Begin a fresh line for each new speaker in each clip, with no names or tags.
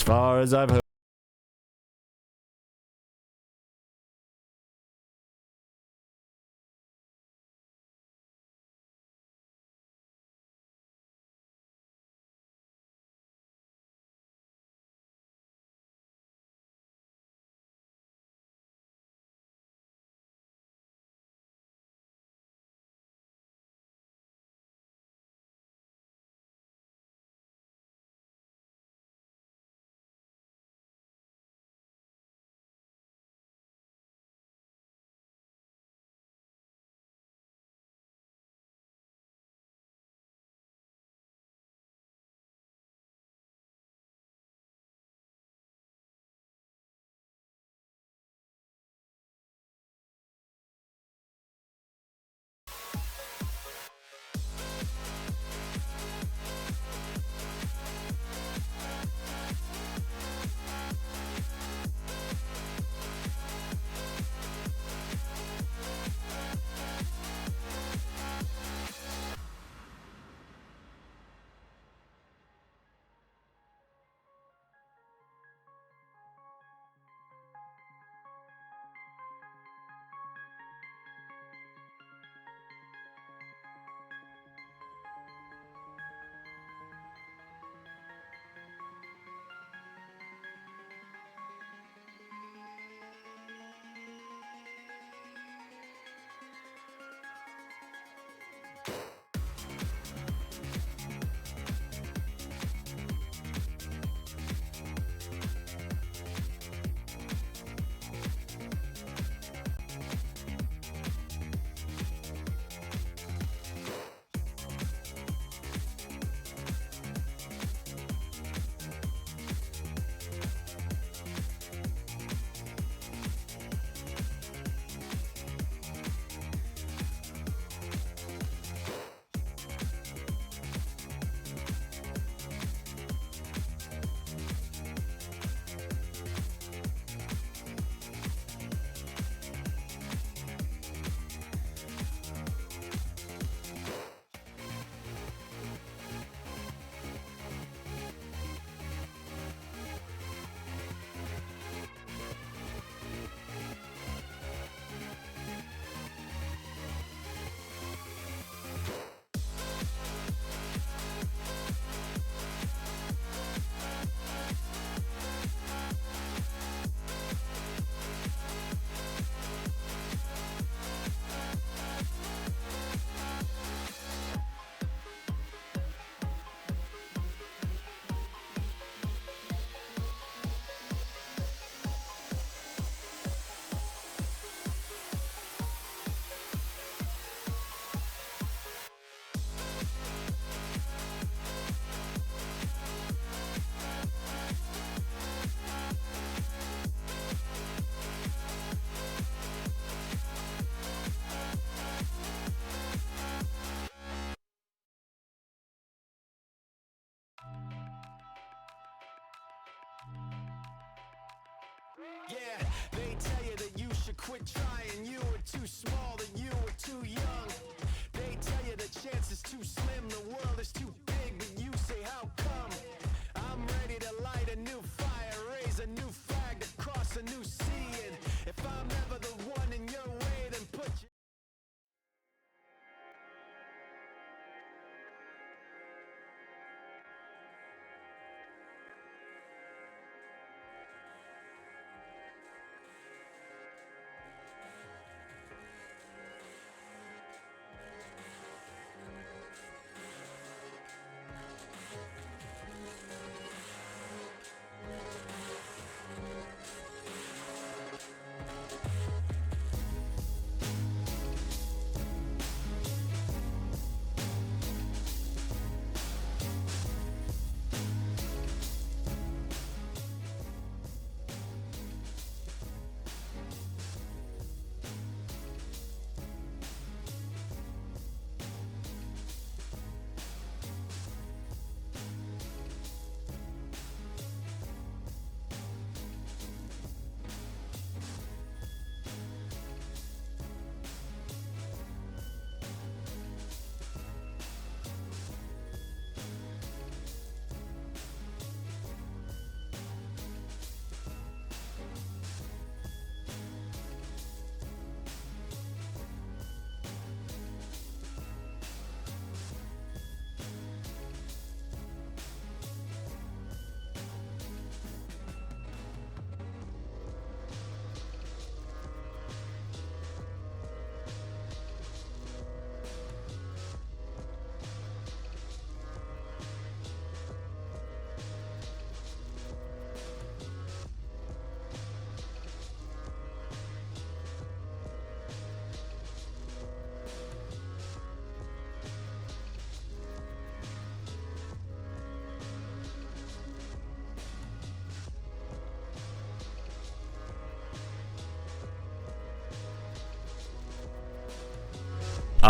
far as I've heard.
Yeah, they tell you that you should quit trying. You were too small, that you were too young. They tell you the chance is too slim, the world is too big, but you say how come? I'm ready to light a new fire, raise a new flag, to cross a new sea. And if I'm ever the one in your way, then put your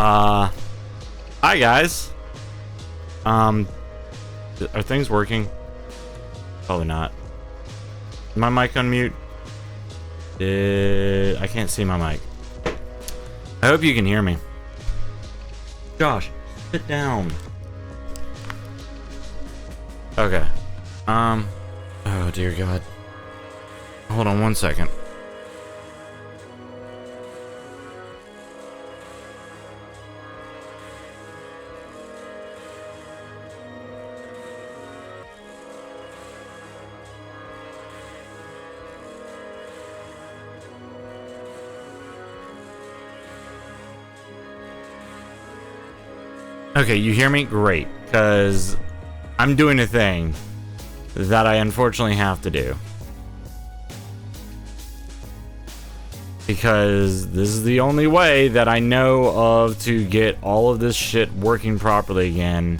Hi guys. Are things working? Probably not. Is my mic on mute? I can't see my mic. I hope you can hear me. Josh, sit down. Okay. Oh dear God. Hold on 1 second. Okay, you hear me? Great, because I'm doing a thing that I unfortunately have to do. Because this is the only way that I know of to get all of this shit working properly again.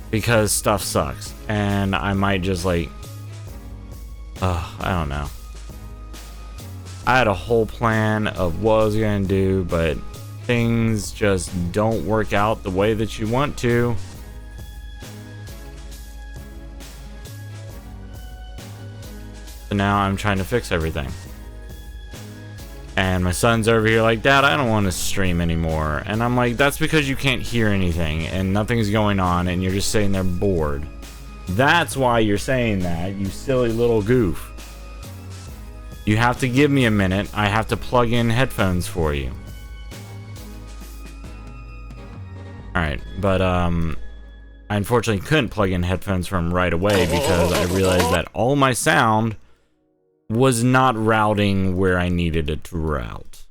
Because stuff sucks. And I might just like... I don't know. I had a whole plan of what I was going to do, but things just don't work out the way that you want to. So now I'm trying to fix everything. And my son's over here like, Dad, I don't want to stream anymore. And I'm like, that's because you can't hear anything and nothing's going on and you're just sitting there bored. That's why you're saying that, you silly little goof. You have to give me a minute. I have to plug in headphones for you. Alright, but I unfortunately couldn't plug in headphones from right away because I realized that all my sound was not routing where I needed it to route.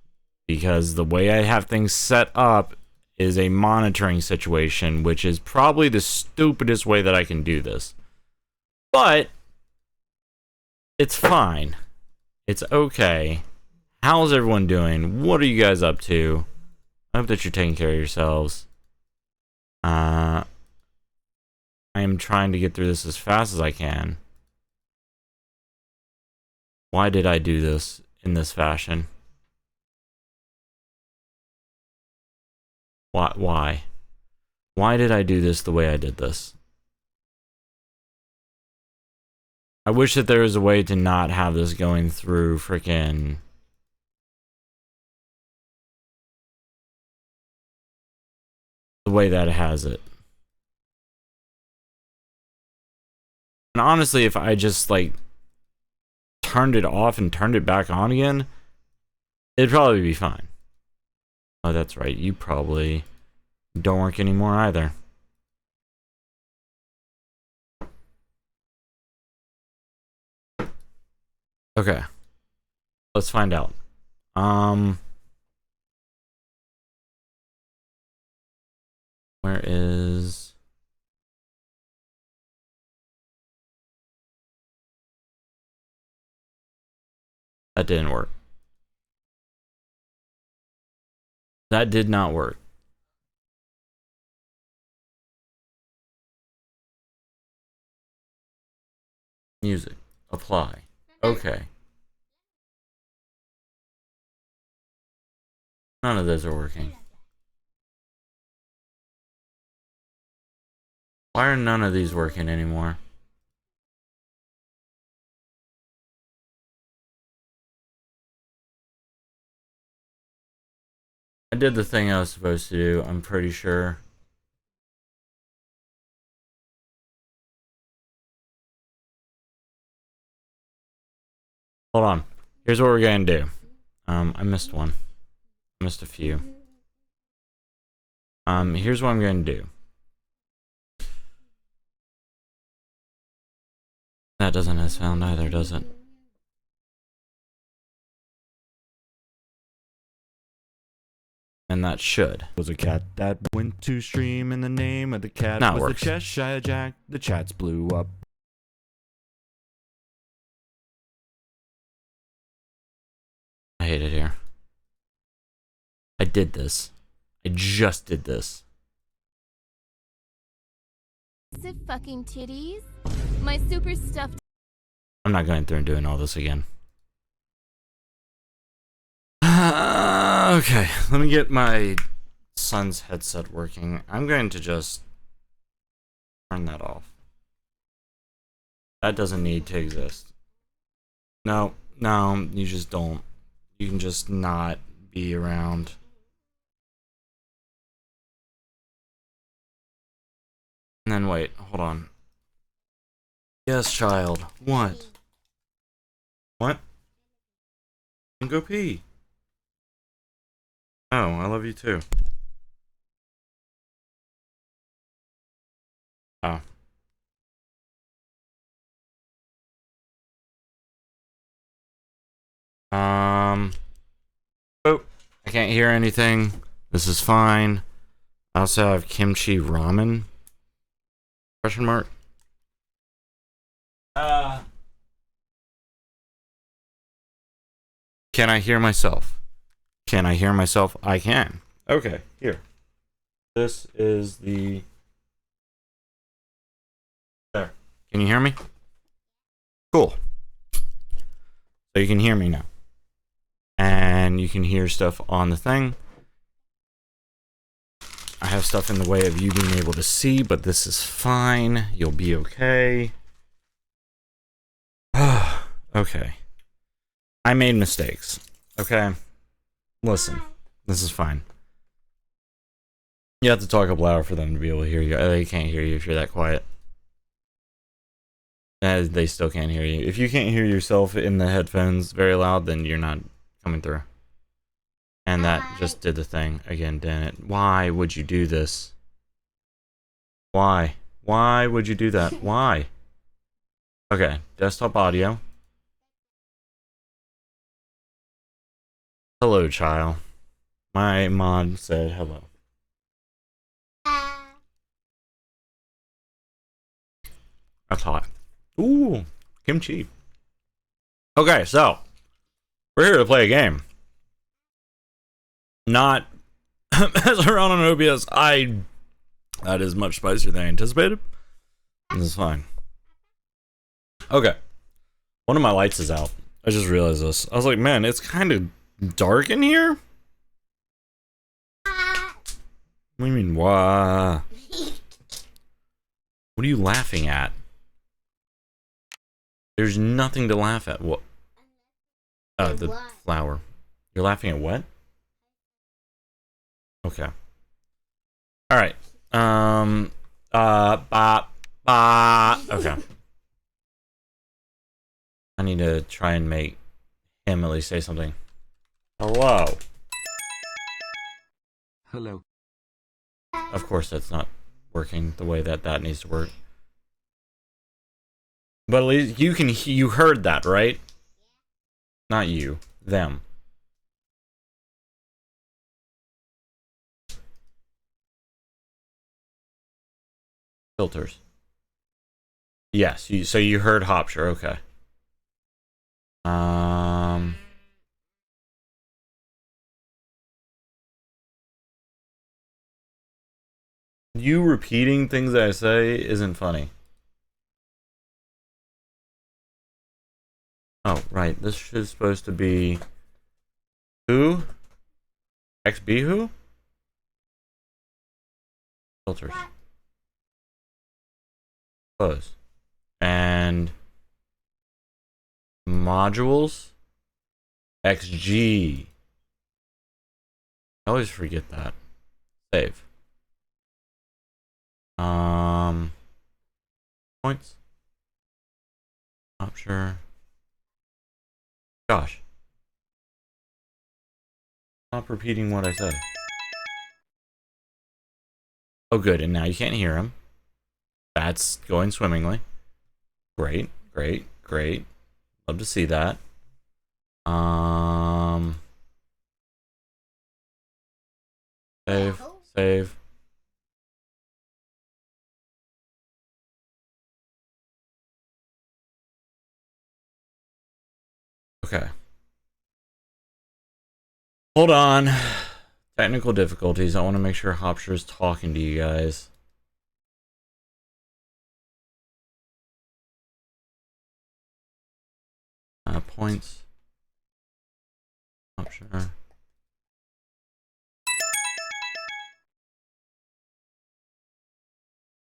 Because the way I have things set up is a monitoring situation, which is probably the stupidest way that I can do this. But it's fine. It's okay. How's everyone doing? What are you guys up to? I hope that you're taking care of yourselves. I am trying to get through this as fast as I can. Why did I do this in this fashion? Why? Why did I do this the way I did this? I wish that there was a way to not have this going through frickin' the way that it has it. And honestly, if I just like turned it off and turned it back on again, it'd probably be fine. Oh, that's right. You probably don't work anymore either. Okay. Let's find out. Where is... That didn't work. That did not work. Music. Apply. Okay. None of those are working. Why are none of these working anymore? I did the thing I was supposed to do, I'm pretty sure. Hold on. Here's what we're gonna do. I missed one. I missed a few. Here's what I'm gonna do. That doesn't have sound either, does it? And that should.
Was a cat that went to stream, and the name of the cat
Now it
was
works.
the Cheshire Jack. The chats blew up.
I hate it here. I did this. I just did this.
Massive fucking titties. My super stuffed.
I'm not going through and doing all this again. Okay, let me get my son's headset working. I'm going to just turn that off. That doesn't need to exist. No, no, you just don't. You can just not be around. And then wait, hold on. Yes, child. What? What? You can go pee. Oh, I love you too. Oh. Oh, I can't hear anything. This is fine. I also have kimchi ramen. Question mark. Can I hear myself? Can I hear myself? I can. Okay, here. This is the... There. Can you hear me? Cool. So you can hear me now. And you can hear stuff on the thing. I have stuff in the way of you being able to see, but this is fine. You'll be okay. Okay. I made mistakes. Okay? Listen. This is fine. You have to talk up louder for them to be able to hear you. They can't hear you if you're that quiet. They still can't hear you. If you can't hear yourself in the headphones very loud, then you're not coming through. And that just did the thing again, didn't it? Why would you do this? Why? Why would you do that? Why? Okay, desktop audio. Hello, child. My mod said hello. That's hot. Ooh, kimchi. Okay, so we're here to play a game. Not as around on OBS. That is much spicier than I anticipated. This is fine. Okay, one of my lights is out. I just realized this. I was like, man, it's kind of dark in here. What do you mean, why? What are you laughing at? There's nothing to laugh at. What? The flower. You're laughing at what? Okay. All right. Okay. I need to try and make him at least say something. Hello.
Hello.
Of course, that's not working the way that that needs to work. But at least you heard that, right? Not you, them. Filters. Yes, so you heard Hopshire, okay. You repeating things that I say isn't funny. Oh, right. This is supposed to be who? XB who? Filters. Close. And modules. XG. I always forget that. Save. Points. Not sure. Gosh. Stop repeating what I said. Oh, good. And now you can't hear him. That's going swimmingly. Great, great, great. Love to see that. Save, save. Okay. Hold on. Technical difficulties. I want to make sure Hopshire's talking to you guys. Points. Hopshire.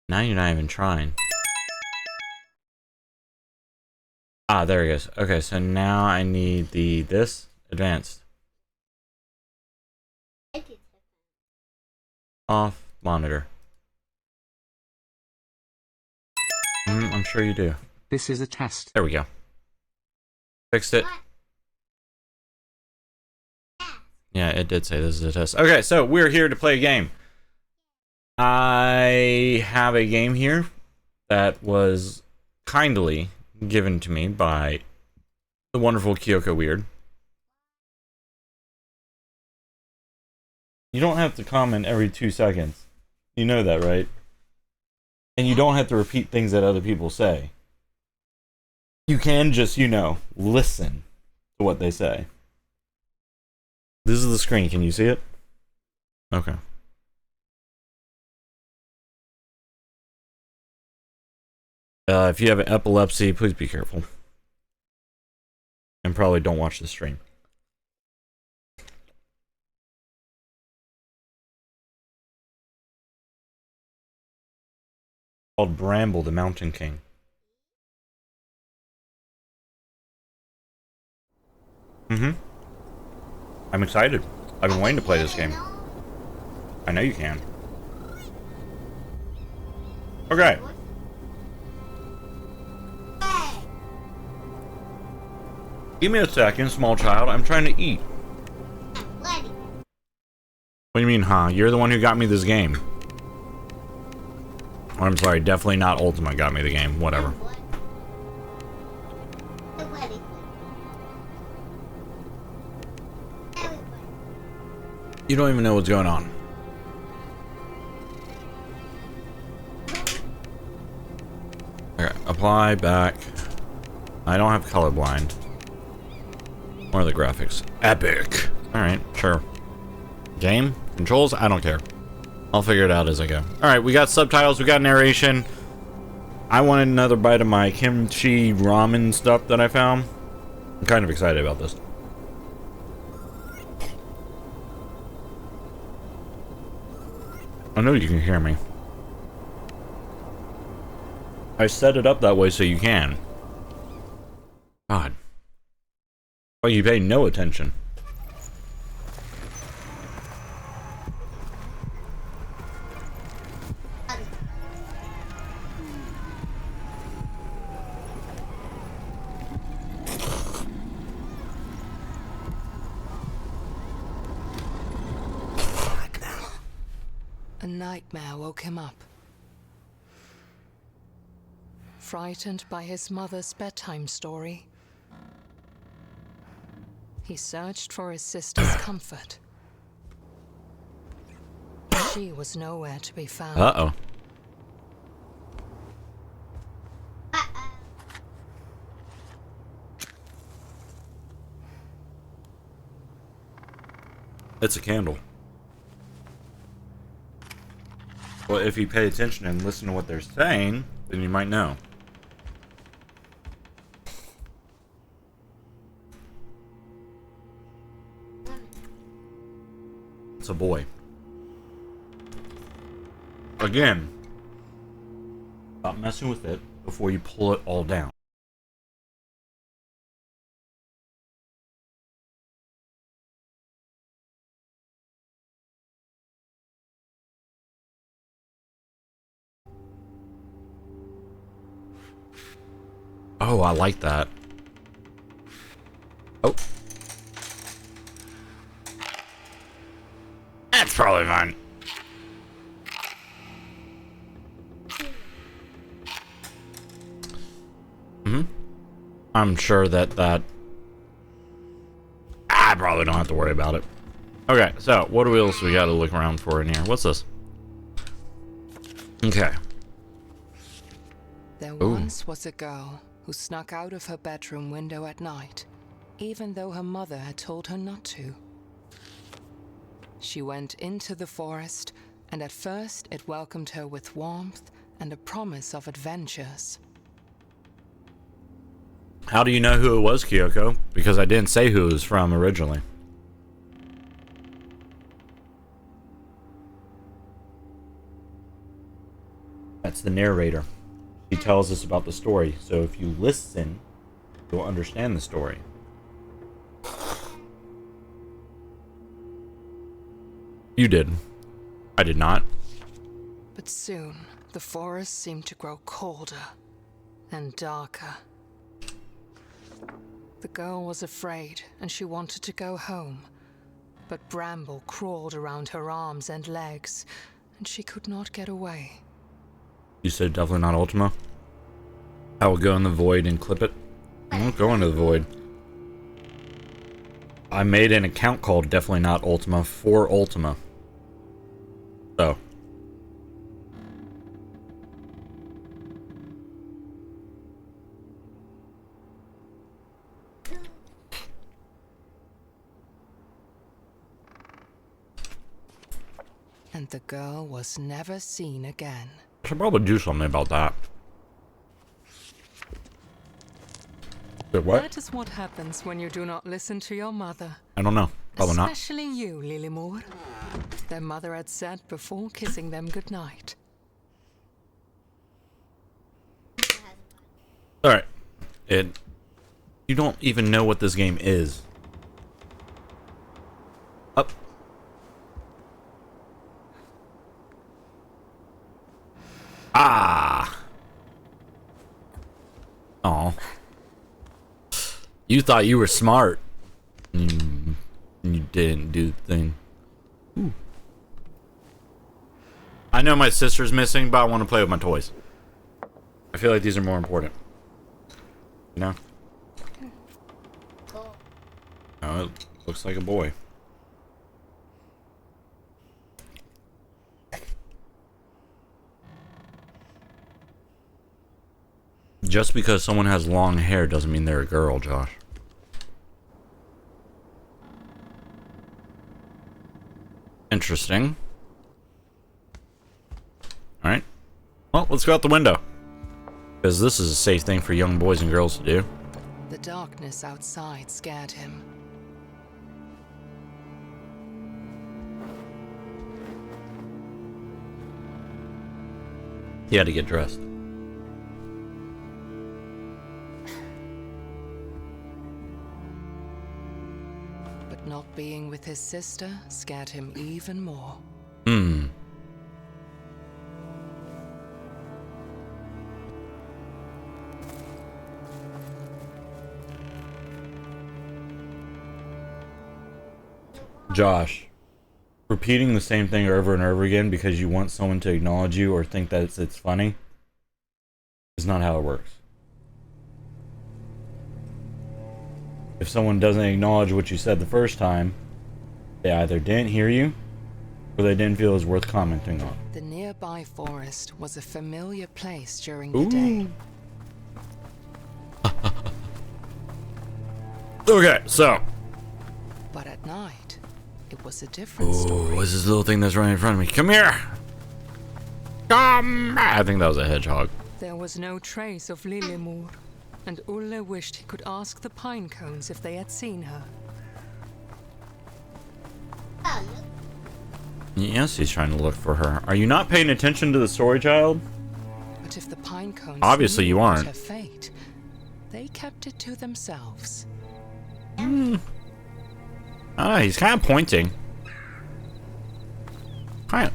Now you're not even trying. Ah, there it goes. Okay, so now I need this advanced. Off monitor. I'm sure you do.
This is a test.
There we go. Fixed it. Yeah, it did say this is a test. Okay, so we're here to play a game. I have a game here that was kindly given to me by the wonderful Kyoko Weird. You don't have to comment every 2 seconds. You know that, right? And you don't have to repeat things that other people say. You can just, listen to what they say. This is the screen. Can you see it? Okay. If you have epilepsy, please be careful. And probably don't watch the stream. Called Bramble, the Mountain King. I'm excited. I've been waiting to play this game. I know you can. Okay. Give me a second, small child. I'm trying to eat. What do you mean, huh? You're the one who got me this game. Oh, I'm sorry, definitely not Ultima got me the game. Whatever. You don't even know what's going on. Okay, apply back. I don't have colorblind. What are the graphics? Epic. Alright, sure. Game? Controls? I don't care. I'll figure it out as I go. Alright, we got subtitles, we got narration. I wanted another bite of my kimchi ramen stuff that I found. I'm kind of excited about this. I know you can hear me. I set it up that way so you can. God. Oh, you pay no attention.
A nightmare woke him up. Frightened by his mother's bedtime story, he searched for his sister's comfort. She was nowhere to be found.
Uh-oh. It's a candle. Well, if you pay attention and listen to what they're saying, then you might know. It's a boy. Again, stop messing with it before you pull it all down. Oh, I like that. Oh. That's probably fine. I'm sure that I probably don't have to worry about it. Okay, so what else we got to look around for in here? What's this? Okay.
There once was a girl who snuck out of her bedroom window at night, even though her mother had told her not to. She went into the forest, and at first it welcomed her with warmth and a promise of adventures.
How do you know who it was, Kyoko? Because I didn't say who it was from originally. That's the narrator. He tells us about the story. So if you listen, you'll understand the story. You did. I did not.
But soon, the forest seemed to grow colder and darker. The girl was afraid, and she wanted to go home. But Bramble crawled around her arms and legs, and she could not get away.
You said definitely not Ultima? I will go in the void and clip it. I won't go into the void. I made an account called Definitely Not Ultima for Ultima. So.
And the girl was never seen again.
I should probably do something about that. What?
That is what happens when you do not listen to your mother.
I don't know. Probably not.
Especially you, Lily Moore. Their mother had said before kissing them goodnight.
Alright. You don't even know what this game is. Up. Ah. Oh. You thought you were smart. You didn't do the thing. Ooh. I know my sister's missing, but I want to play with my toys. I feel like these are more important. You know? Oh, it looks like a boy. Just because someone has long hair doesn't mean they're a girl, Josh. Interesting. Alright. Well, let's go out the window. Because this is a safe thing for young boys and girls to do.
The darkness outside scared him.
He had to get dressed.
But not being with his sister scared him even more.
Hmm. Josh, repeating the same thing over and over again because you want someone to acknowledge you or think that it's funny is not how it works. If someone doesn't acknowledge what you said the first time, they either didn't hear you or they didn't feel it was worth commenting on.
The nearby forest was a familiar place during the day.
Okay, so.
But at night, it was a different story.
What's this little thing that's right in front of me? Come here! Come! I think that was a hedgehog.
There was no trace of Lillemor, and Ulle wished he could ask the pine cones if they had seen her.
Yes, he's trying to look for her. Are you not paying attention to the story, child?
But if the pine cones
Obviously
knew
you
about
aren't.
her fate, they kept it to themselves.
Ah, he's kind of pointing.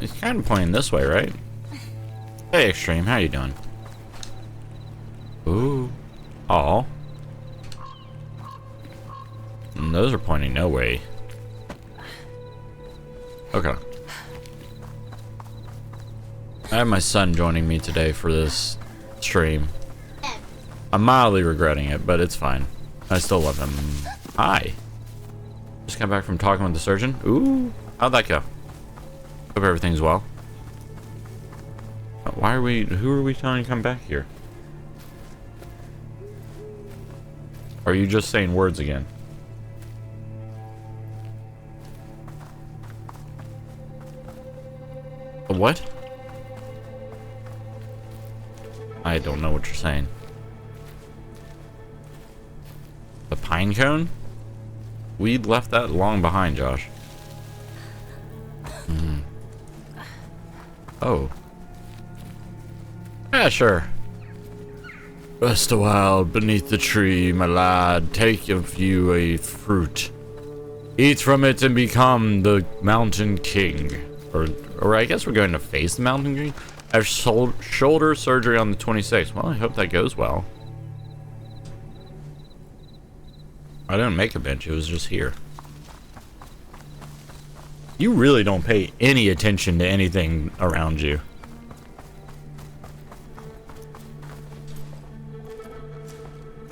He's kind of pointing this way, right? Hey, Extreme, how you doing? Ooh. Aw. And those are pointing no way. Okay. I have my son joining me today for this stream. I'm mildly regretting it, but it's fine. I still love him. Hi. Just got back from talking with the surgeon. Ooh. How'd that go? Hope everything's well. Who are we telling to come back here? Or are you just saying words again? What? I don't know what you're saying. The pine cone? We left that long behind, Josh. Oh. Yeah, sure. Rest a while beneath the tree, my lad. Take of you a fruit. Eat from it and become the Mountain King. Or I guess we're going to face the Mountain King. I have shoulder surgery on the 26th. Well, I hope that goes well. I didn't make a bench, it was just here. You really don't pay any attention to anything around you.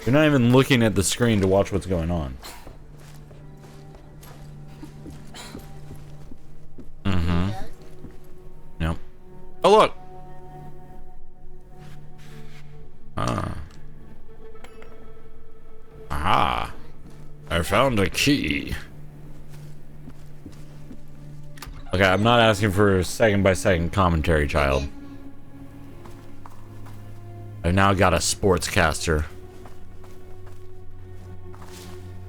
You're not even looking at the screen to watch what's going on. Mm-hmm. Yep. Oh, look! Aha! I found a key. Okay, I'm not asking for second-by-second commentary, child. I've now got a sportscaster.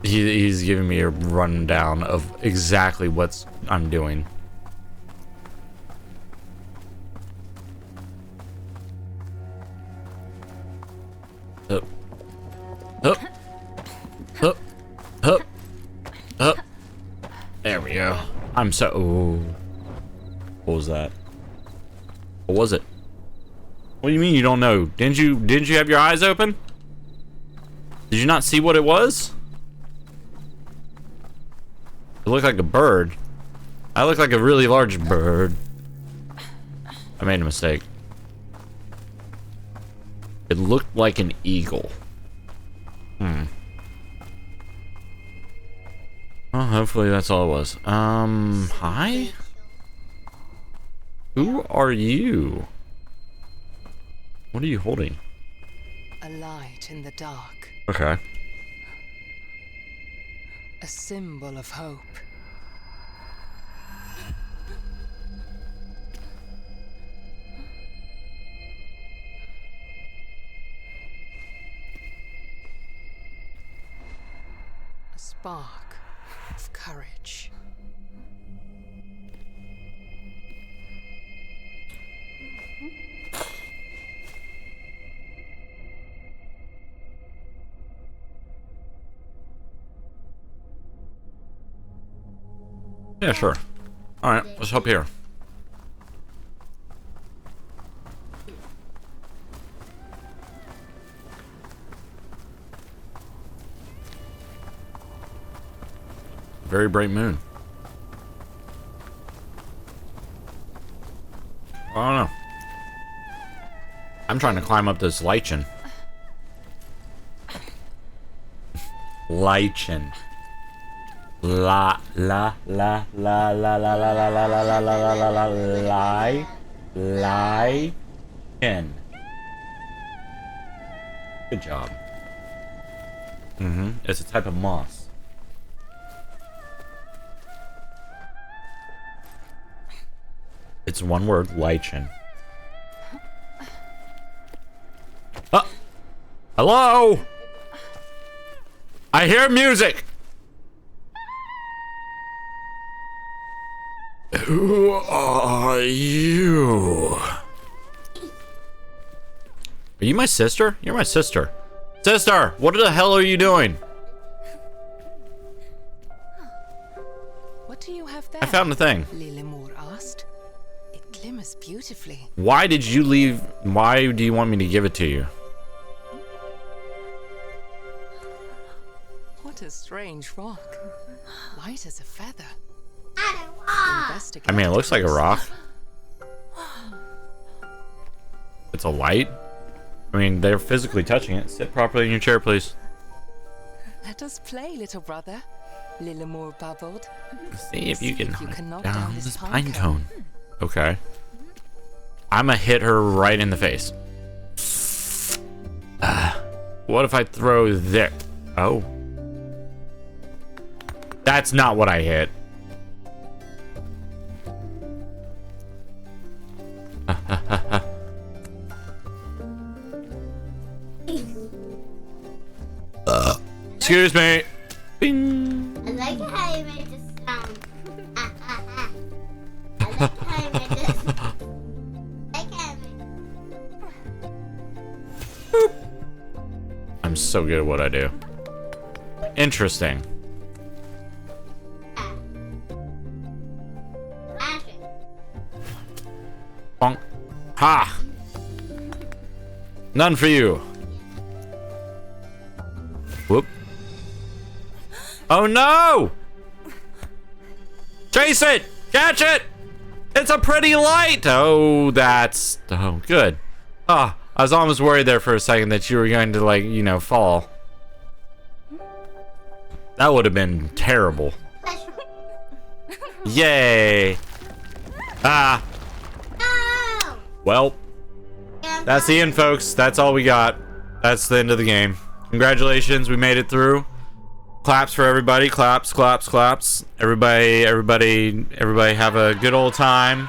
He's giving me a rundown of exactly what I'm doing. Up. Up. Up. Up. Up. There we go. I'm so... Ooh. What was that? What was it? What do you mean you don't know? Didn't you have your eyes open? Did you not see what it was? It looked like a bird. I look like a really large bird. I made a mistake. It looked like an eagle. Well, hopefully that's all it was. Hi? Who are you? What are you holding?
A light in the dark.
Okay.
A symbol of hope. A spark of courage.
Yeah, sure. Alright, let's hop here. Very bright moon. I don't know. I'm trying to climb up this lichen. Lichen. La la la la la la la la la la la la la la la lichen. Good job. It's a type of moss. It's one word, lichen. Hello? I hear music. Who are you? Are you my sister? You're my sister. Sister, what the hell are you doing?
What do you have there?
I found the thing.
Lilimur asked. It glimmers beautifully.
Why did you leave? Why do you want me to give it to you?
What a strange rock. Light as a feather.
I mean, it looks like a rock. It's a light. I mean, they're physically touching it. Sit properly in your chair, please.
Let us play, little brother. Lilimur babbled.
See if you can
knock
knock down
down
this
this
pine
pine
cone. Okay. I'ma hit her right in the face. What if I throw there? Oh. That's not what I hit. Excuse me. Bing.
I like how you made this sound. I like how you made this. I like how you made
so good at what I do. Interesting. Bonk. Ha! None for you. Whoop. Oh no! Chase it! Catch it! It's a pretty light! Oh, that's... Oh, good. Ah, I was almost worried there for a second that you were going to, like, you know, fall. That would have been terrible. Yay! Ah.
No!
Well, that's the end, folks. That's all we got. That's the end of the game. Congratulations, we made it through. Claps for everybody. Claps, claps, claps. Everybody have a good old time.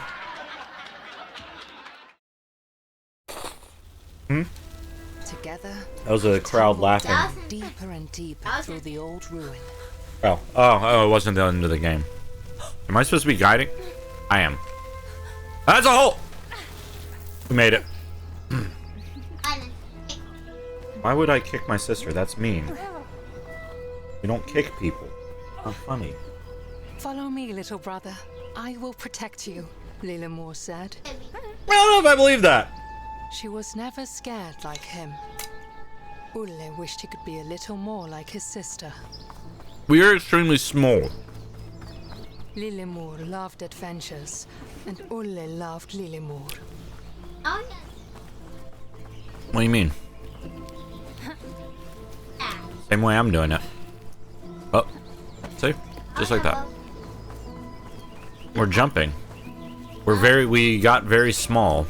Together,
That was a crowd laughing.
deeper and deeper through the old ruin.
Oh, it wasn't the end of the game. Am I supposed to be guiding? I am. That's a hole! We made it. Why would I kick my sister? That's mean. You don't kick people. How funny.
Follow me, little brother. I will protect you, Lilimore said.
I don't know if I believe that.
She was never scared like him. Ulle wished he could be a little more like his sister.
We are extremely small.
Lilimore loved adventures, and Ulle loved Lilimore.
Oh, yeah.
What do you mean? Same way I'm doing it. Oh, see? Just like that. We're jumping. We got very small.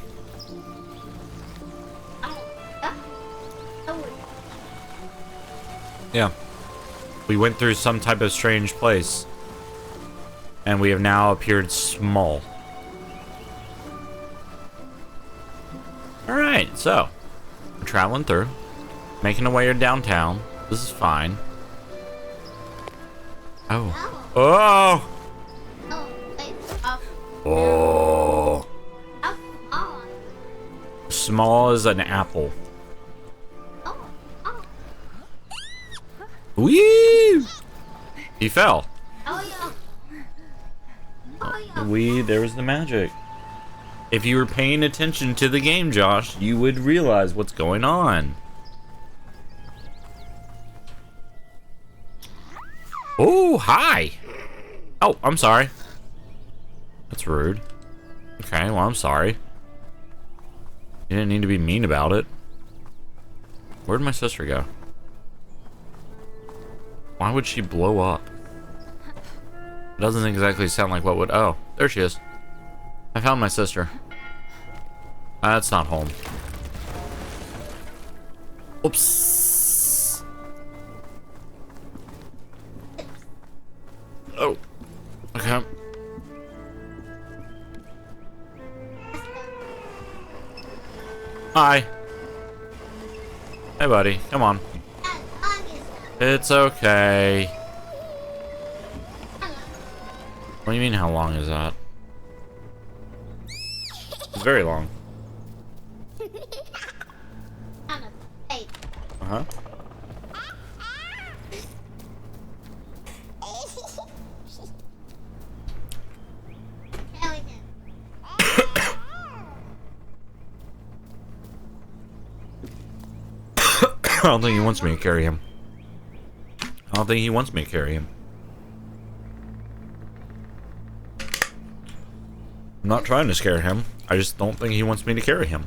Yeah. We went through some type of strange place. And we have now appeared small. Alright, so. We're traveling through. Making our way to downtown. This is fine. Oh. Oh!
Oh, it's up.
Oh.
Up on.
Small as an apple.
Oh, oh.
Whee! He fell.
Oh, yeah. Oh, yeah.
There was the magic. If you were paying attention to the game, Josh, you would realize what's going on. Oh, hi. Oh, I'm sorry. That's rude. Okay, well, I'm sorry. You didn't need to be mean about it. Where'd my sister go? Why would she blow up? It doesn't exactly sound like what would... Oh, there she is. I found my sister. That's not home. Oops. Oh. Okay. Hi. Hey, buddy. Come on. It's okay. What do you mean, how long is that? It's very long. Uh-huh. I don't think he wants me to carry him. I don't think he wants me to carry him. I'm not trying to scare him. I just don't think he wants me to carry him.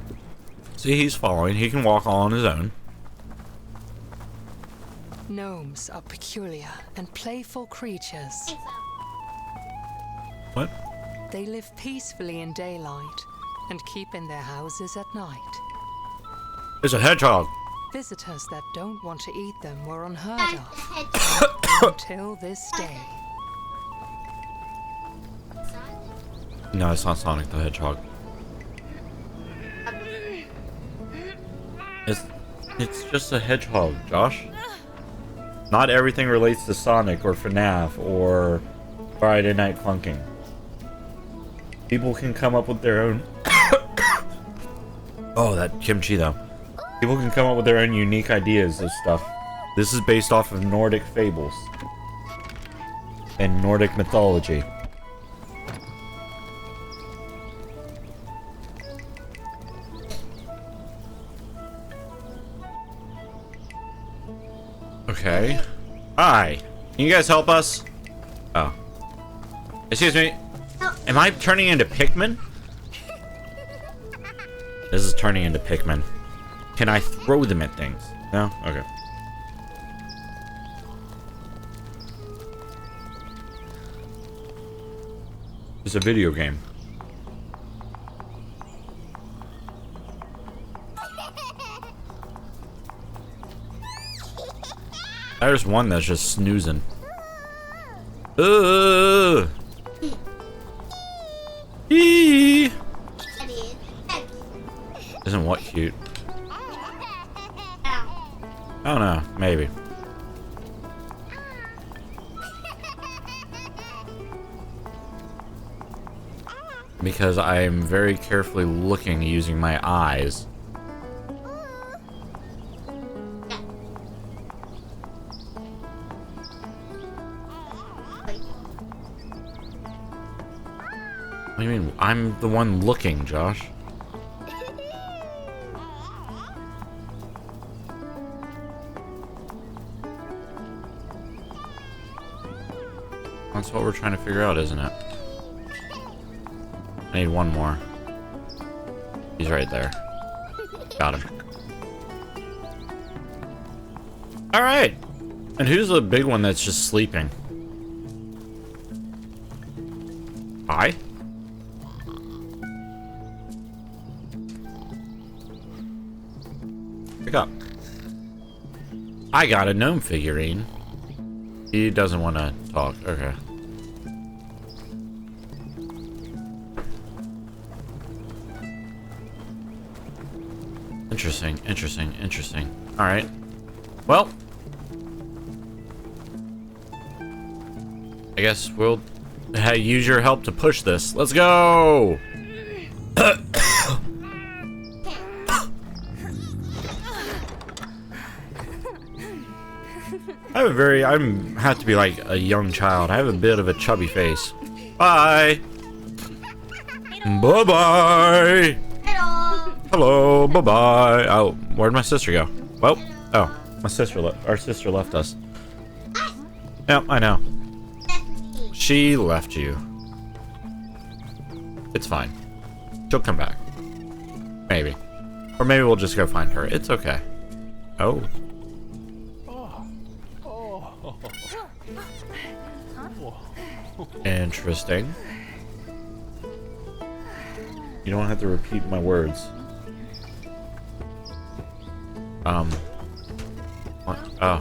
See, he's following. He can walk all on his own.
Gnomes are peculiar and playful creatures.
What?
They live peacefully in daylight and keep in their houses at night.
It's a hedgehog.
Visitors that don't want to eat them were unheard of until this day.
No, it's not Sonic the Hedgehog. It's just a hedgehog, Josh. Not everything relates to Sonic or FNAF or Friday Night Funkin'. People can come up with their own. Oh, that kimchi though. People can come up with their own unique ideas of stuff. This is based off of Nordic fables and Nordic mythology. Okay. Hi. Can you guys help us? Oh. Excuse me. Am I turning into Pikmin? This is turning into Pikmin. Can I throw them at things? No? Okay. It's a video game. There's one that's just snoozing. Eee. Isn't what cute? I don't know. Maybe. Because I am very carefully looking using my eyes. What do you mean? I'm the one looking, Josh. That's what we're trying to figure out, isn't it? I need one more. He's right there. Got him. Alright! And who's the big one that's just sleeping? Hi? Pick up. I got a gnome figurine. He doesn't want to talk. Okay. Interesting, interesting, interesting. Alright. Well. I guess we'll use your help to push this. Let's go! I have to be like a young child. I have a bit of a chubby face. Bye! Bye-bye! Hello, bye-bye. Oh, where'd my sister go? Well, oh, our sister left us. Yep, I know. She left you. It's fine. She'll come back. Maybe. Or maybe we'll just go find her. It's okay. Oh. Interesting. You don't have to repeat my words. What? Oh.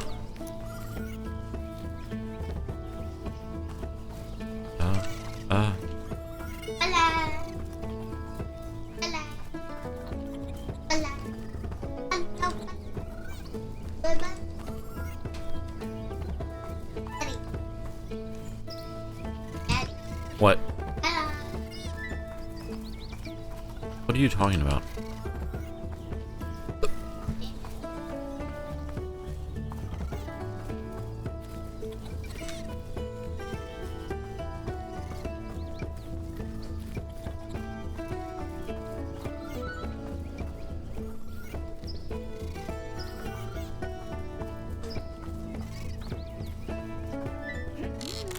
What? What are you talking about?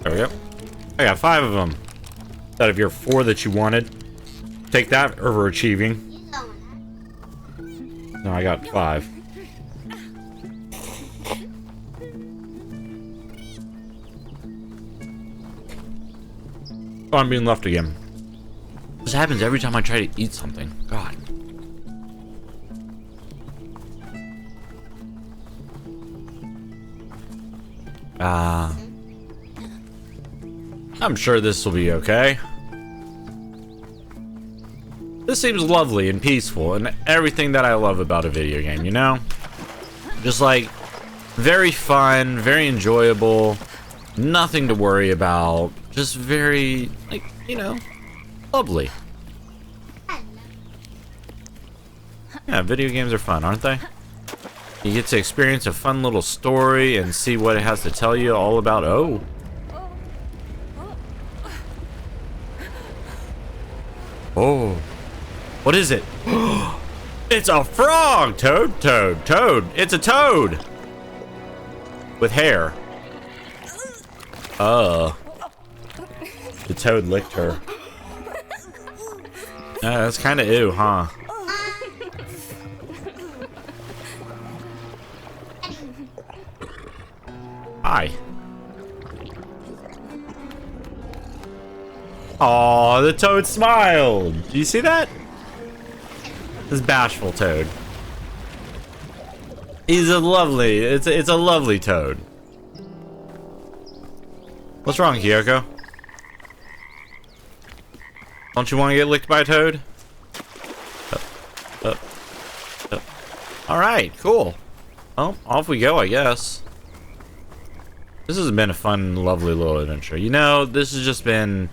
There we go. I got 5 of them. Out of your 4 that you wanted. Take that overachieving. No, I got 5. Oh, I'm being left again. This happens every time I try to eat something. God. I'm sure this will be okay. This seems lovely and peaceful and everything that I love about a video game, you know? Just like, very fun, very enjoyable, nothing to worry about, just very, like, you know, lovely. Yeah, video games are fun, aren't they? You get to experience a fun little story and see what it has to tell you all about. Oh. Oh. What is it? It's a frog! Toad, toad, toad. It's a toad! With hair. The toad licked her. That's kind of ew, huh? Hi. Aw, the toad smiled. Do you see that? This bashful toad. He's a lovely, it's a lovely toad. What's wrong, Kyoko? Don't you want to get licked by a toad? Alright, cool. Well, off we go, I guess. This has been a fun, lovely little adventure. You know, this has just been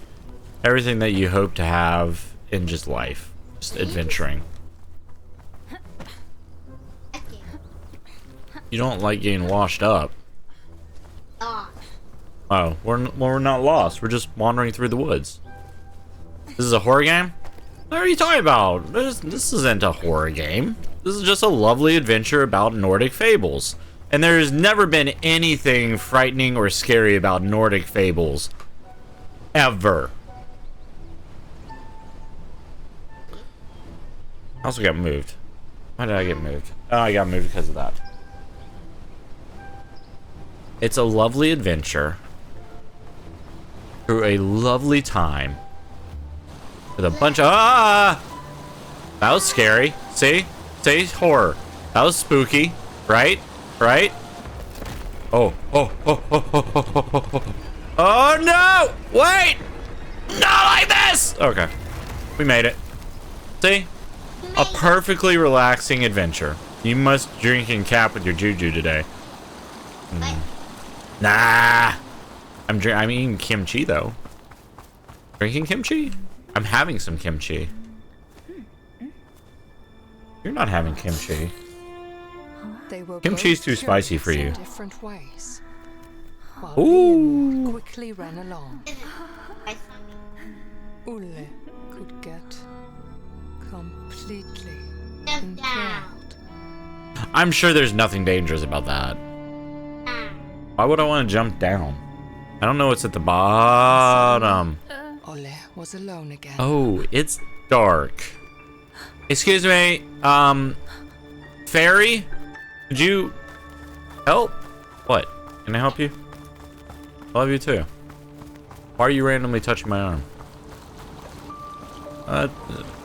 everything that you hope to have in just life. Just adventuring. You don't like getting washed up. Oh, we're not lost. We're just wandering through the woods. This is a horror game? What are you talking about? This isn't a horror game. This is just a lovely adventure about Nordic fables. And there's never been anything frightening or scary about Nordic fables. Ever. I also got moved. Why did I get moved? Oh, I got moved because of that. It's a lovely adventure through a lovely time with a bunch of that was scary. See horror. That was spooky, right? Oh no! Wait! Not like this! Okay, we made it. See, a perfectly relaxing adventure. You must drink and cap with your juju today. Nah. I'm eating kimchi though. Drinking kimchi? I'm having some kimchi. You're not having kimchi. Kimchi's too spicy for you.
Different ways.
Ooh.
Quickly ran along. Ulle could get completely enthralled.
I'm sure there's nothing dangerous about that. Why would I want to jump down? I don't know what's at the bottom.
Ole was alone again.
Oh, it's dark. Excuse me, fairy? Could you help? What? Can I help you? I love you too. Why are you randomly touching my arm?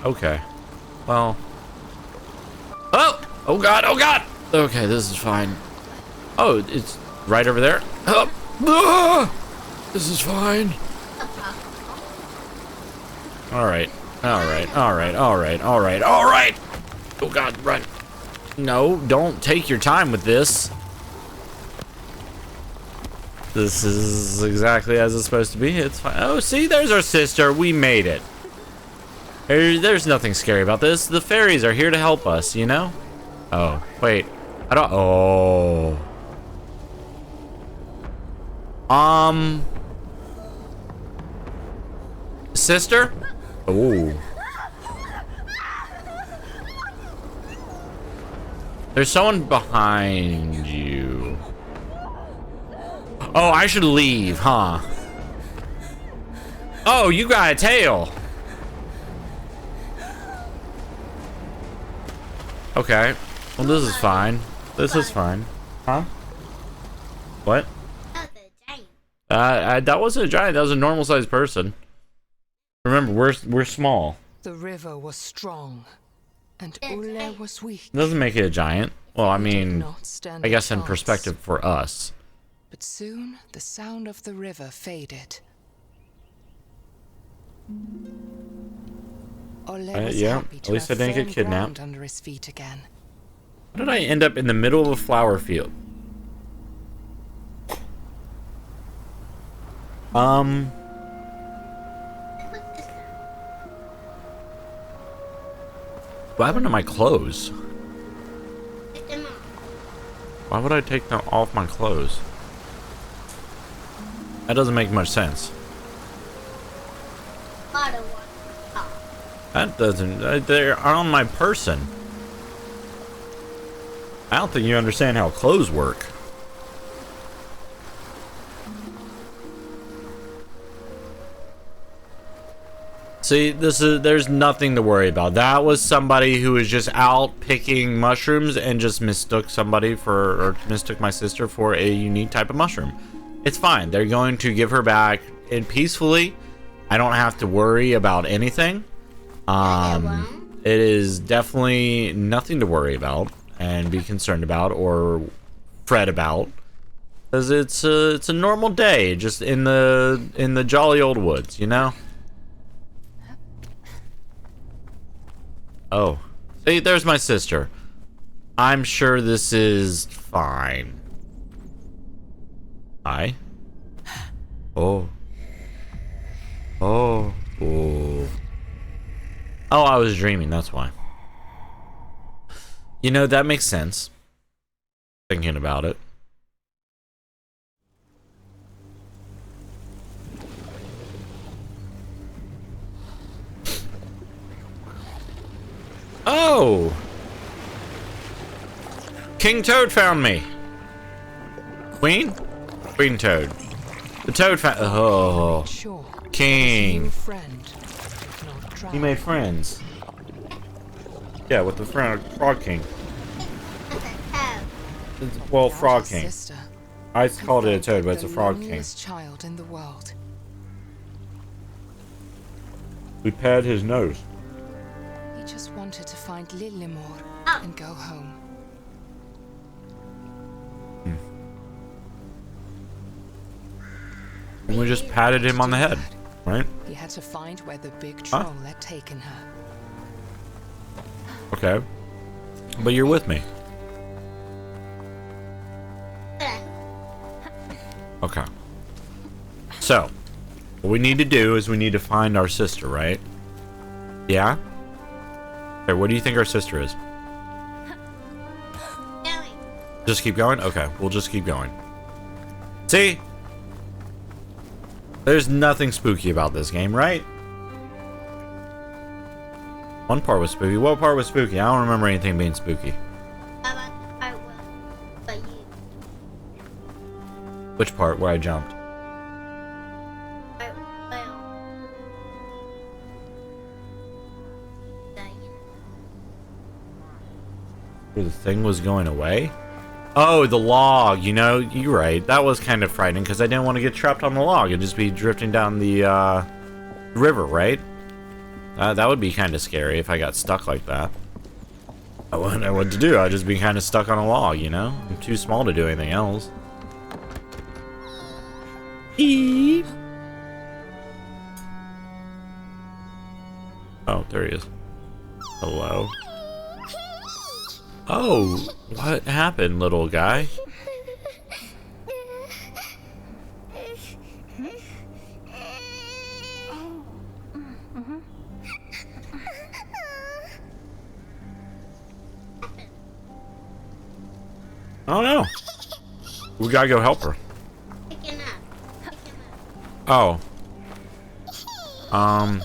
Okay. Well. Oh god, oh god! Okay, this is fine. Oh, it's right over there. This is fine. Alright. Oh god, run. No, don't take your time with this. This is exactly as it's supposed to be. It's fine. Oh, see, there's our sister. We made it. There's nothing scary about this. The fairies are here to help us, you know? Oh, wait. I don't... Oh. Sister? Oh. There's someone behind you. Oh, I should leave, huh? Oh, you got a tail. Okay. Well, this is fine. This is fine. Huh? What? That wasn't a giant. That was a normal-sized person. Remember, we're small.
The river was strong, and Ulle was weak.
Doesn't make it a giant. Well, I mean,
Not stand
I guess
a
in
chance.
perspective for us.
But soon the sound of the river faded. Ole was
yeah,
happy
at
to
least
have
I didn't get
firm
kidnapped.
ground under his feet again.
How did I end up in the middle of a flower field? What happened to my clothes?
Take them off.
Why would I take them off my clothes? That doesn't make much sense.
Bottle water. Oh.
That doesn't... They're on my person. I don't think you understand how clothes work. See, there's nothing to worry about. That was somebody who was just out picking mushrooms and just mistook somebody for, or mistook my sister for a unique type of mushroom. It's fine. They're going to give her back and peacefully. I don't have to worry about anything. It is definitely nothing to worry about and be concerned about or fret about, because it's a normal day just in the jolly old woods, you know. Oh, see, there's my sister. I'm sure this is fine. Hi. Oh. Oh. Oh. Oh, I was dreaming, that's why. You know, that makes sense. Thinking about it. Oh! King Toad found me. Queen? Queen Toad. The Toad found... Oh.
Sure.
King.
Friend. Not
He
drown.
made friends. Yeah, with the Frog King. Well,
Without
Frog
his
King.
sister,
I
he
called it a
felt
toad,
like
but it's a
the
Frog King.
loneliest child in the world.
We paired his nose.
He just wanted to find Lillimore and go home.
And we just patted him on the head, right?
He had to find where the big troll had taken her.
Okay. But you're with me. Okay. So, what we need to do is we need to find our sister, right? Yeah? Okay, where do you think our sister is? Just keep going? Okay, we'll just keep going. See? There's nothing spooky about this game, right? One part was spooky. What part was spooky? I don't remember anything being spooky. Which part? Where I jumped? Where the thing was going away? Oh, the log. You know, you're right. That was kind of frightening because I didn't want to get trapped on the log and just be drifting down the river, right? That would be kind of scary if I got stuck like that. I wouldn't know what to do. I'd just be kind of stuck on a log, you know? I'm too small to do anything else. Eep. Oh, there he is. Hello. Oh, what happened, little guy? I don't know. We gotta go help her. Oh. No,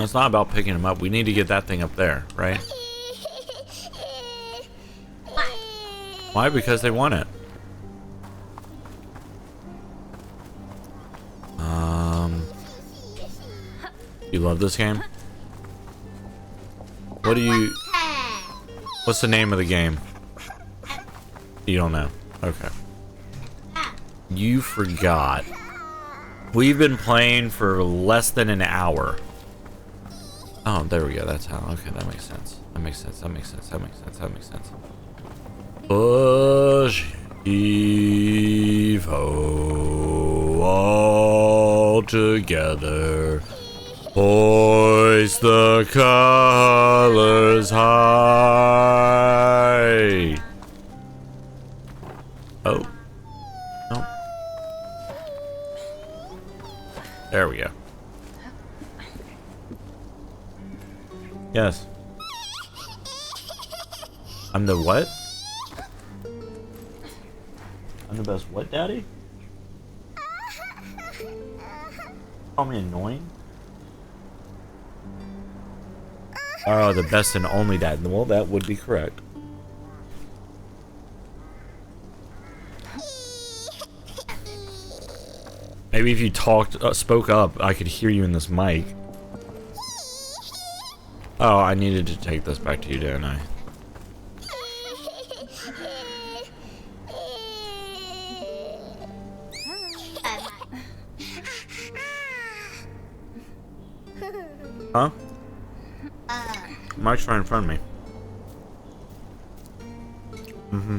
it's not about picking him up. We need to get that thing up there, right? Why? Because they want it. You love this game? What do you... What's the name of the game? You don't know. Okay. You forgot. We've been playing for less than an hour. Oh, there we go. That's how. Okay, that makes sense. That makes sense. That makes sense. That makes sense. That makes sense. Push Evo all together. Hoist the colors high. Oh. No. There we go. Yes. I'm the what? I'm the best what, Daddy? Call me annoying? Oh, the best and only dad. Well, that would be correct. Maybe if you spoke up, I could hear you in this mic. Oh, I needed to take this back to you, didn't I? Huh? Mike's right in front of me. Mm-hmm.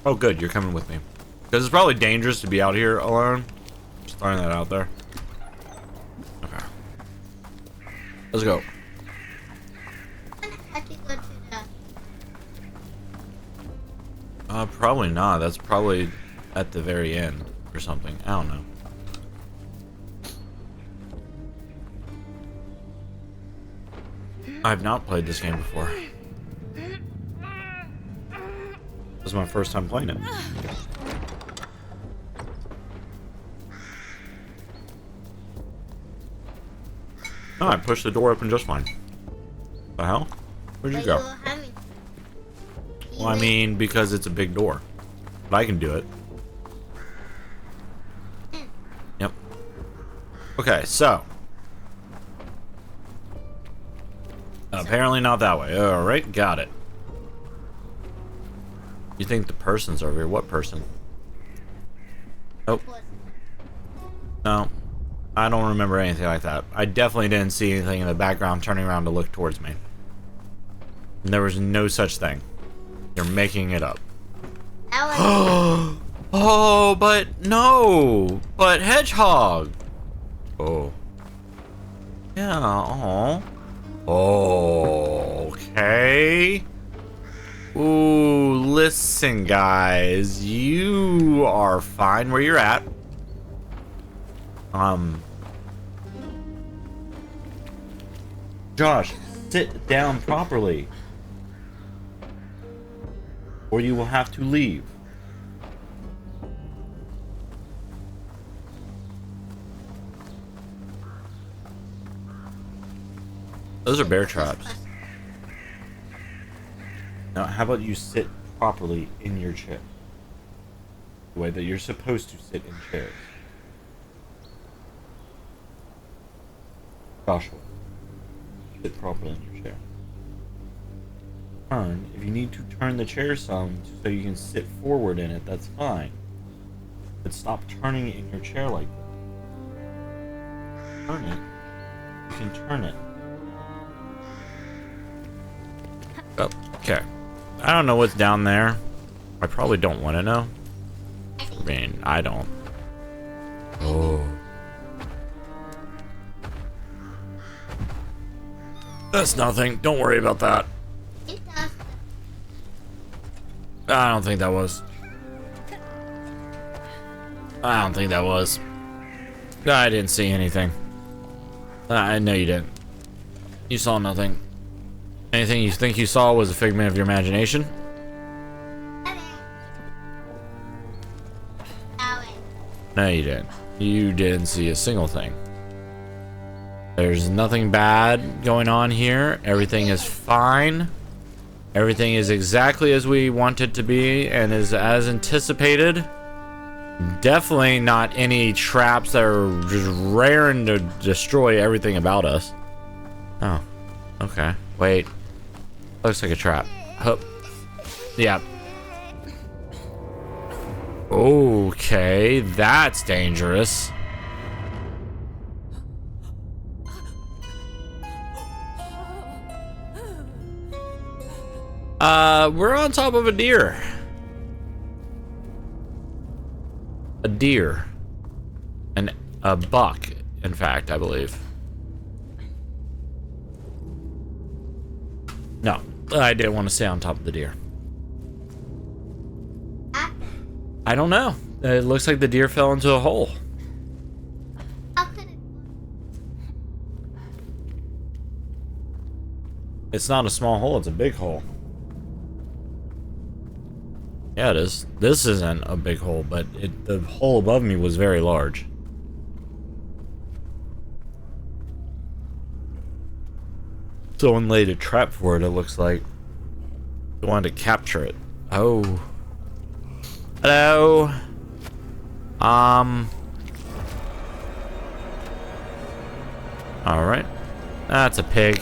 Oh, good. You're coming with me. Because it's probably dangerous to be out here alone. Just throwing that out there. Okay. Let's go.
Have to go to the...
Probably not. That's probably at the very end or something. I don't know. I've not played this game before. This is my first time playing it. Oh, I pushed the door open just fine. The hell? Where'd you go? Well, I mean, because it's a big door. But I can do it. Yep. Okay, so. Apparently not that way. Alright, got it. You think the person's over here? What person? Oh. No. I don't remember anything like that. I definitely didn't see anything in the background turning around to look towards me. And there was no such thing. You're making it up. Oh, but no. But hedgehog. Oh. Yeah, oh. Okay. Ooh, listen, guys. You are fine where you're at. Josh, sit down properly. Or you will have to leave. Those are bear traps. Now, how about you sit properly in your chair? The way that you're supposed to sit in chairs. Joshua, sit properly in your chair. Turn. If you need to turn the chair some so you can sit forward in it, that's fine. But stop turning it in your chair like that. Turn it. You can turn it. Oh, okay. I don't know what's down there. I probably don't want to know. I mean, I don't. Oh. That's nothing. Don't worry about that. I don't think that was. I don't think that was. I didn't see anything. I know you didn't. You saw nothing. Anything you think you saw was a figment of your imagination? No, you didn't. You didn't see a single thing. There's nothing bad going on here. Everything is fine. Everything is exactly as we want it to be and is as anticipated. Definitely not any traps that are just raring to destroy everything about us. Oh, okay. Wait. Looks like a trap. Hup. Yeah. Okay, that's dangerous. We're on top of a deer. A deer. A buck, in fact, I believe. No, I didn't want to stay on top of the deer. I don't know. It looks like the deer fell into a hole. It's not a small hole, it's a big hole. Yeah, it is. This isn't a big hole, but the hole above me was very large. Someone laid a trap for it, it looks like. They wanted to capture it. Oh. Hello? Alright. That's a pig.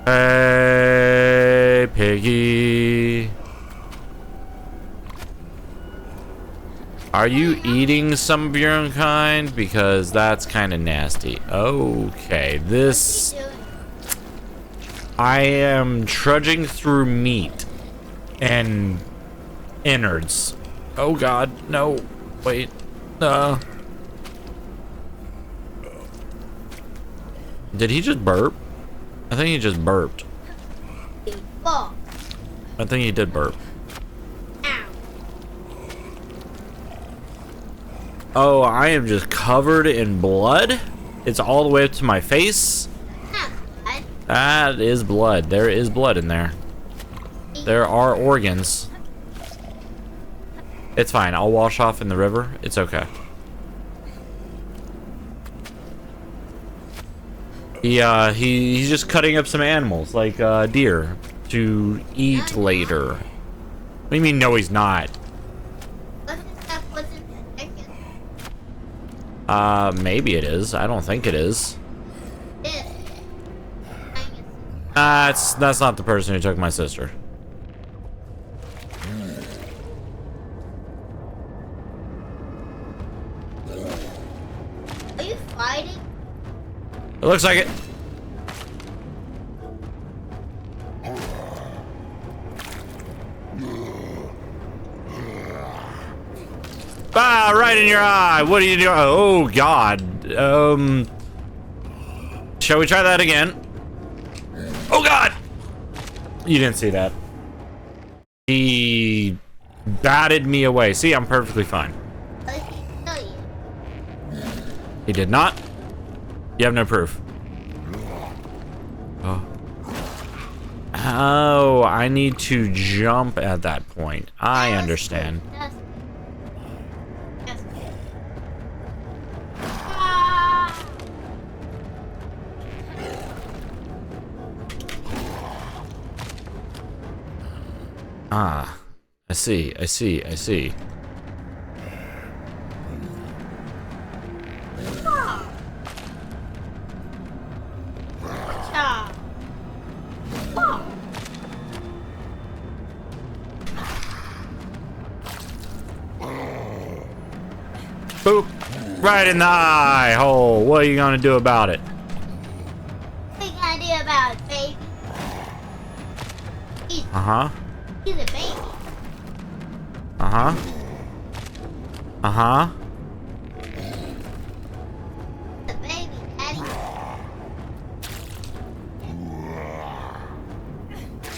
Hey, piggy. Are you eating some of your own kind? Because that's kind of nasty. Okay, this... I am trudging through meat and innards. Oh god, no. Wait. Did he just burp? I think he just burped. I think he did burp. Oh, I am just covered in blood? It's all the way up to my face? That is blood. There is blood in there. There are organs. It's fine. I'll wash off in the river. It's okay. He's just cutting up some animals, like deer, to eat later. What do you mean, no, he's not? Maybe it is. I don't think it is. That's not the person who took my sister.
Are you fighting?
It looks like it. Ah, right in your eye. What are you doing? Oh, God. Shall we try that again? Oh, God. You didn't see that. He batted me away. See, I'm perfectly fine. He did not. You have no proof. Oh, I need to jump at that point. I understand. Ah, I see. Boop! Right in the eye hole. What are you gonna do about it?
What are you gonna do about it, baby? He's a baby. The baby, Daddy.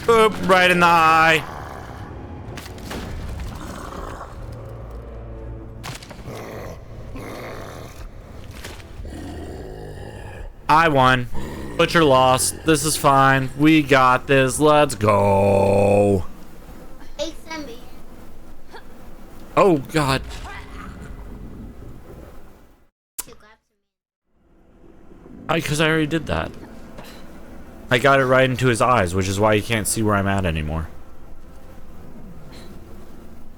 Boop! Right in the eye. I won. Butcher lost. This is fine. We got this. Let's go.
Hey, Simbi.
Oh, God. Because I already did that. I got it right into his eyes, which is why you can't see where I'm at anymore.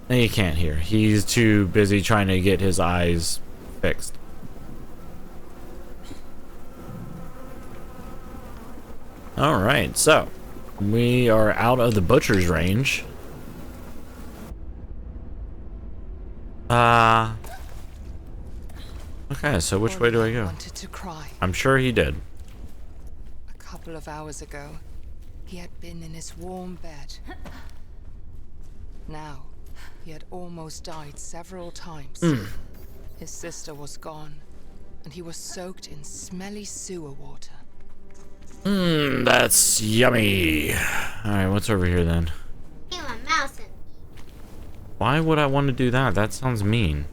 And you can't hear. He's too busy trying to get his eyes fixed. Alright, so we are out of the butcher's range. Okay, so which way do I go?
Wanted to cry.
I'm sure he did.
A couple of hours ago, he had been in his warm bed. Now, he had almost died several times. His sister was gone, and he was soaked in smelly sewer water.
That's yummy. Alright, what's over here then?
Hey, my mouse.
Why would I want to do that? That sounds mean.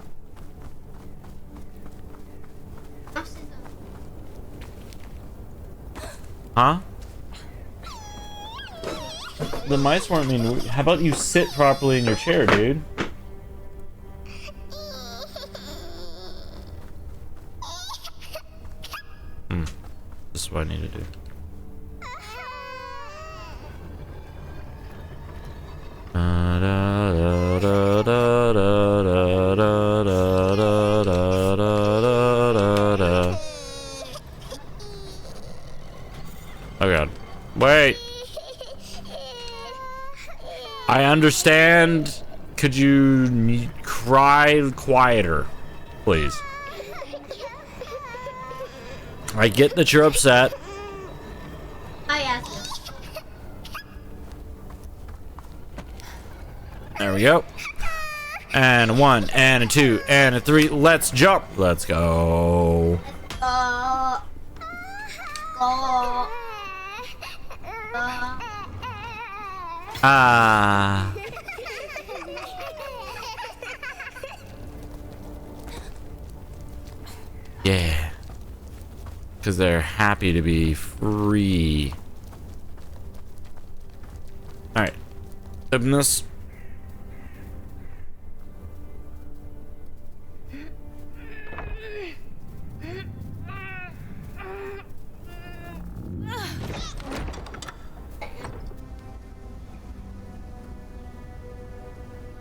Huh? The mice weren't mean. How about you sit properly in your chair, dude? This is what I need to do. Oh god. Wait. I understand. Could you cry quieter, please? I get that you're upset.
I asked you.
There we go. And a 1, and a 2, and a 3. Let's jump. Let's go.
Go.
Ah. Yeah. Because they're happy to be free. Alright. Open this.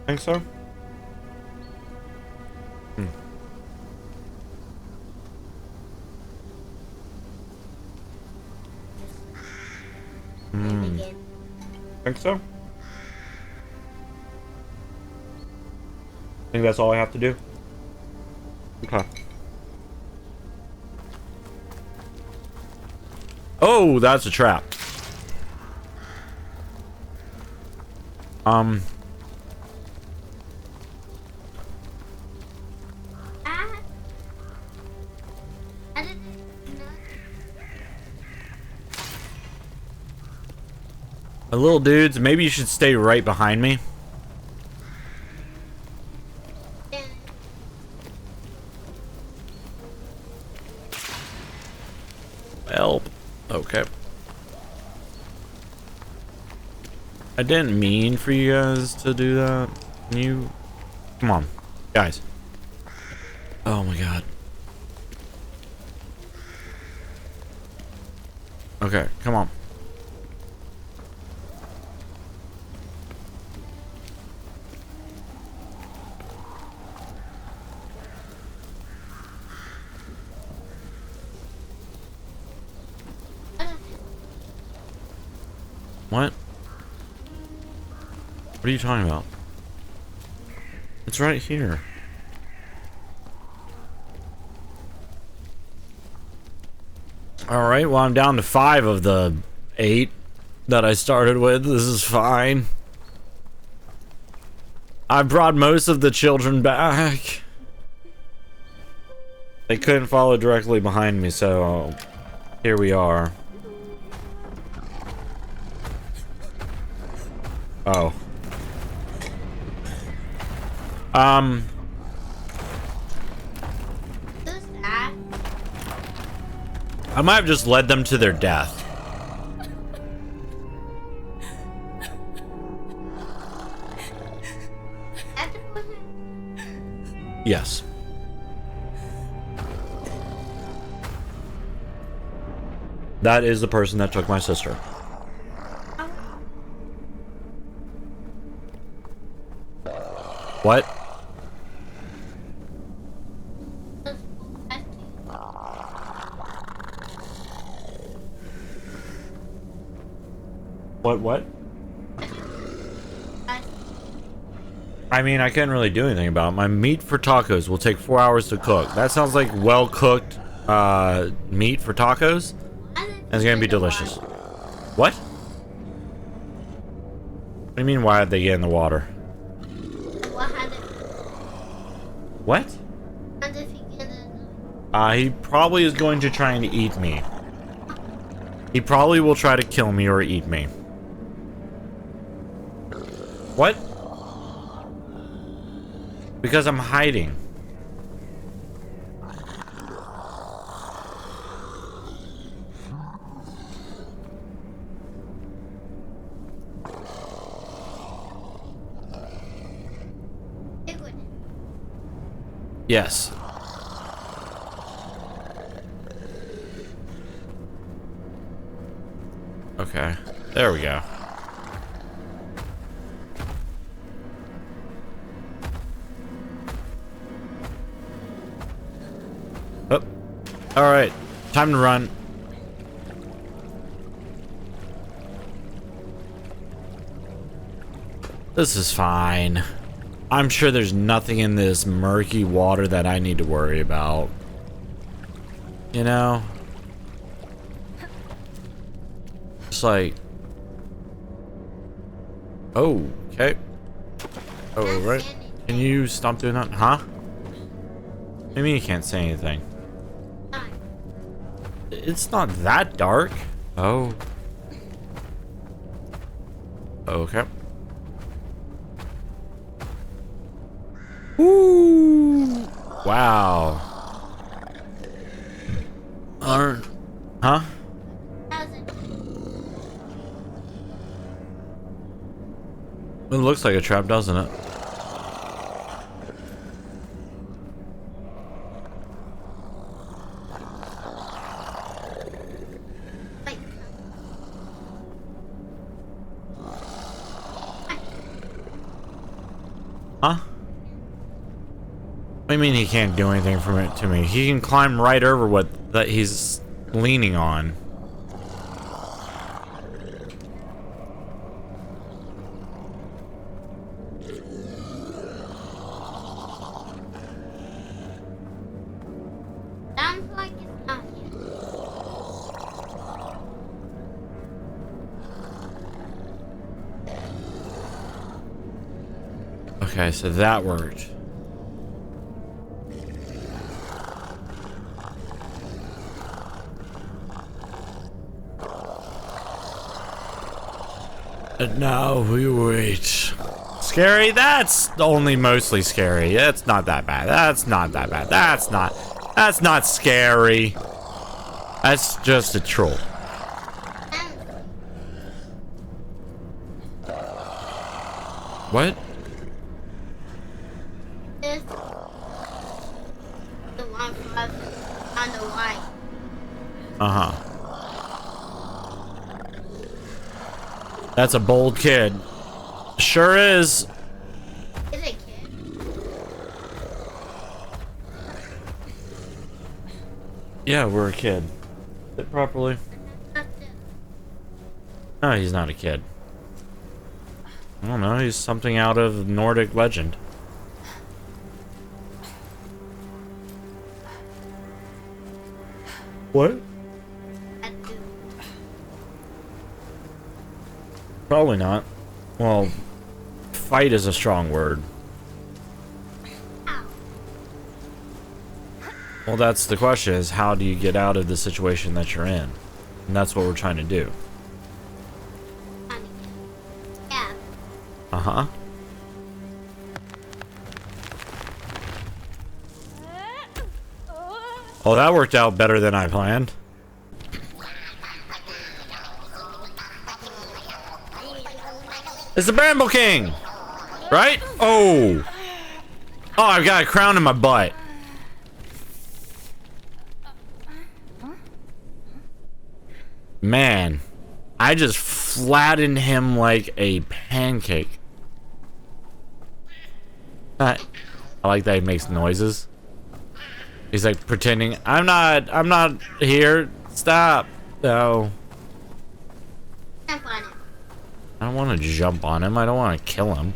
Think so? Think so? Think that's all I have to do? Okay. Oh, that's a trap.
I didn't know.
Little dudes, maybe you should stay right behind me. Help. Okay. I didn't mean for you guys to do that. Can you... Come on. Guys. Oh my god. Okay, come on. What? What are you talking about? It's right here. Alright, well I'm down to 5 of the 8 that I started with. This is fine. I brought most of the children back. They couldn't follow directly behind me, so here we are. Oh.
Who's that?
I might have just led them to their death.
That's the person?
Yes. That is the person that took my sister. What? What? I mean, I can't really do anything about it. My meat for tacos will take 4 hours to cook. That sounds like well-cooked meat for tacos. And it's gonna be delicious. What? What do you mean, why did they get in the water? What? He probably is going to try and eat me. He probably will try to kill me or eat me. What? Because I'm hiding. Yes. Okay. There we go. Oh. Alright. Time to run. This is fine. I'm sure there's nothing in this murky water that I need to worry about. You know? It's like... Oh, okay. Oh, right. Can you stop doing that? Huh? What do you mean you can't say anything? It's not that dark. Oh. Okay. Ooh. Wow. Huh? It looks like a trap, doesn't it? Huh? What do you mean he can't do anything from it to me? He can climb right over what that he's leaning on.
Sounds like it's not here.
Okay, so that worked. And now we wait. Scary? That's only mostly scary. That's not that bad. That's not that bad. That's not scary. That's just a troll. What?
This the one for us on the white.
Uh-huh. That's a bold kid. Sure is.
Is it kid?
Yeah, we're a kid. Sit properly.
Not this.
No, he's not a kid. I don't know, he's something out of Nordic legend. What?
I do.
Probably not. Well, fight is a strong word.
Ow.
Well, that's the question, is how do you get out of the situation that you're in? And that's what we're trying to do.
Honey. Yeah.
Uh-huh. Oh, that worked out better than I planned. It's the Bramble King! Right? Oh! Oh, I've got a crown in my butt. Man, I just flattened him like a pancake. I like that he makes noises. He's like pretending, I'm not here. Stop. No.
Step on it.
I don't want to jump on him. I don't want to kill him.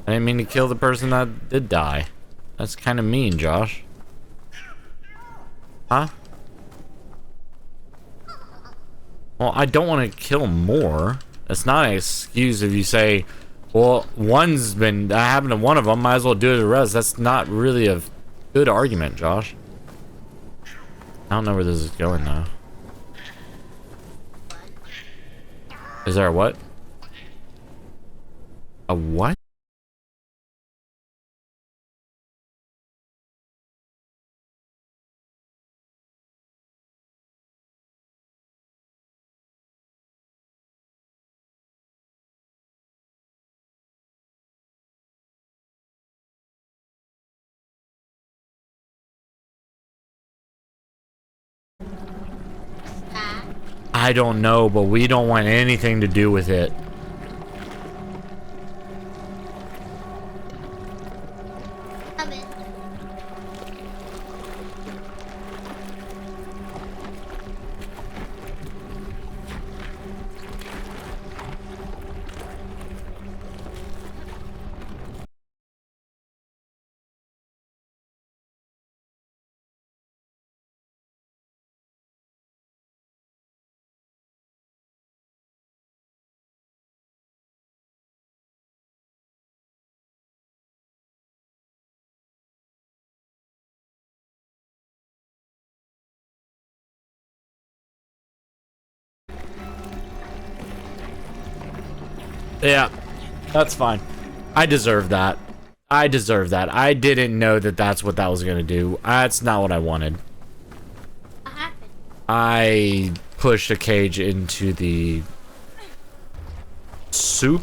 I didn't mean to kill the person that did die. That's kind of mean, Josh. Huh? Well, I don't want to kill more. That's not an excuse if you say, well, one's been, that happened to one of them, might as well do it to the rest. That's not really a good argument, Josh. I don't know where this is going now. Is there a what? A what? I don't know, but we don't want anything to do with it.
Come in.
Yeah, that's fine. I deserve that. I deserve that. I didn't know that that's what that was gonna do. That's not what I wanted.
What happened?
I pushed a cage into the soup.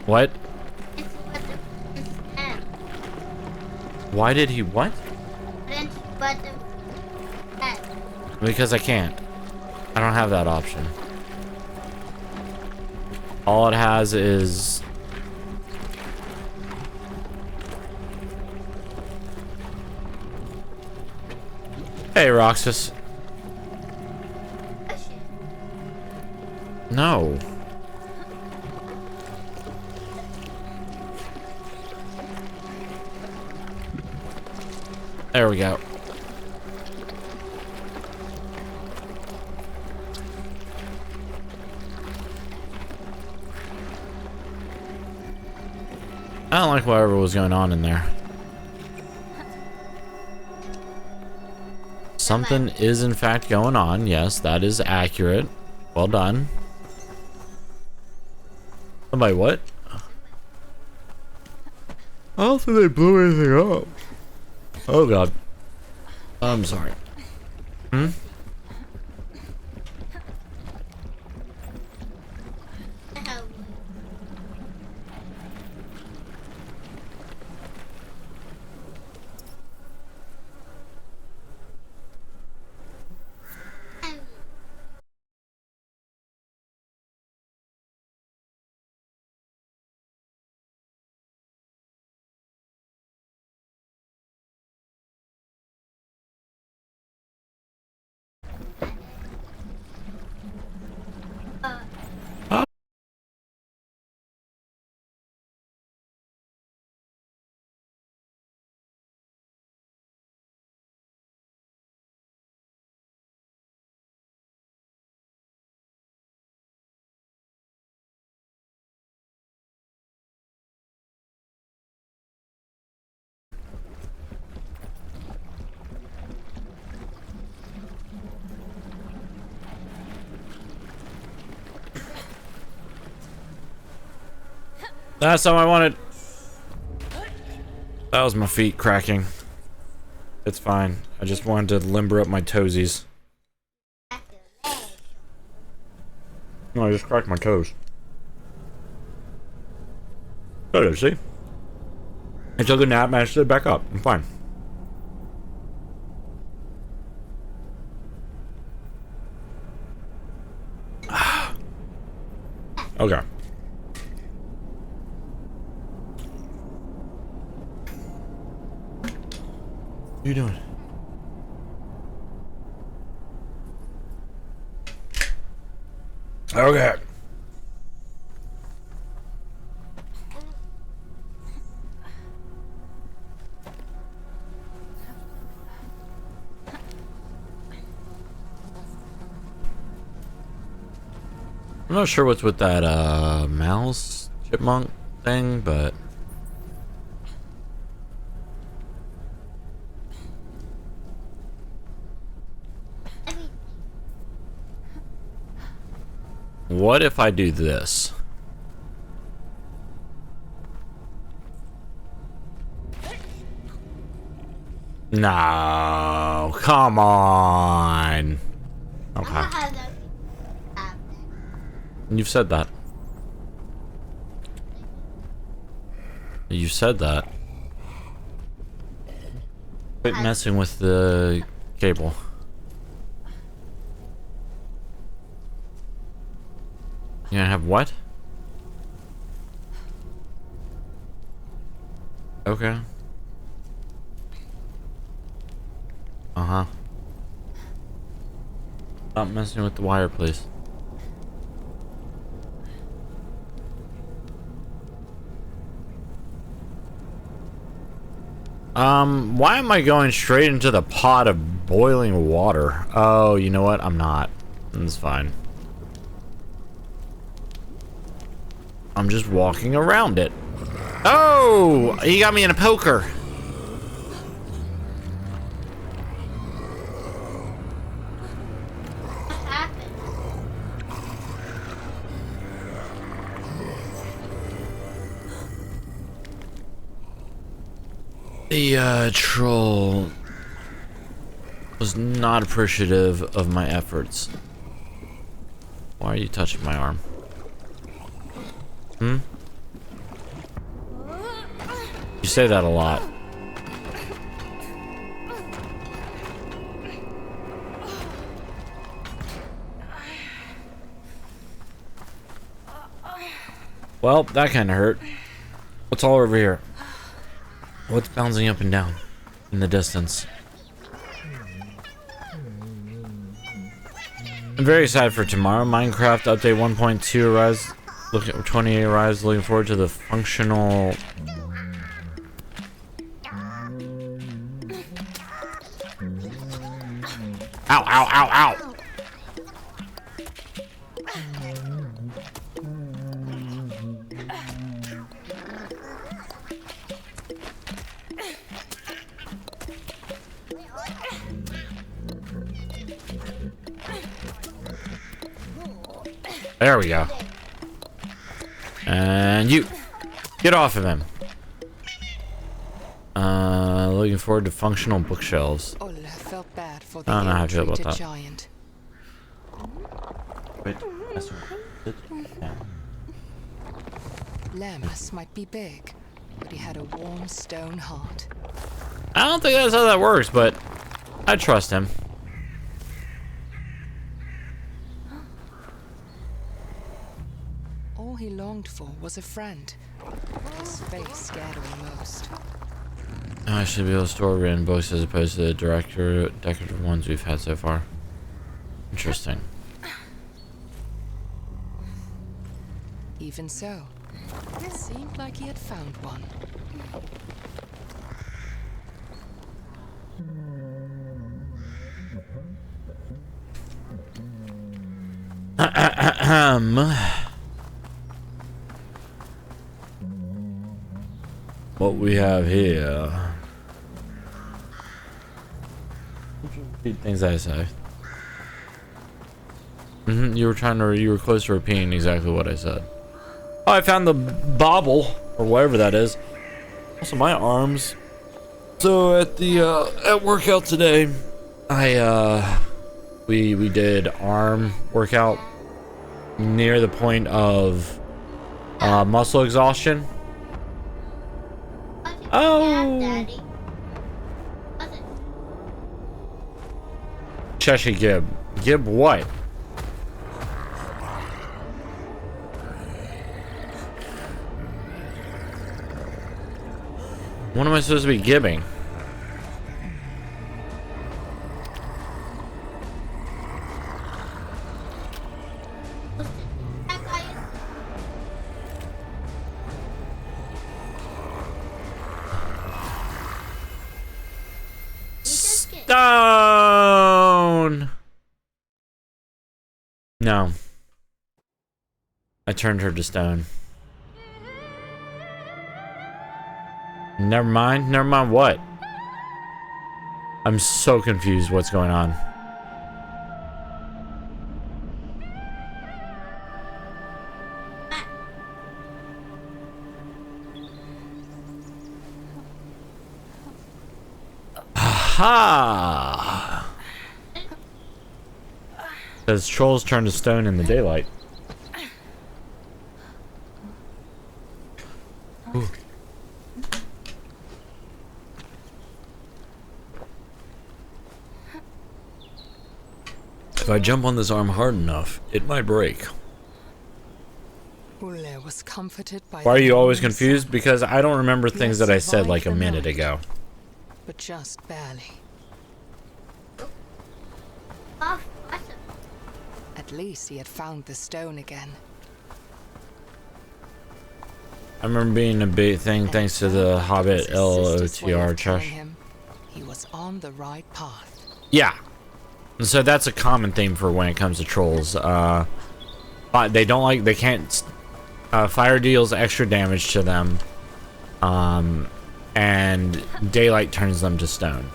What?
It's what the princess said.
Why did he what?
Didn't you what the said?
Because I can't. I don't have that option. All it has is... Hey, Roxas.
Push it.
No. There we go. I don't like whatever was going on in there. Something is in fact going on. Yes, that is accurate. Well done. Somebody what? I don't think they blew anything up. Oh god. I'm sorry. Hmm?
Oh,
That's all I wanted. That was my feet cracking. It's fine. I just wanted to limber up my toesies.
that's your leg.
No, I just cracked my toes. Oh, see? I took a nap and I stood back up. I'm fine. Okay. What are you doing? Okay. I'm not sure what's with that mouse chipmunk thing, but
Everything.
what if I do this? No, come on.
I'm
Okay,
gonna have those people have that.
you've said that. You said that. Quit messing with the cable. You gonna have what? Okay. Uh-huh. Stop messing with the wire, please. Why am I going straight into the pot of boiling water? Oh, you know what? I'm not. It's fine. I'm just walking around it. Oh, he got me in a poker.
What happened?
The troll was not appreciative of my efforts. Why are you touching my arm? Hmm? You say that a lot. Well, that kind of hurt. What's all over here? What's bouncing up and down in the distance? I'm very excited for tomorrow. Minecraft update 1.2 arrives. Look at 28 arrives. Looking forward to the functional. Ow! Ow! Ow! Ow! There we go. And you get off of him. Looking forward to functional bookshelves.
Ola felt bad for the
I don't know how I feel about
ill-treated
that.
giant.
Wait,
Lemmus might be big, but he had a warm stone heart.
I don't think that's how that works, but I trust him.
All he longed for was a friend. The space scared him most.
I should be able to store written books as opposed to the decorative ones we've had so far. Interesting.
Even so, it seemed like he had found one.
What we have here. Repeat things I say. You were close to repeating exactly what I said. Oh, I found the bauble, or whatever that is. Also, my arms. So at the at workout today, we did arm workout near the point of muscle exhaustion.
What's it
Oh.
Daddy? What's it?
Cheshire Gib. Gib what? What am I supposed to be gibbing?
That guy is...
Stone. No. I turned her to stone. Never mind. Never mind what? I'm so confused what's going on. Aha! Says trolls turn to stone in the daylight. Ooh.
If I jump on this arm hard enough, it might break.
Ulle was comforted by
Why are
the
you always
morning
confused?
sun,
Because I don't remember
He
things
has
that I said
survived
like a
the
minute
night.
ago.
but just barely.
Oh, awesome.
At least he had found the stone again.
I remember being a big thing
And
thanks to
it
the
felt like it
Hobbit
was his sister's way
LOTR
of telling
Chesh.
him he was on the right path.
Yeah. And so that's a common theme for when it comes to trolls. But they don't like, they can't, fire deals extra damage to them. And daylight turns them to stone.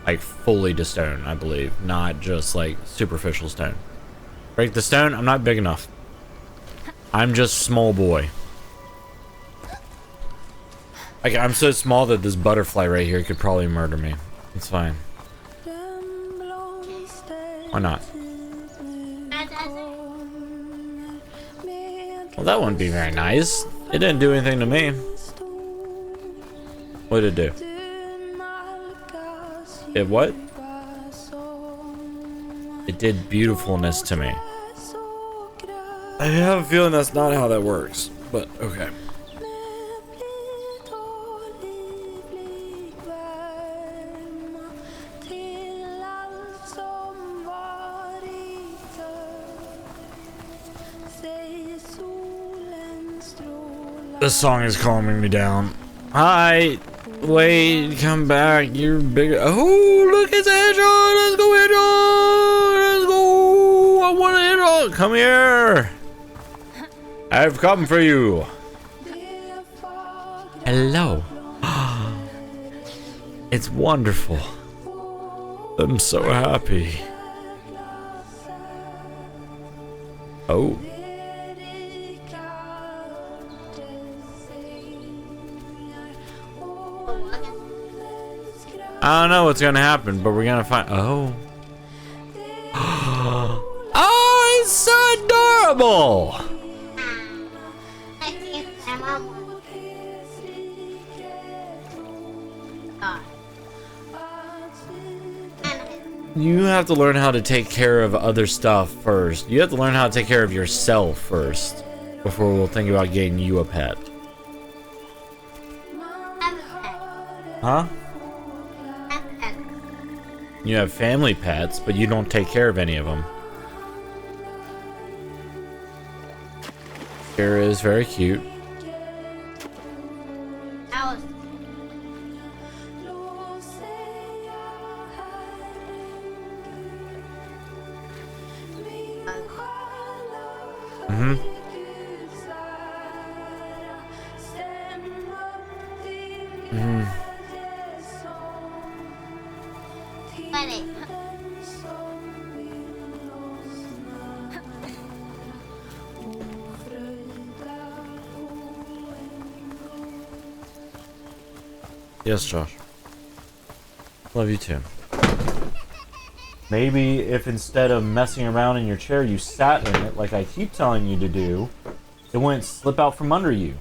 Like fully to stone, I believe. Not just like superficial stone. Break the stone? I'm not big enough. I'm just small boy. Like, I'm so small that this butterfly right here could probably murder me. It's fine. Why not? Well, that wouldn't be very nice. It didn't do anything to me. What did it do? It what? It did beautifulness to me. I have a feeling that's not how that works, but okay. This song is calming me down. Hi, wait, come back. You're bigger. Oh, look, it's Hedgehog. Let's go, Hedgehog. Let's go. I want a Hedgehog. Come here. I've come for you. Hello. It's wonderful. I'm so happy. Oh. I don't know what's gonna happen, but we're gonna find. Oh. Oh, it's so adorable.
I think I'm on God.
You have to learn how to take care of other stuff first. You have to learn how to take care of yourself first before we'll think about getting you a pet. Huh? You have family pets, but you don't take care of any of them. Kira is very cute. Mm-hmm. Mm-hmm. Yes, Josh. Love you too. Maybe if instead of messing around in your chair, you sat in it like I keep telling you to do, it wouldn't slip out from under you.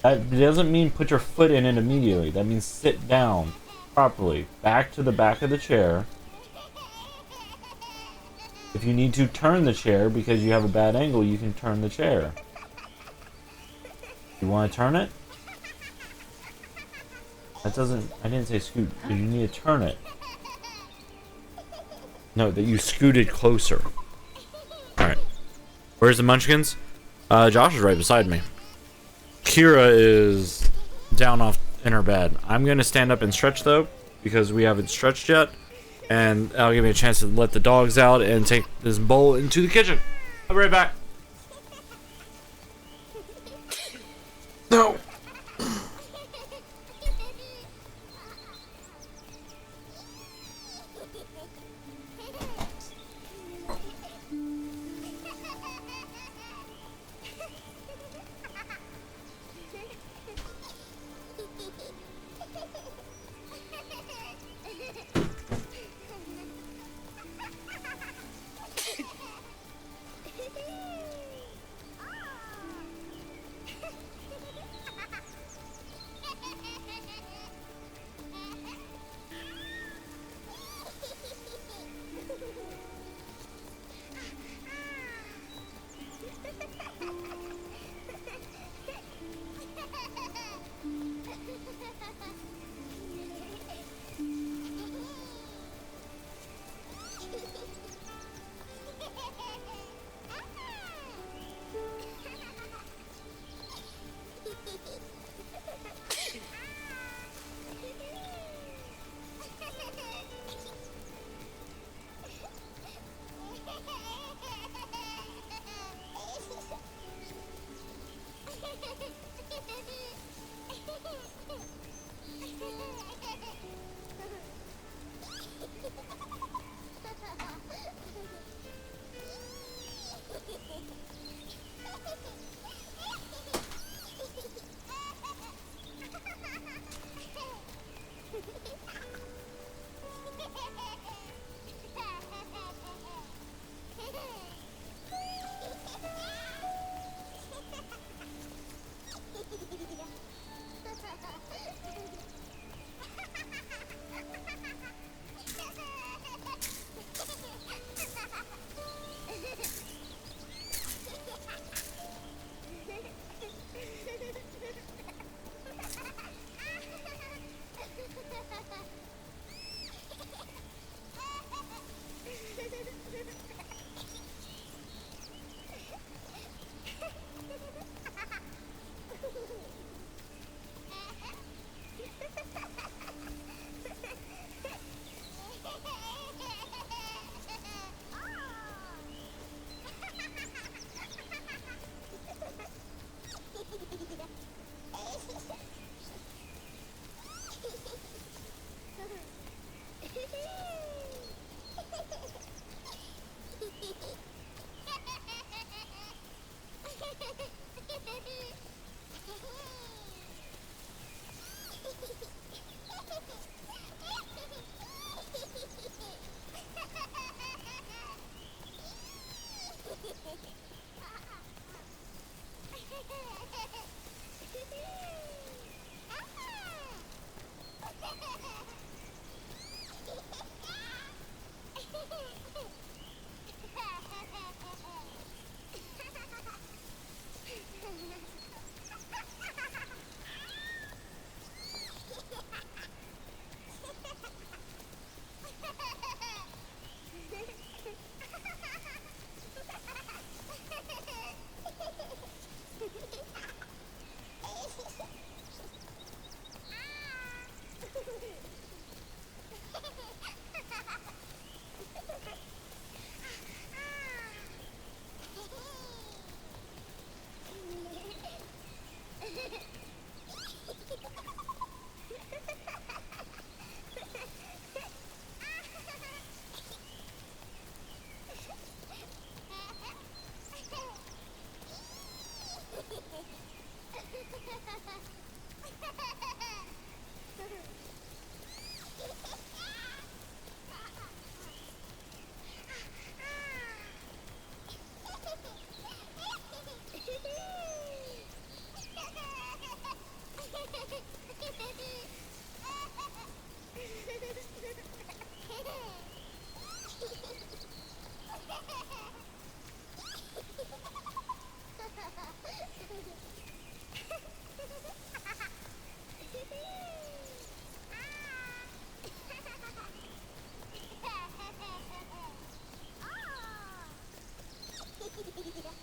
That doesn't mean put your foot in it immediately. That means sit down properly. Back to the back of the chair. If you need to turn the chair because you have a bad angle, you can turn the chair. You want to turn it? That doesn't... I didn't say scoot. You need to turn it. No, that you scooted closer. Alright. Where's the munchkins? Josh is right beside me. Kira is down off in her bed. I'm going to stand up and stretch, though, because we haven't stretched yet. And that'll give me a chance to let the dogs out and take this bowl into the kitchen. I'll be right back. No.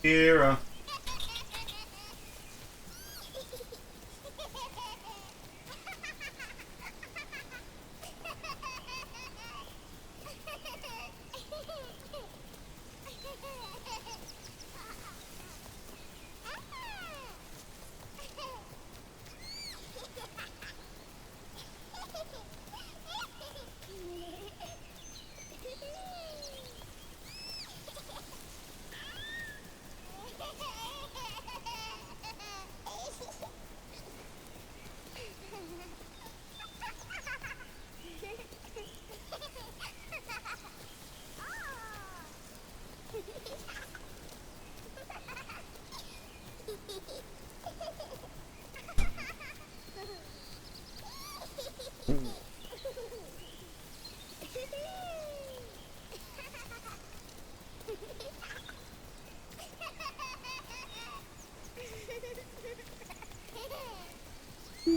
Kira.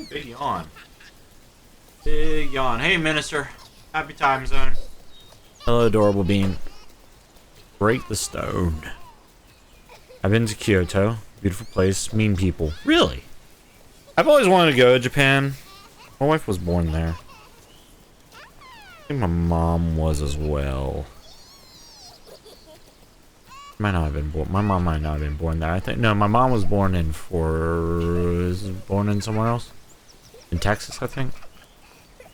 Big yawn. Big yawn. Hey, Minister. Happy time zone. Hello, adorable bean. Break the stone. I've been to Kyoto. Beautiful place. Mean people. Really? I've always wanted to go to Japan. My wife was born there. I think my mom was as well. Might not have been born. My mom might not have been born there. I think no. My mom was born in born in somewhere else. In Texas, I think.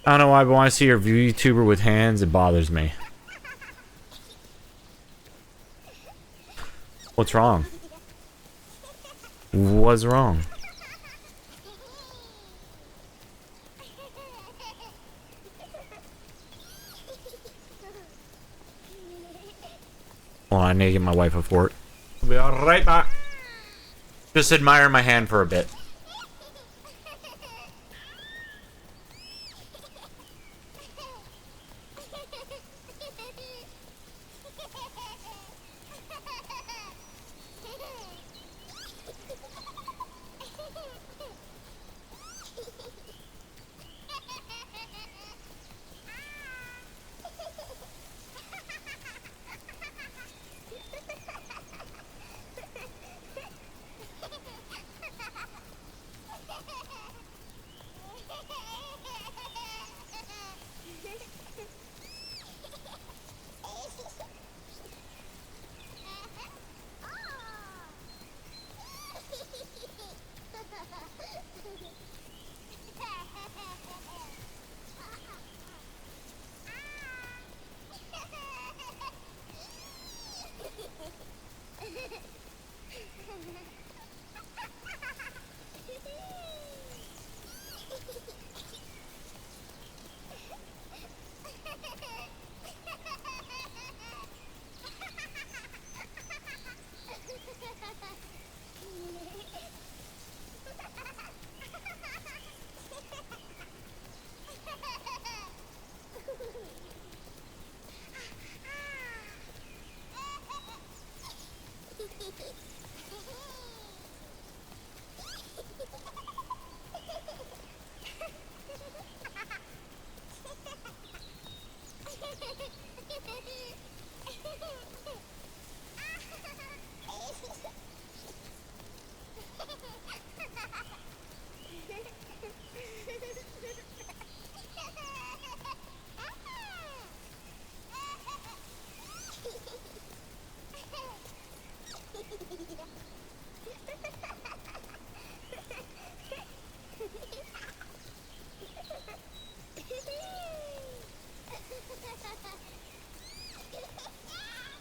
I don't know why, but when I see a VTuber with hands, it bothers me. What's wrong? What's wrong? Well, I need to get my wife a fort. I'll be right back. Just admire my hand for a bit.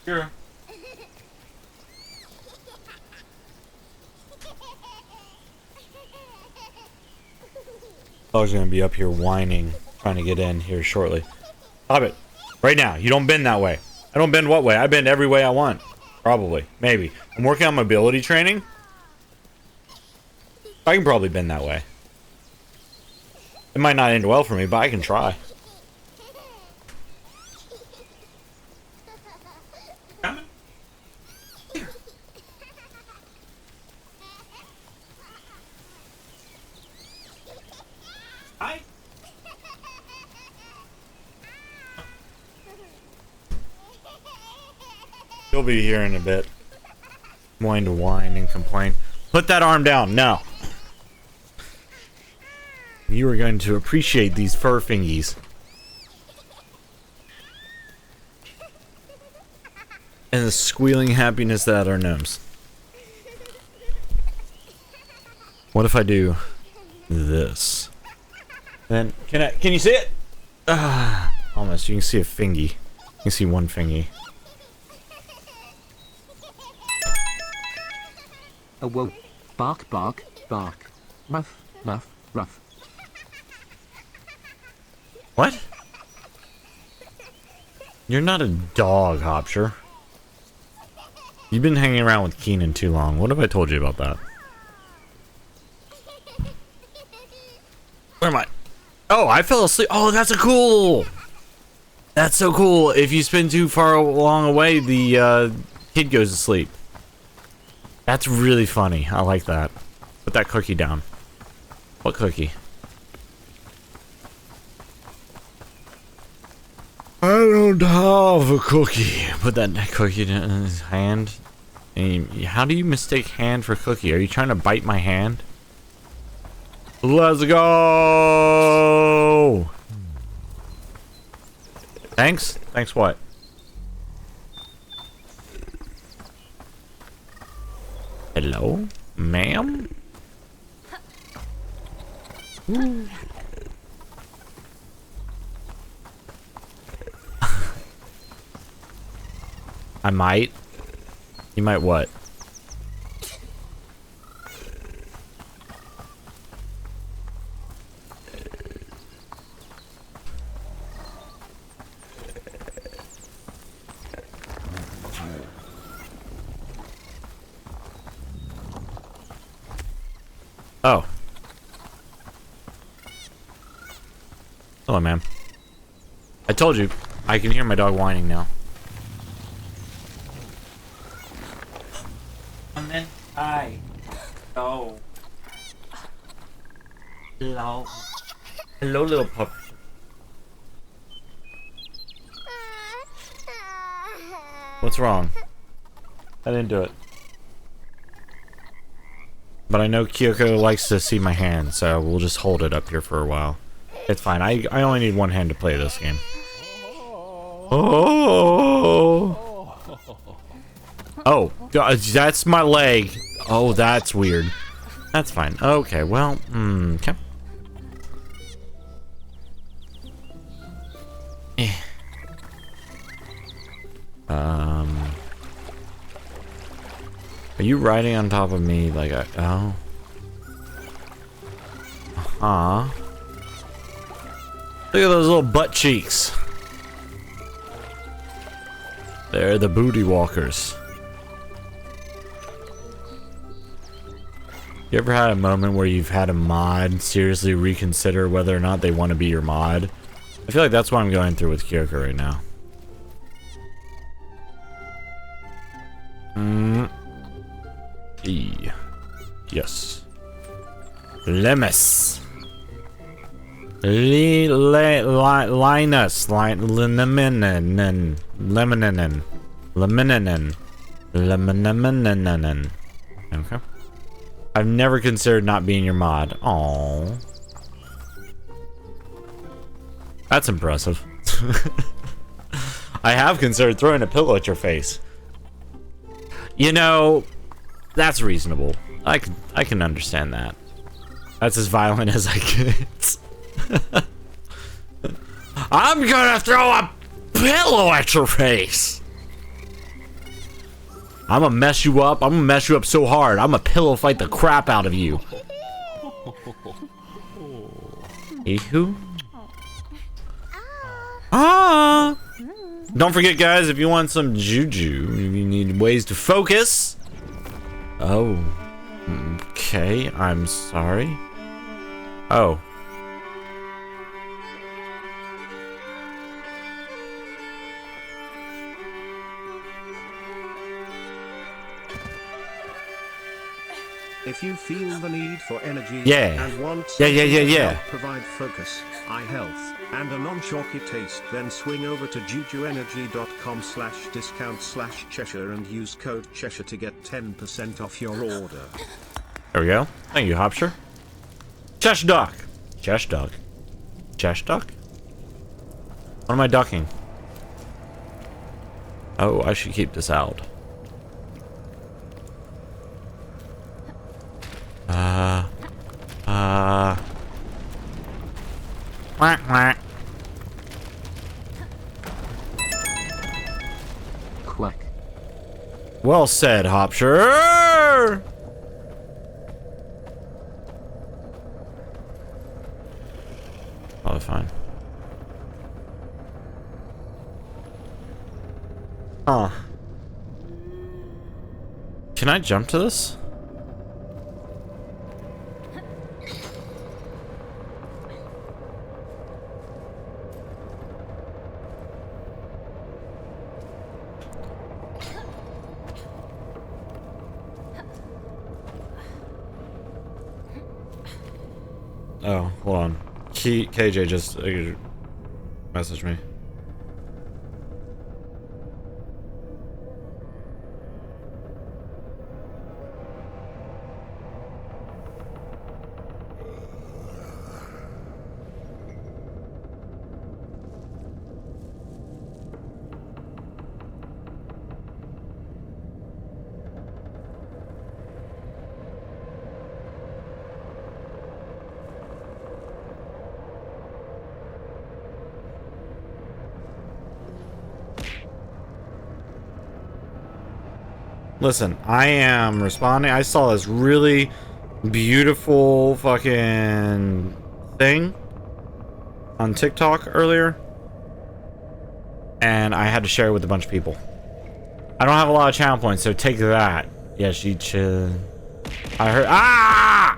Here. Dog's gonna be up here whining, trying to get in here shortly. Stop it. Right now. You don't bend that way. I don't bend what way? I bend every way I want. Probably. Maybe. I'm working on mobility training. I can probably bend that way. It might not end well for me, but I can try. He'll be here in a bit. I'm going to whine and complain. Put that arm down. No. You are going to appreciate these fur fingies. And the squealing happiness that are gnomes. What if I do this? Then can you see it? Almost. You can see a fingy. You can see one fingy.
Oh, whoa. Bark, bark, bark. Ruff, ruff, ruff.
What? You're not a dog, Hopsher. You've been hanging around with Keenan too long. What have I told you about that? Where am I? Oh, I fell asleep. Oh, that's a cool. That's so cool. If you spend too far along away, the kid goes to sleep. That's really funny. I like that. Put that cookie down. What cookie? I don't have a cookie. Put that cookie in his hand. And how do you mistake hand for cookie? Are you trying to bite my hand? Let's go! Thanks? Thanks what? Hello? Ma'am? I might. You might what? Oh. Hello, ma'am. I told you, I can hear my dog whining now. Come in. Hi. Oh. Hello. Hello, little pup. What's wrong? I didn't do it. But I know Kyoko likes to see my hand, so we'll just hold it up here for a while. It's fine. I only need one hand to play this game. Oh. Oh, God, that's my leg. Oh, that's weird. That's fine. Okay, well, okay. Are you riding on top of me like a... Oh. Look at those little butt cheeks. They're the booty walkers. You ever had a moment where you've had a mod seriously reconsider whether or not they want to be your mod? I feel like that's what I'm going through with Kyoko right now. Yes. Lemus. Linus. Lemon. Okay. I've never considered not being your mod. Aww. That's impressive. I have considered throwing a pillow at your face. You know, that's reasonable. I can understand that. That's as violent as I get. I'm gonna throw a pillow at your face. I'm gonna mess you up. I'm gonna mess you up so hard. I'm gonna pillow fight the crap out of you. Ehu? Ah! Don't forget, guys, if you want some juju, you need ways to focus. Oh. Okay, I'm sorry. Oh.
If you feel the need for energy
and
want
yeah.
provide focus, eye health, and a non-chalky taste, then swing over to jujuenergy.com/discount/Cheshire and use code Cheshire to get 10% off your order.
There we go. Thank you, Hopsher. Cheshire duck. Cheshire duck. Cheshire duck? What am I ducking? Oh, I should keep this out. Quack, quack.
Quack.
Well said, Hopsher. Probably fine. Huh. Can I jump to this? Oh, hold on. KJ just messaged me. Listen, I am responding. I saw this really beautiful fucking thing on TikTok earlier, and I had to share it with a bunch of people. I don't have a lot of channel points, so take that. Yeah, she I heard. Ah!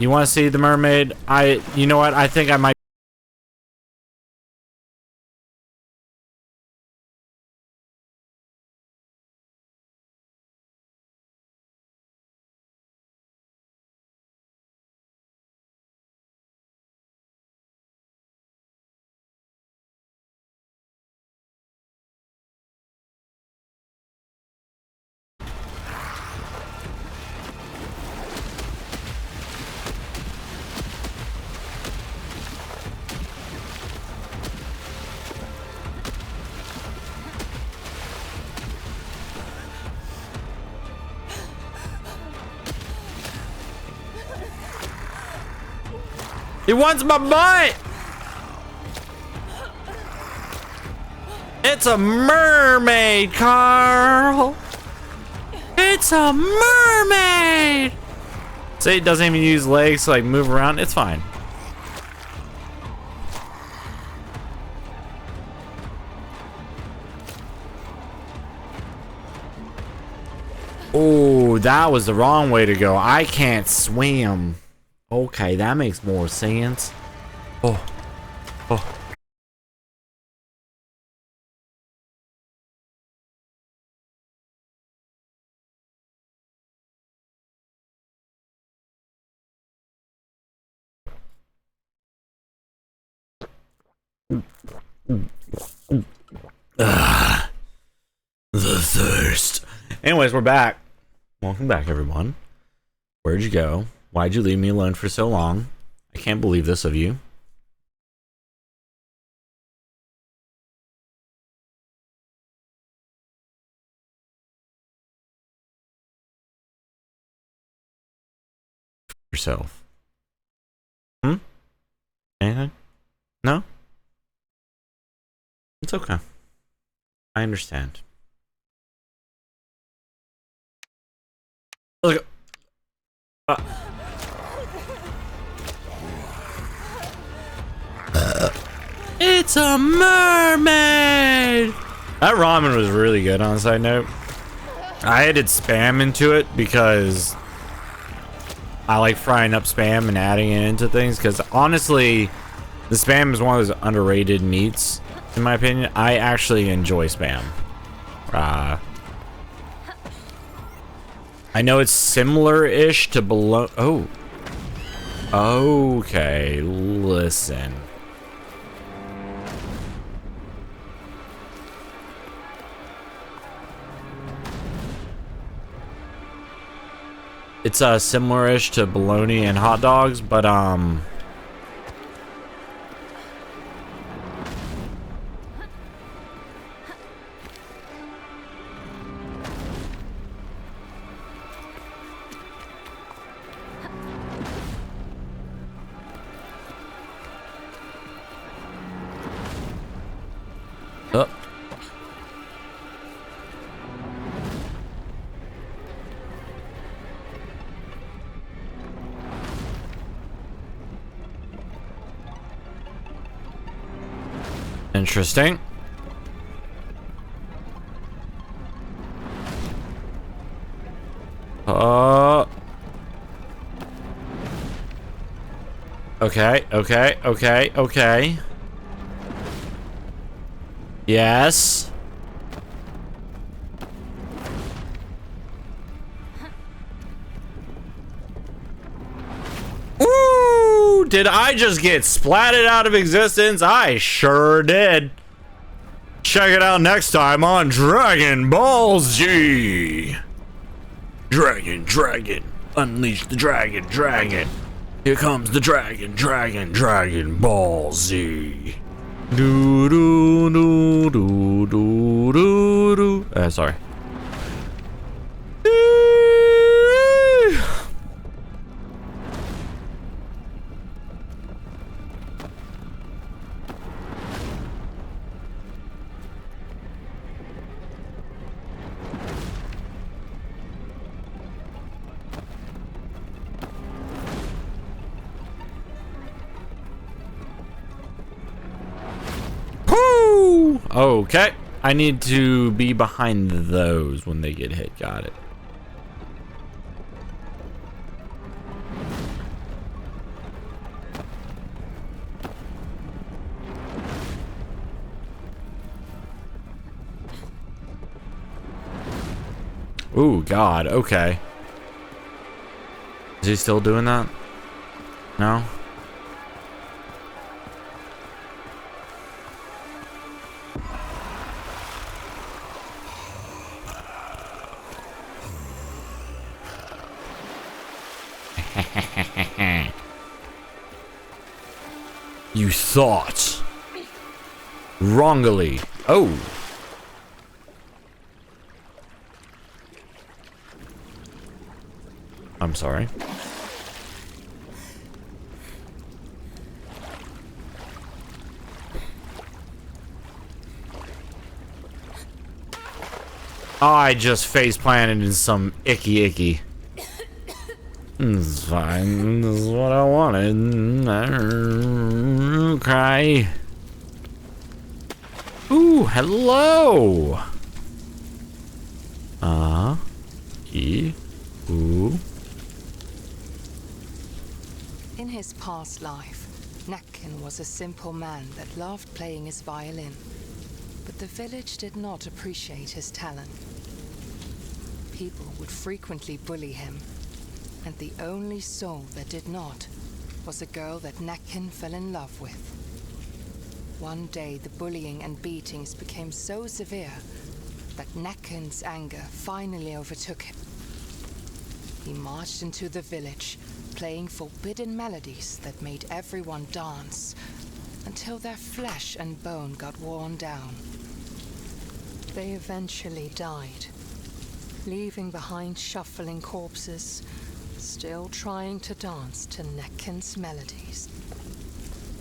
You want to see the mermaid? You know what? I think I might. He wants my butt! It's a mermaid, Carl! It's a mermaid! See, it doesn't even use legs to like move around. It's fine. Oh, that was the wrong way to go. I can't swim. Okay, that makes more sense. Oh. Oh. Ugh. The thirst. Anyways, we're back. Welcome back, everyone. Where'd you go? Why'd you leave me alone for so long? I can't believe this of you. Yourself. Anything? No? It's okay. I understand. Look. It's a mermaid! That ramen was really good, on a side note. I added spam into it because I like frying up spam and adding it into things, because honestly, the spam is one of those underrated meats, in my opinion. I actually enjoy spam. I know it's similar-ish to bologna. Oh. Okay, listen. It's similar-ish to bologna and hot dogs, but oh. Interesting. Okay. Yes. Ooh, did I just get splatted out of existence? I sure did. Check it out next time on Dragon Ball Z. Dragon. Unleash the dragon. Here comes the Dragon Ball Z. Sorry. Okay, I need to be behind those when they get hit. Got it. Ooh, God. Okay. Is he still doing that? No? You thought wrongly. Oh. I'm sorry. I just face planted in some icky. It's fine. This is what I wanted. Cry. Ooh, hello. Ooh.
In his past life, Nakin was a simple man that loved playing his violin. But the village did not appreciate his talent. People would frequently bully him, and the only soul that did not was a girl that Nakin fell in love with. One day, the bullying and beatings became so severe that Nakin's anger finally overtook him. He marched into the village, playing forbidden melodies that made everyone dance until their flesh and bone got worn down. They eventually died, leaving behind shuffling corpses, still trying to dance to Nakin's melodies.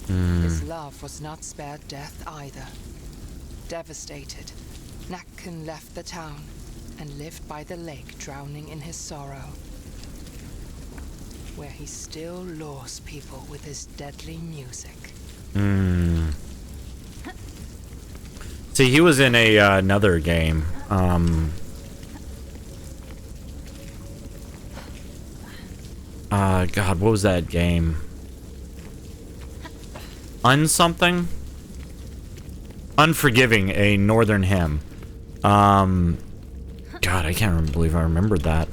His love was not spared death either. Devastated, Nakin left the town and lived by the lake, drowning in his sorrow, where he still lures people with his deadly music.
See, he was in a another game. God, what was that game? Unsomething? Unforgiving, a northern hymn. God, I can't believe I remembered that.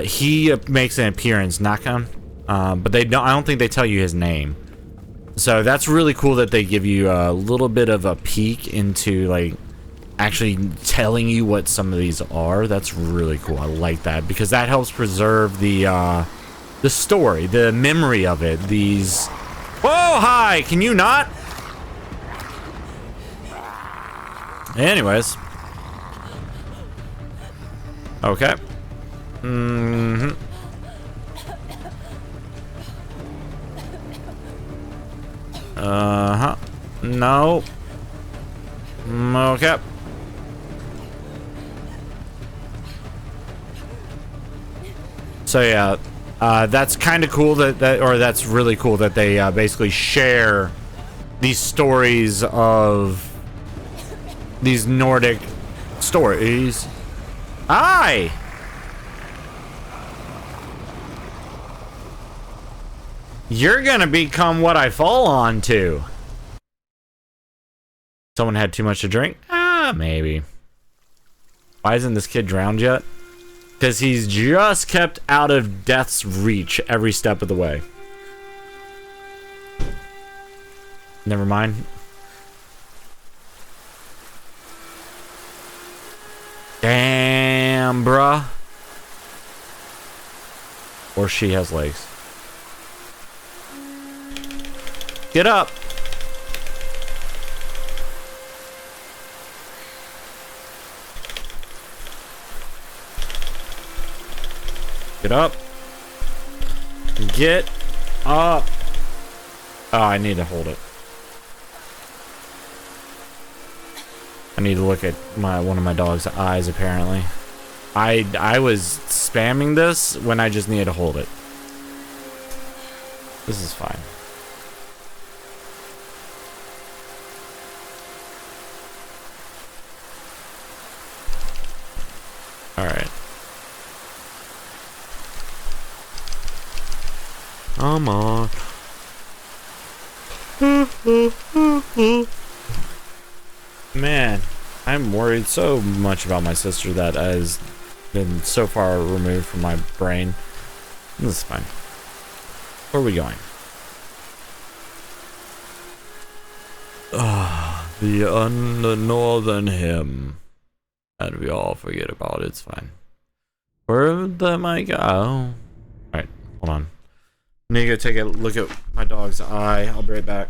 He makes an appearance, Naka, but I don't think they tell you his name. So that's really cool that they give you a little bit of a peek into, like, actually telling you what some of these are. That's really cool. I like that because that helps preserve the story, the memory of it. These. Whoa, hi! Can you not? Anyways. Okay. No. Okay. So yeah, that's kind of cool that's really cool that they basically share these stories of these Nordic stories. Hi! You're gonna become what I fall on to. Someone had too much to drink? Maybe. Why isn't this kid drowned yet? Because he's just kept out of death's reach every step of the way. Never mind. Damn, bruh. Or she has legs. Get up. Get up. Get up. Oh, I need to hold it. I need to look at one of my dog's eyes, apparently. I was spamming this when I just needed to hold it. This is fine. Alright. Come on. Man, I'm worried so much about my sister that as been so far removed from my brain. This is fine. Where are we going? Ah, the northern hymn. And we all forget about it. It's fine. Where am I go? Oh. Alright, hold on. I need to go take a look at my dog's eye. I'll be right back.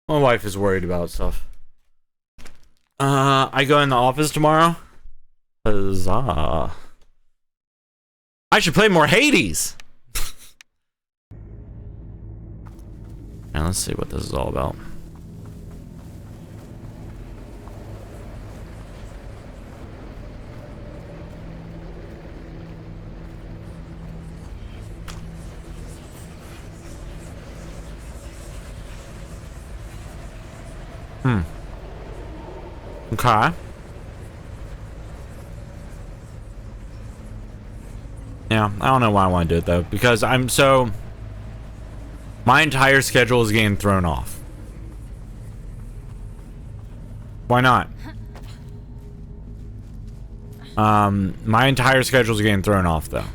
My wife is worried about stuff. I go in the office tomorrow. Huzzah. I should play more Hades. Now let's see what this is all about. Okay. Yeah, I don't know why I want to do it though, because my entire schedule is getting thrown off. Why not? My entire schedule is getting thrown off though.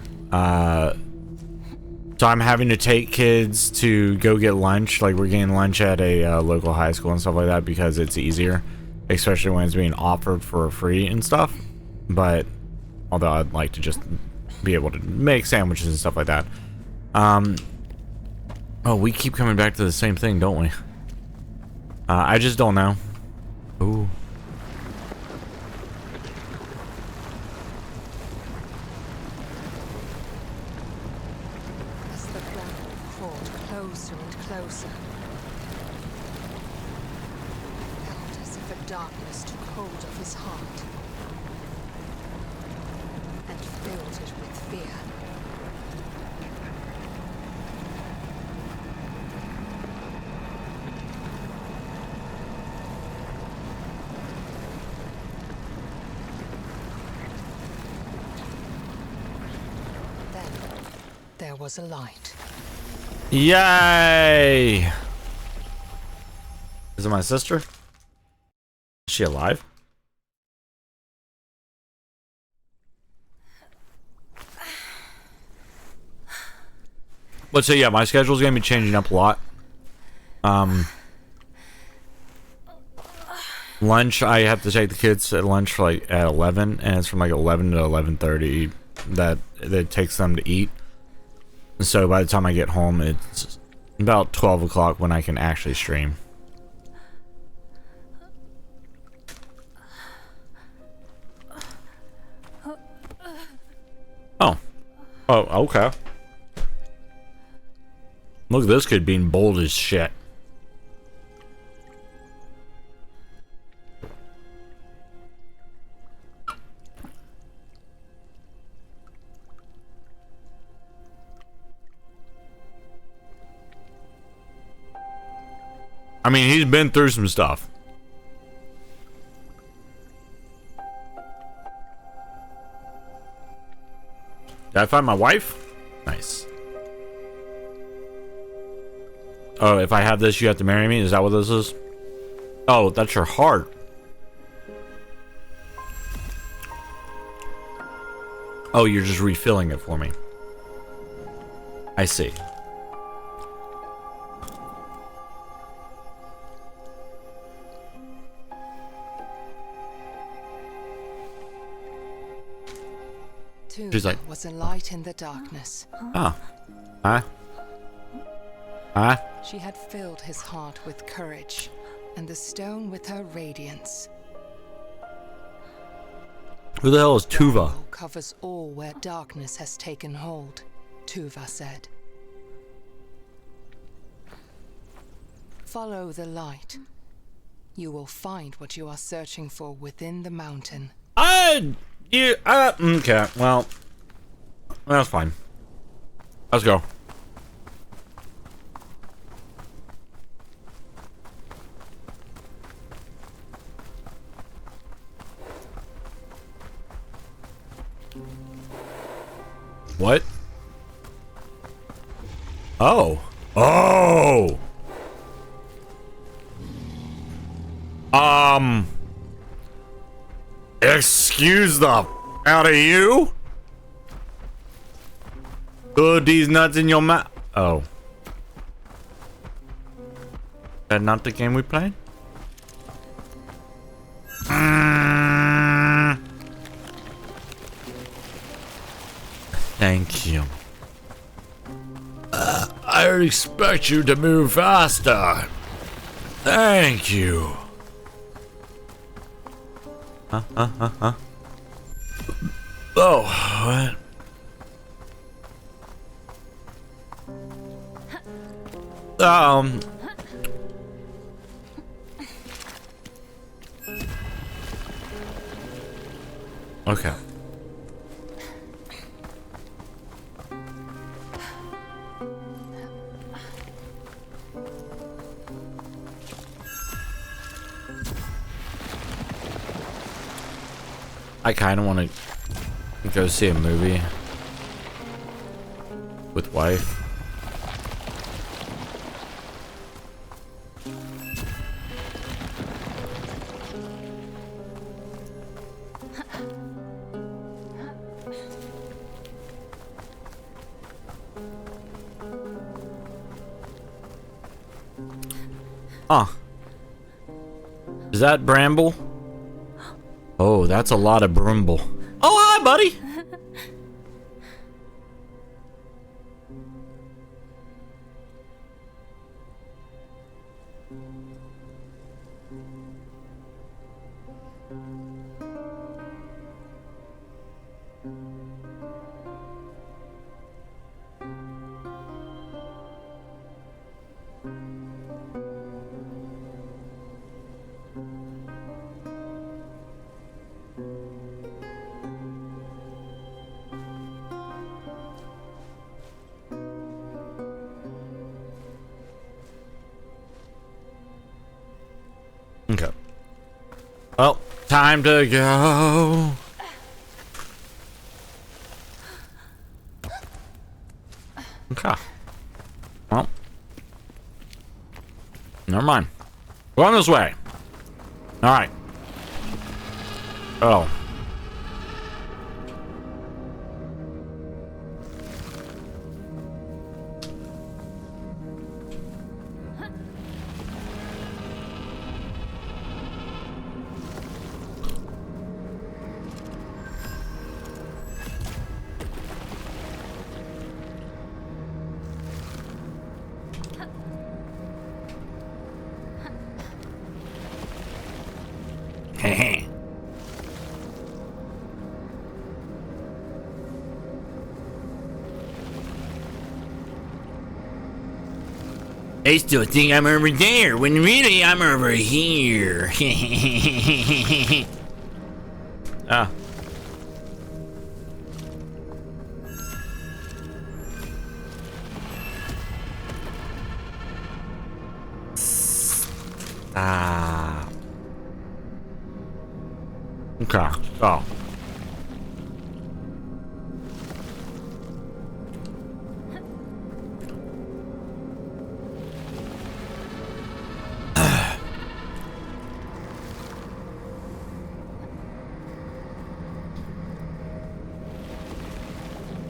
So I'm having to take kids to go get lunch. Like, we're getting lunch at a local high school and stuff like that because it's easier, especially when it's being offered for free and stuff. But although I'd like to just be able to make sandwiches and stuff like that. Oh, we keep coming back to the same thing, don't we? I just don't know. Ooh.
As the Bramble crawled closer and closer, he felt as if a darkness took hold of his heart and filled it with fear. Then there was a light.
Yay! Is it my sister? Is she alive? But so yeah, my schedule's gonna be changing up a lot. Lunch, I have to take the kids at lunch for like at 11, and it's from like 11 to 11:30 that it takes them to eat. So by the time I get home, it's about 12 o'clock when I can actually stream. Oh. Oh, okay. Look at this kid being bold as shit. I mean, he's been through some stuff. Did I find my wife? Nice. Oh, if I have this, you have to marry me? Is that what this is? Oh, that's your heart. Oh, you're just refilling it for me. I see. She's like,
was a light in the darkness.
ah, huh? Huh?
She had filled his heart with courage, and the stone with her radiance.
Who the hell is Tuva?
Bramble covers all where darkness has taken hold, Tuva said. Follow the light. You will find what you are searching for within the mountain.
Okay, well, that's fine. Let's go. What? Oh. Oh! Excuse the out of you? Put these nuts in your mouth. Oh. That not the game we played? Thank you.
I expect you to move faster. Thank you.
Huh?
Oh, what?
Okay. I kind of want to go see a movie with wife. Is that Bramble? Oh, that's a lot of Bramble. Oh, hi, buddy. Okay. Well, time to go. Okay. Well. Never mind. Going this way. Alright. Oh.
They still think I'm over there, when really I'm over here.
Ah. Ah. Okay, so.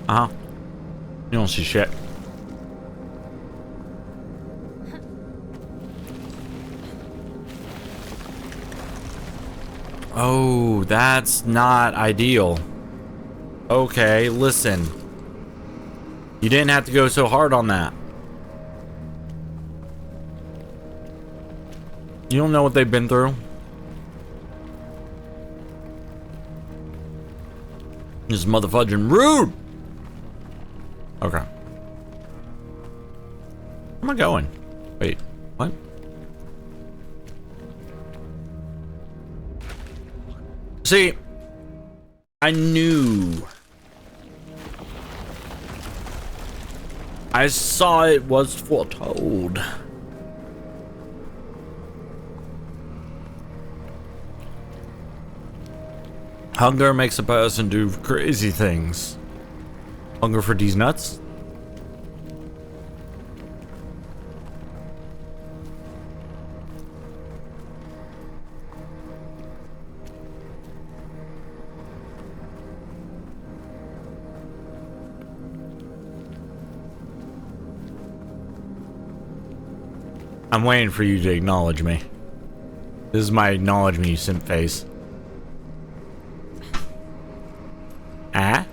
Uh-huh. You don't see shit. Oh, that's not ideal. Okay, listen. You didn't have to go so hard on that. You don't know what they've been through. This is motherfucking rude. Okay. Where am I going? Wait, what? See, I knew. I saw it was foretold. Hunger makes a person do crazy things. Hunger for these nuts? I'm waiting for you to acknowledge me. This is my acknowledge me, you simp face. Ah?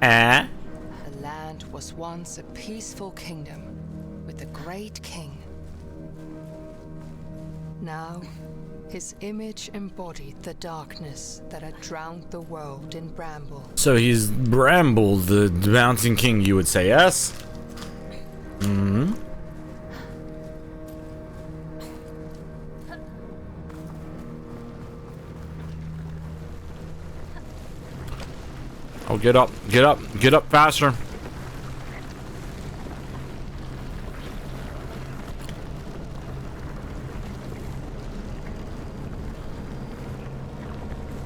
Ah?
The land was once a peaceful kingdom with a great king. Now, his image embodied the darkness that had drowned the world in Bramble.
So he's Bramble, the bouncing king, you would say, yes? Mm-hmm. Oh, get up faster.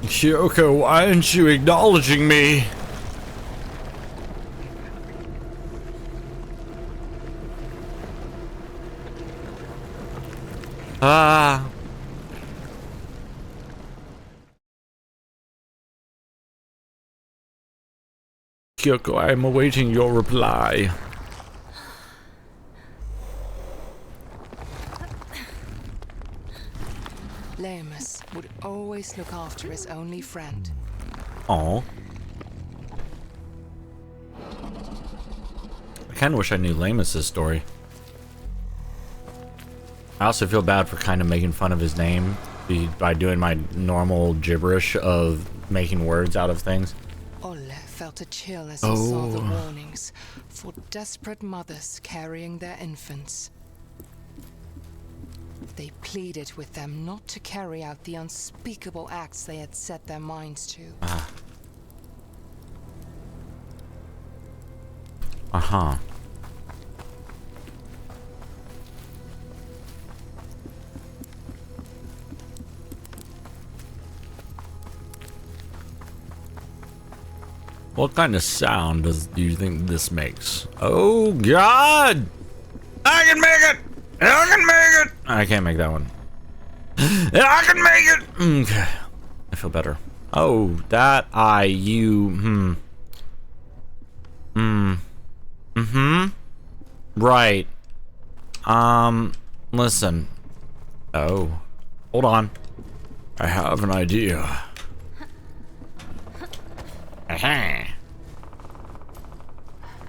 Kyoko, why aren't you acknowledging me? Ah. Kyoko, I am awaiting your reply.
Lamus would always look after his only friend.
Oh. I kind of wish I knew Lamus's story. I also feel bad for kind of making fun of his name by doing my normal gibberish of making words out of things.
Olle felt a chill as he saw the warnings for desperate mothers carrying their infants. They pleaded with them not to carry out the unspeakable acts they had set their minds to.
Uh-huh. What kind of sound do you think this makes? Oh God! I can make it! I can make it! I can't make that one. I can make it! Okay. I feel better. Oh, that Right. Listen. Oh. Hold on. I have an idea.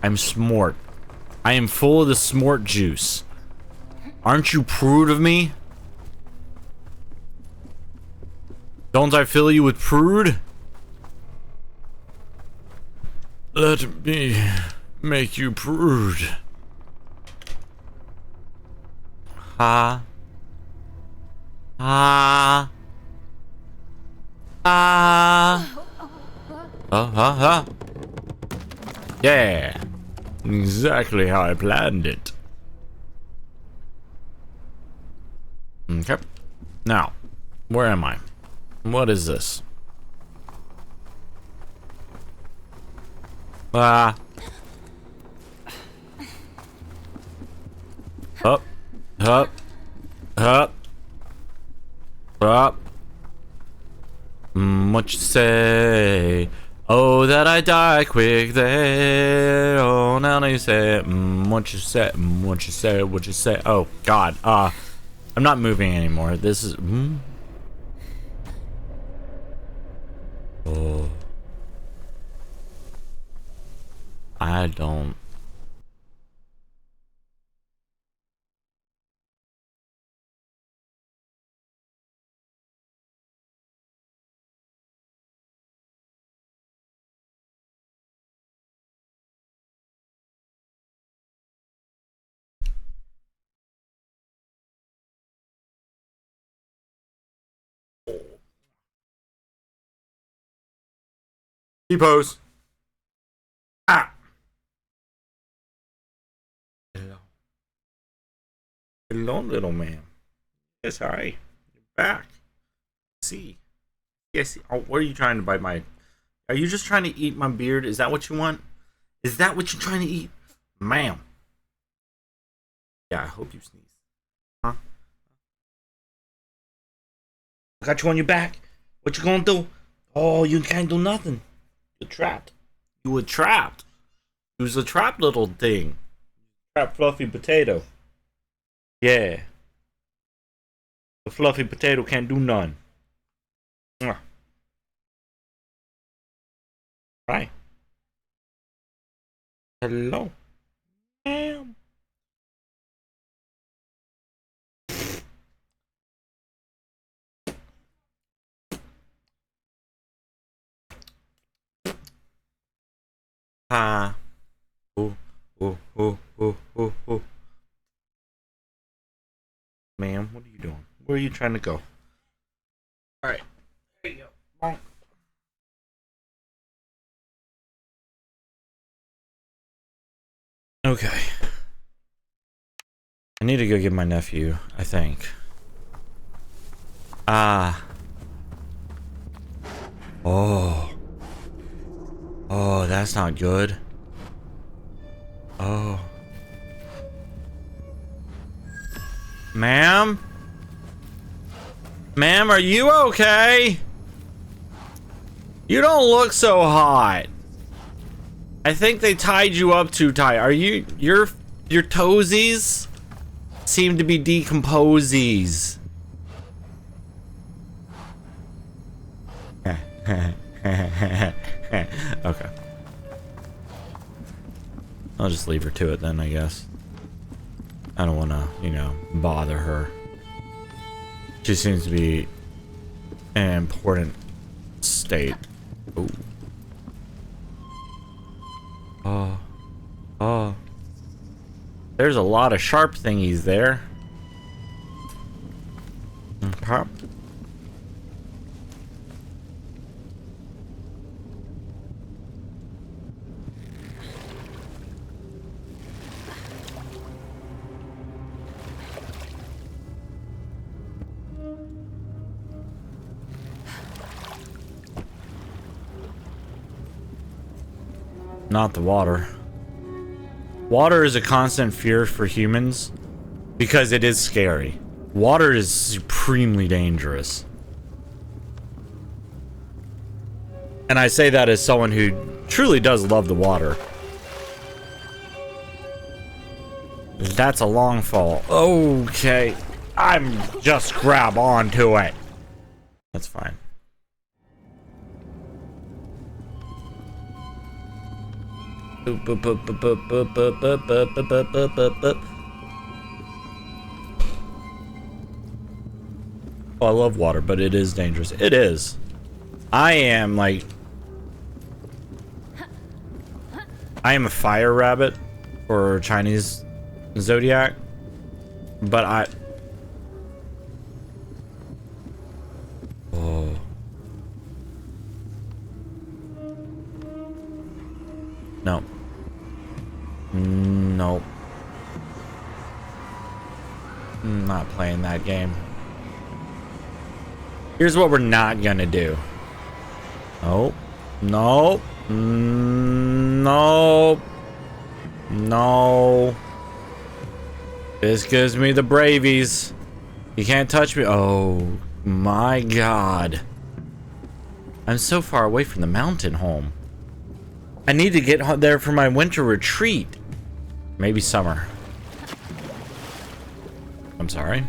I'm smart. I am full of the smart juice. Aren't you proud of me? Don't I fill you with prude? Let me make you prude. Ah. Ah. Ah. Yeah. Exactly how I planned it. Okay. Now, where am I? What is this? Ah. Up. Up. Up. Up. What you say? Oh, that I die quick there. Oh, now you say, what you say? What you say? What you say? Oh, God. I'm not moving anymore. This is. Oh. I don't. T-pose. Ah. Hello. Hello, little man. Yes, hi. You're back. See. Yes. Oh, what are you trying to bite my? Are you just trying to eat my beard? Is that what you want? Is that what you're trying to eat, ma'am? Yeah, I hope you sneeze. Huh? I got you on your back. What you gonna do? Oh, you can't do nothing. You're trapped. You were trapped. You was a trapped little thing. Trapped fluffy potato. Yeah. The fluffy potato can't do none. Mwah. Right. Hello. Ma'am. Ah. Oh, oh, oh, oh, oh, oh. Ma'am, what are you doing? Where are you trying to go? Alright. There you go. Bonk. Okay. I need to go get my nephew, I think. Ah. Oh. Oh, that's not good. Oh. Ma'am? Ma'am, are you okay? You don't look so hot. I think they tied you up too tight. Are you your toesies seem to be decomposies. Okay. I'll just leave her to it then, I guess. I don't want to, you know, bother her. She seems to be in an important state. Ooh. Oh. Oh. There's a lot of sharp thingies there. Pop. Not the water. Water is a constant fear for humans because it is scary. Water is supremely dangerous. And I say that as someone who truly does love the water. That's a long fall. Okay. I'm just grab onto it. That's fine. Oh, I love water, but it is dangerous. It is. I am like... I am a fire rabbit, or Chinese zodiac, but I'm not playing that game. Here's what we're not gonna do. Nope. Nope. Nope. No. This gives me the bravies. You can't touch me. Oh my god. I'm so far away from the mountain home. I need to get there for my winter retreat. Maybe summer. I'm sorry.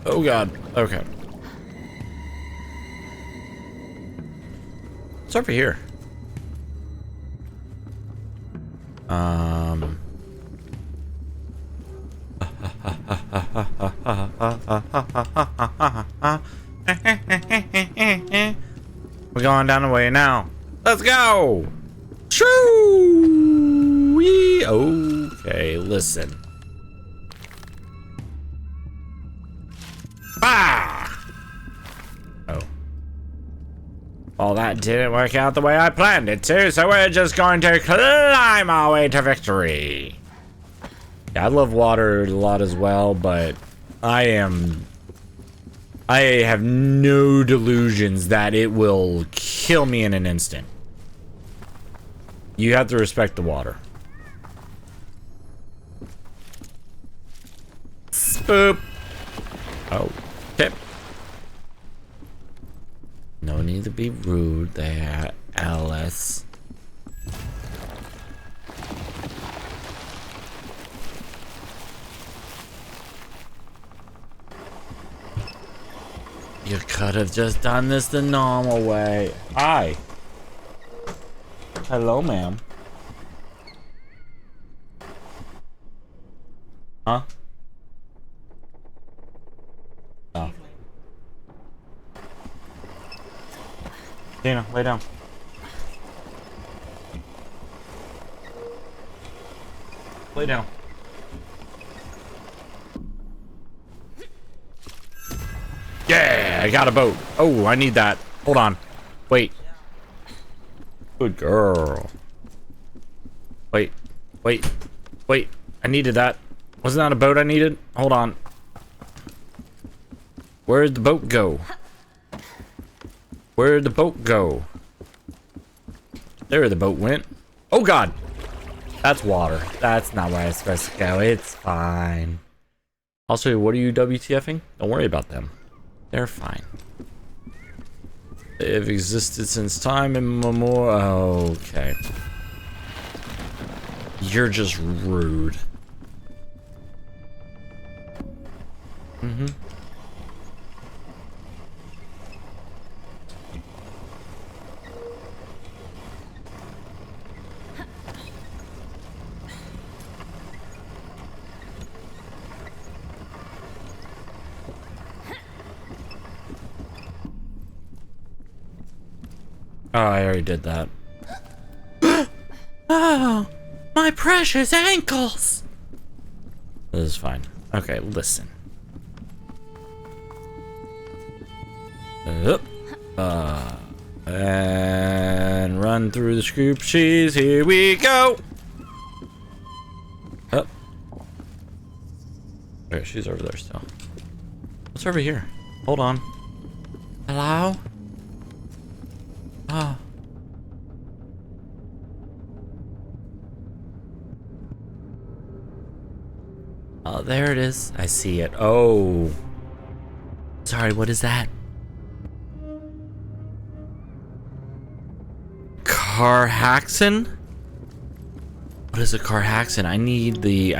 Oh god. Okay. It's over here. We're going down the way now. Let's go. Shoo! Okay, listen. Bah! Oh. Well, that didn't work out the way I planned it to, so we're just going to climb our way to victory. Yeah, I love water a lot as well, but I have no delusions that it will kill me in an instant. You have to respect the water. Spoop. Oh, tip. No need to be rude there, Alice. You could have just done this the normal way. Hi. Hello, ma'am. Huh? Oh. Dana, lay down. Lay down. Yeah, I got a boat. Oh, I need that. Hold on. Wait. Good girl. Wait. Wait. Wait. I needed that. Wasn't that a boat I needed? Hold on. Where'd the boat go? Where'd the boat go? There the boat went. Oh god. That's water. That's not where I was supposed to go. It's fine. Also, what are you WTFing? Don't worry about them. They're fine. They've existed since time immemorial. Okay. You're just rude. Mm-hmm. Oh, I already did that. Oh, my precious ankles! This is fine. Okay, listen. And run through the scoop cheese. Here we go! Up. Okay, she's over there still. What's over here? Hold on. Hello? Oh. Oh, there it is. I see it. Oh. Sorry, what is that? Carhaxon? What is a Carhaxon? I need the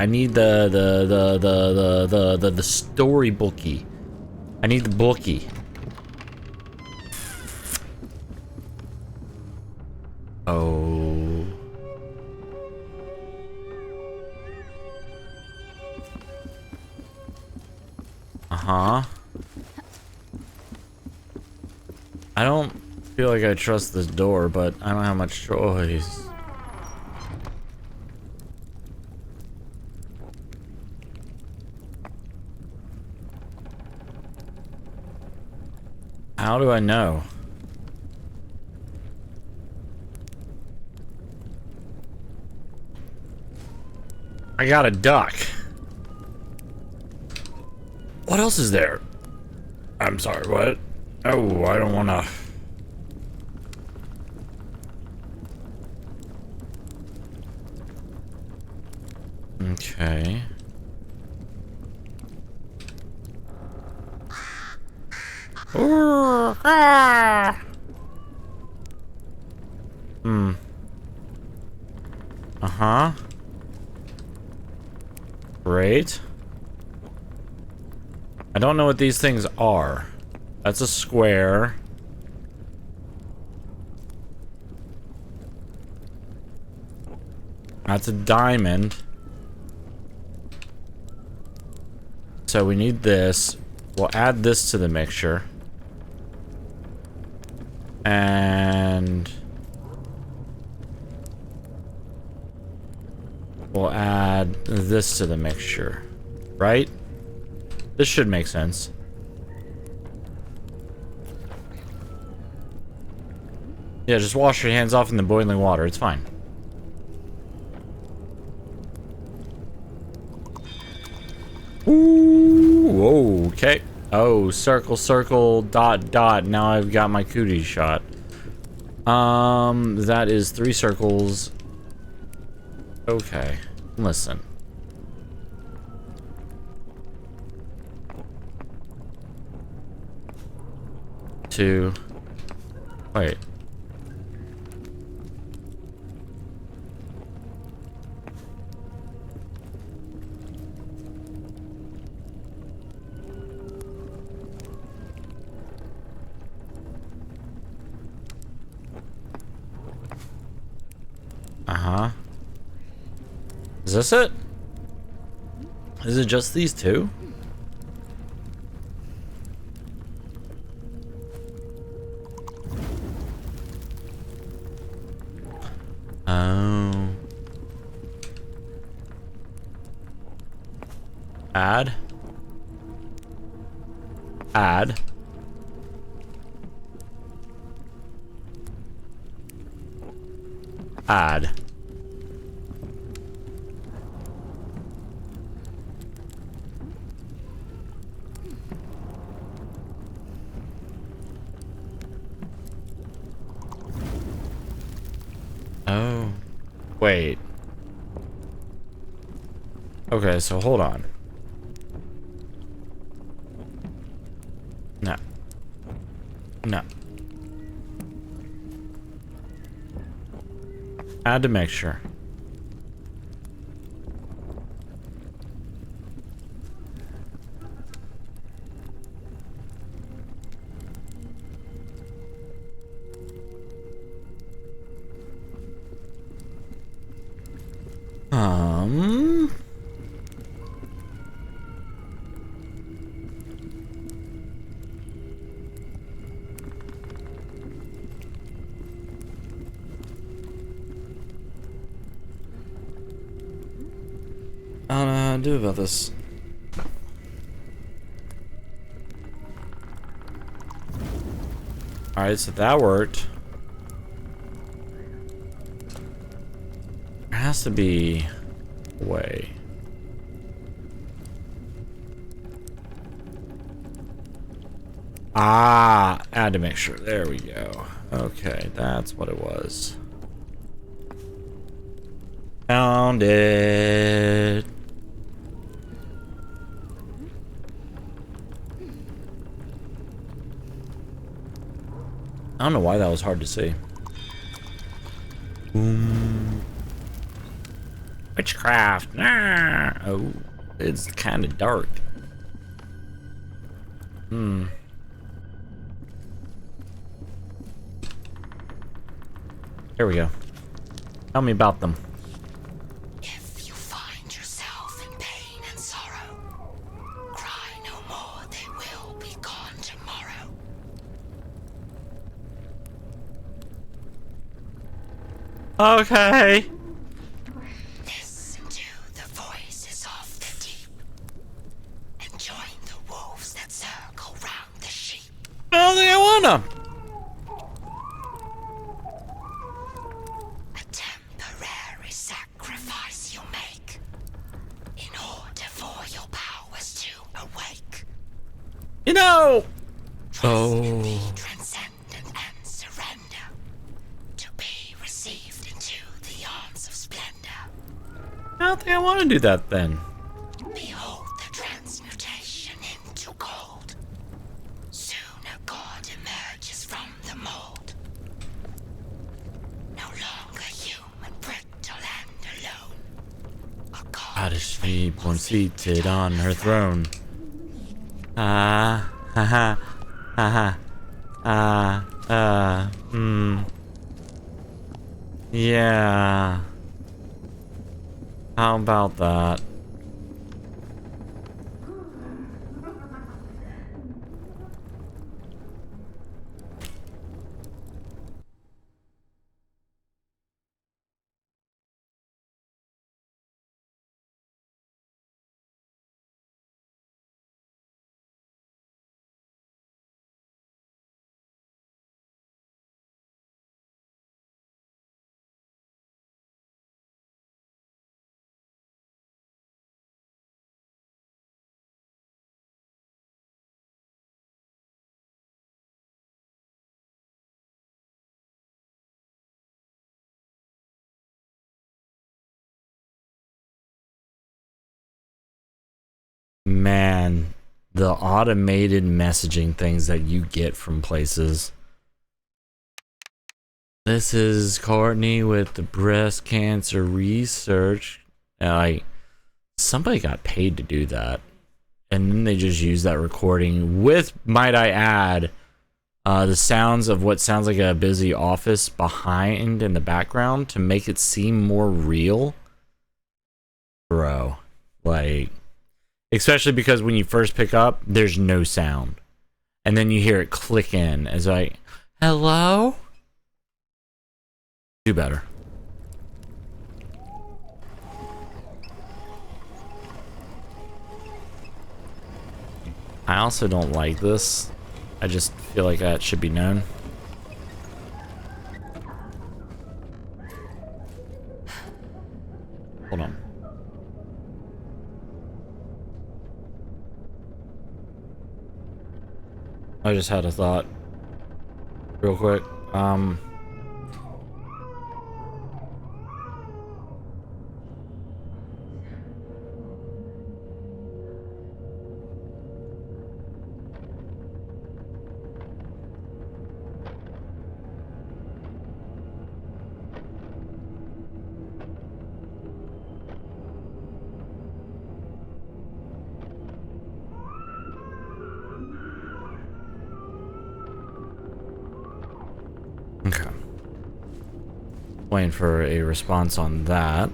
story bookie. I need the bookie. Oh. Uh-huh. I don't feel like I trust this door, but I don't have much choice. How do I know?
I got a duck. What else is there? I'm sorry, what? Oh, I don't wanna...
Okay. Hmm. Uh-huh. Great. I don't know what these things are. That's a square. That's a diamond. So we need this. We'll add this to the mixture. And we'll add this to the mixture. Right? This should make sense. Yeah, just wash your hands off in the boiling water. It's fine. Ooh, okay. Oh, circle, circle, dot, dot. Now I've got my cootie shot. That is 3 circles. Okay, listen. Two. Wait. Uh-huh. Is this it? Is it just these 2? Oh. Add. Add. Add. Oh. Wait. Okay, so hold on. No. No. Add to mixture. I don't know how to do about this. Alright, so that worked. There has to be a way. Ah, add to mixture. There we go. Okay, that's what it was. Found it. I don't know why that was hard to see. Boom. Witchcraft. Nah. Oh, it's kind of dark. Hmm. Here we go. Tell me about them.
If you find yourself in pain and sorrow, cry no more, they will be gone tomorrow.
Okay.
Listen to the voices of the deep, and join the wolves that circle round the sheep.
I don't think I wanna.
A temporary sacrifice you make,
You know. Oh.
Transcendent and surrender, to be received into the arms of splendor.
I don't think I want to do that then.
Behold the transmutation into gold. Soon a god emerges from the mold. No longer human, brittle and alone. A
God is she born seated on her throne. Ah, ha ha, ha ha, yeah. How about that? Man, the automated messaging things that you get from places. This is Courtney with the breast cancer research. Like, somebody got paid to do that. And then they just use that recording with, might I add, the sounds of what sounds like a busy office behind in the background to make it seem more real. Bro, like, especially because when you first pick up, there's no sound. And then you hear it click in. It's like, hello? Do better. I also don't like this. I just feel like that should be known. Hold on. I just had a thought. Real quick. Okay. Waiting for a response on that.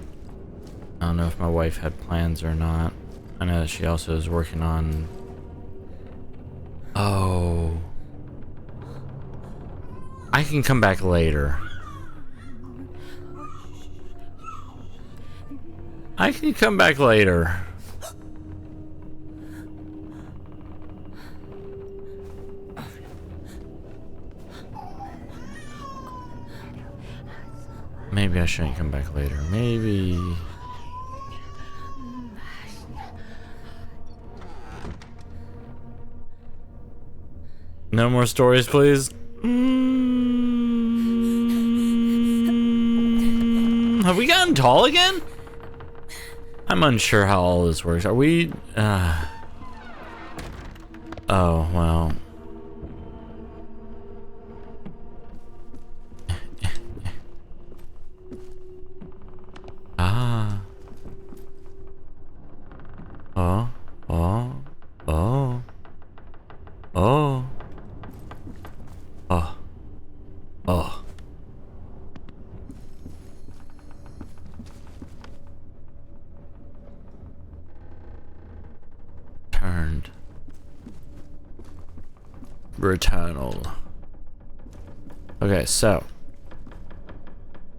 I don't know if my wife had plans or not. I know that she also is working on... Oh. I can come back later. I can come back later. Maybe I shouldn't come back later. Maybe... No more stories, please. Have we gotten tall again? I'm unsure how all this works. Are we... Oh, well... Ah. Oh. Oh. Oh. Oh. Oh. Oh. Turned. Returnal. Okay, so.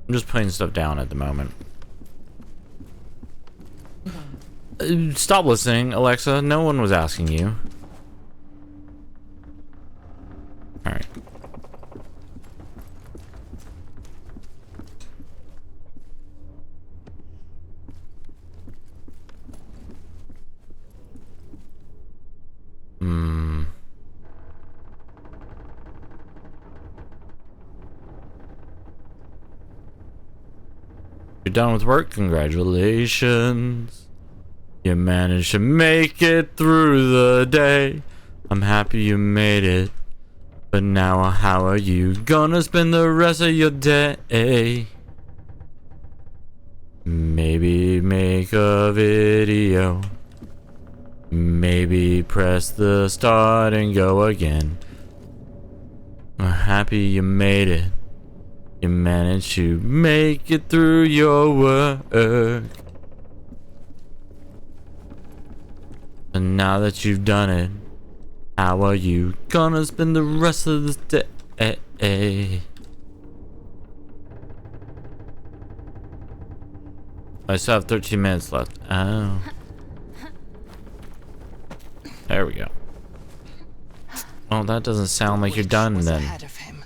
I'm just putting stuff down at the moment. Stop listening, Alexa. No one was asking you. Alright. You're done with work? Congratulations. You managed to make it through the day. I'm happy you made it. But now how are you gonna spend the rest of your day? Maybe make a video. Maybe press the start and go again. I'm happy you made it. You managed to make it through your work. And now that you've done it, how are you gonna spend the rest of the day? I still have 13 minutes left. Oh. There we go. Oh, that doesn't sound like you're done then.
Ahead of him.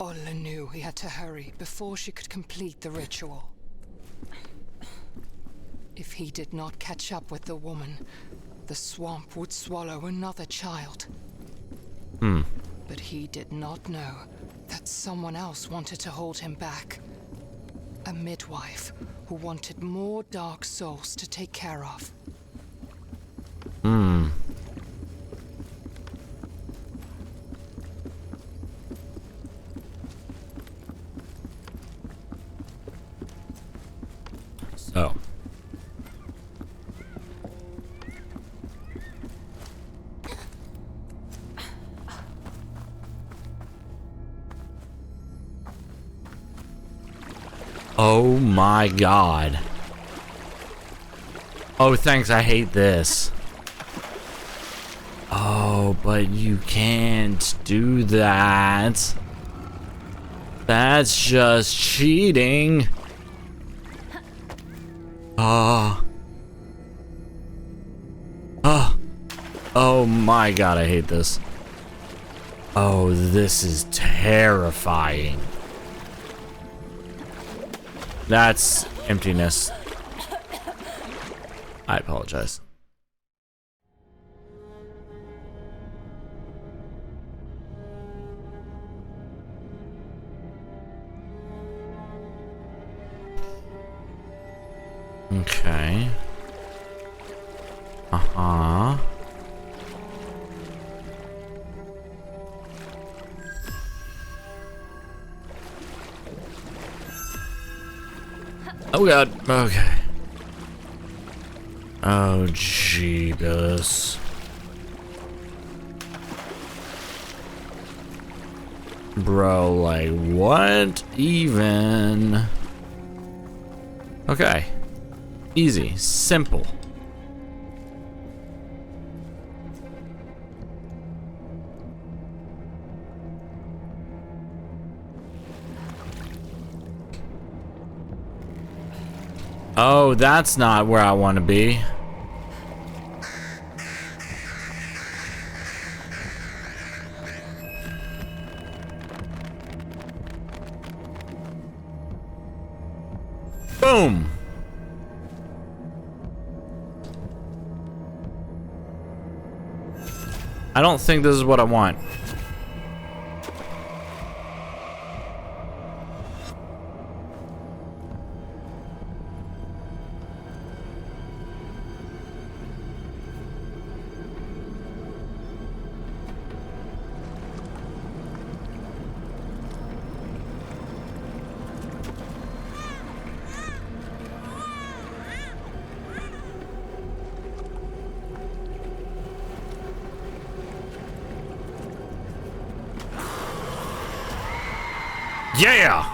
Ola knew he had to hurry before she could complete the ritual. If he did not catch up with the woman, the swamp would swallow another child. But he did not know that someone else wanted to hold him back. A midwife who wanted more dark souls to take care of.
So. Oh my god. Oh, thanks, I hate this. Oh, but you can't do that. That's just cheating. Oh my god, I hate this. Oh, this is terrifying. That's emptiness. I apologize. Okay. Uh-huh. Oh god. Okay. Oh jeebus. Bro, like what even? Okay. Easy, simple. Oh, that's not where I want to be. Boom. I don't think this is what I want. Yeah!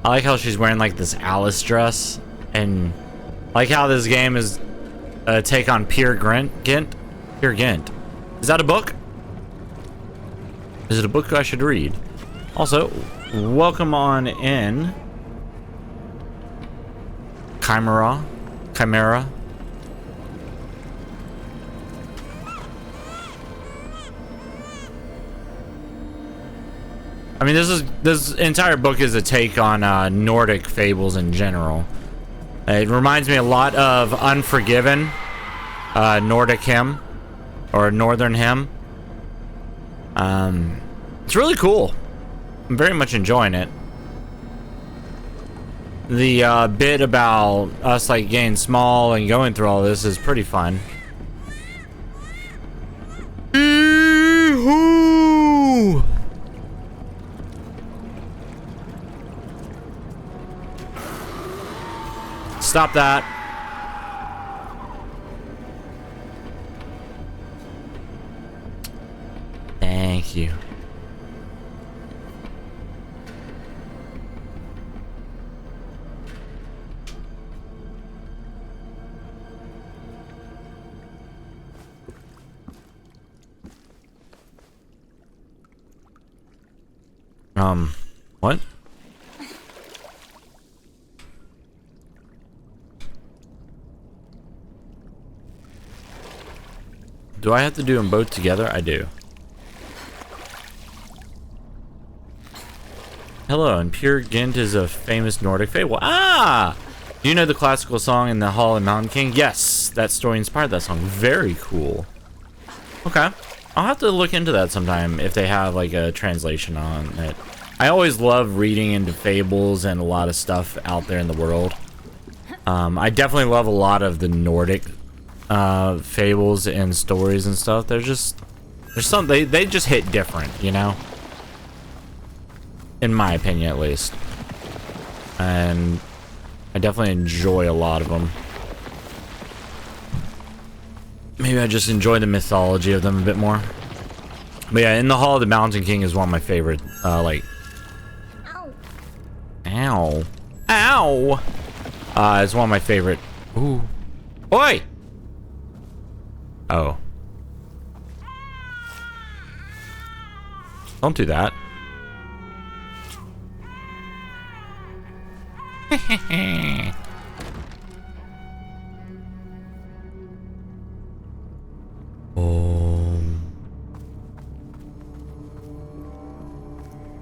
I like how she's wearing like this Alice dress, and I like how this game is a take on Peer Gynt. Peer Gynt. Is that a book? Is it a book I should read? Also, welcome on in. Chimera. I mean, this entire book is a take on Nordic fables in general. It reminds me a lot of Unforgiven, Nordic hymn, or Northern hymn. It's really cool. I'm very much enjoying it. the bit about us like getting small and going through all this is pretty fun. Yee-hoo! Stop that. Thank you. What? Do I have to do them both together? I do. Hello, and Peer Gynt is a famous Nordic fable. Ah! Do you know the classical song in the Hall of Mountain King? Yes, that story inspired that song. Very cool. Okay. I'll have to look into that sometime if they have like a translation on it. I always love reading into fables and a lot of stuff out there in the world. I definitely love a lot of the Nordic fables and stories and stuff. There's some they just hit different, you know? In my opinion, at least. And I definitely enjoy a lot of them. Maybe I just enjoy the mythology of them a bit more. But yeah, In the Hall of the Mountain King is one of my favorite, like... Ow. Ow! It's one of my favorite... Ooh. Oi! Oh. Don't do that.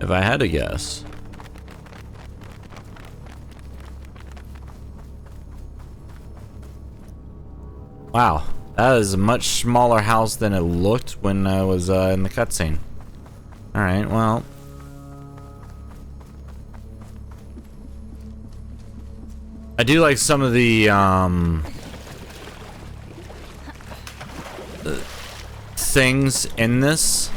If I had to guess. Wow, that is a much smaller house than it looked when I was in the cutscene. Alright, well. I do like some of the things in this.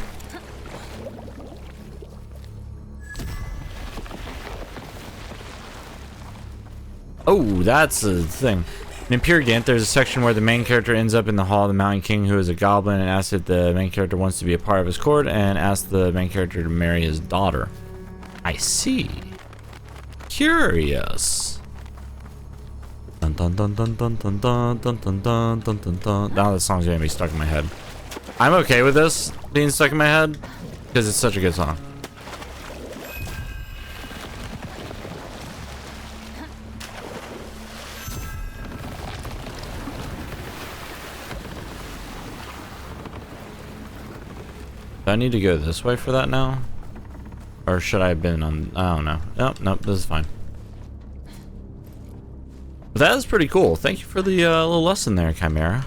Oh, that's a thing. In Peer Gynt, there's a section where the main character ends up in the Hall of the Mountain King, who is a goblin, and asks if the main character wants to be a part of his court, and asks the main character to marry his daughter. I see. Curious. Dun dun dun dun dun dun dun dun dun dun dun dun dun. Now the song's gonna be stuck in my head. I'm okay with this being stuck in my head because it's such a good song. Do I need to go this way for that now? Or should I have been on... I don't know. Nope, nope, this is fine. But that is pretty cool. Thank you for the little lesson there, Chimera.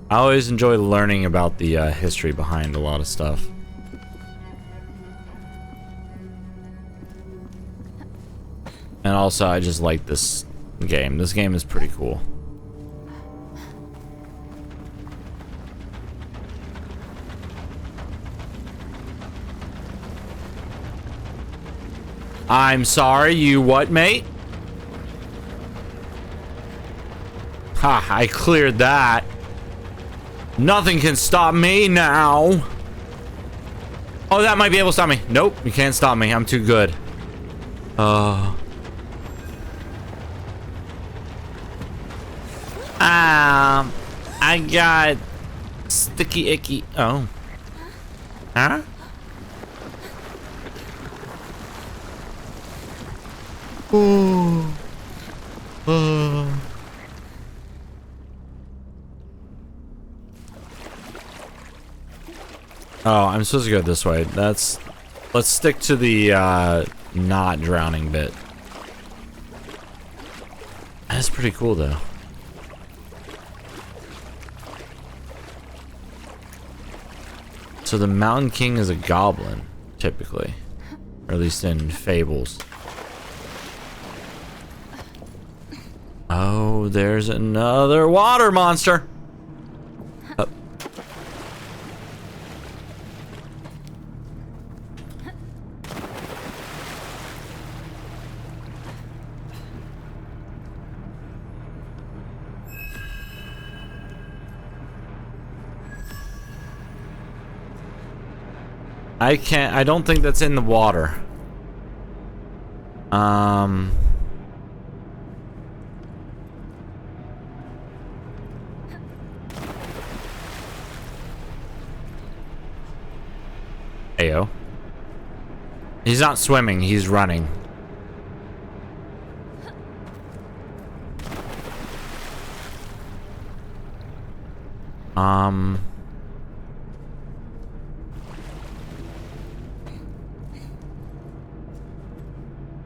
I always enjoy learning about the history behind a lot of stuff. And also, I just like this game. This game is pretty cool. I'm sorry, you what, mate? Ha, I cleared that. Nothing can stop me now. Oh, that might be able to stop me. Nope, you can't stop me. I'm too good. I got sticky icky. Oh. Huh? Oh. Oh, I'm supposed to go this way. Let's stick to the not drowning bit. That's pretty cool though. So the Mountain King is a goblin, typically. or at least in fables. Oh, there's another water monster. Oh. I don't think that's in the water. Ayo. He's not swimming, he's running.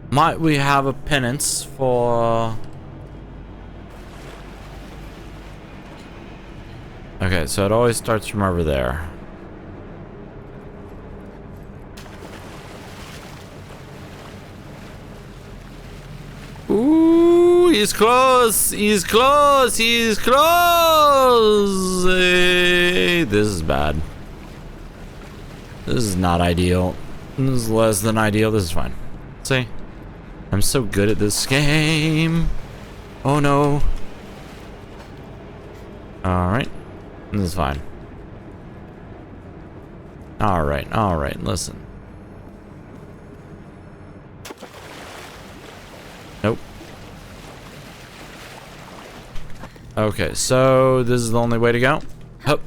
Might we have a penance for... Okay, so it always starts from over there. Ooh, he's close! He's close! He's close! Hey, this is bad. This is not ideal. This is less than ideal. This is fine. See? I'm so good at this game. Oh no. Alright. This is fine. Alright, listen. Nope. Okay, so this is the only way to go. Hup.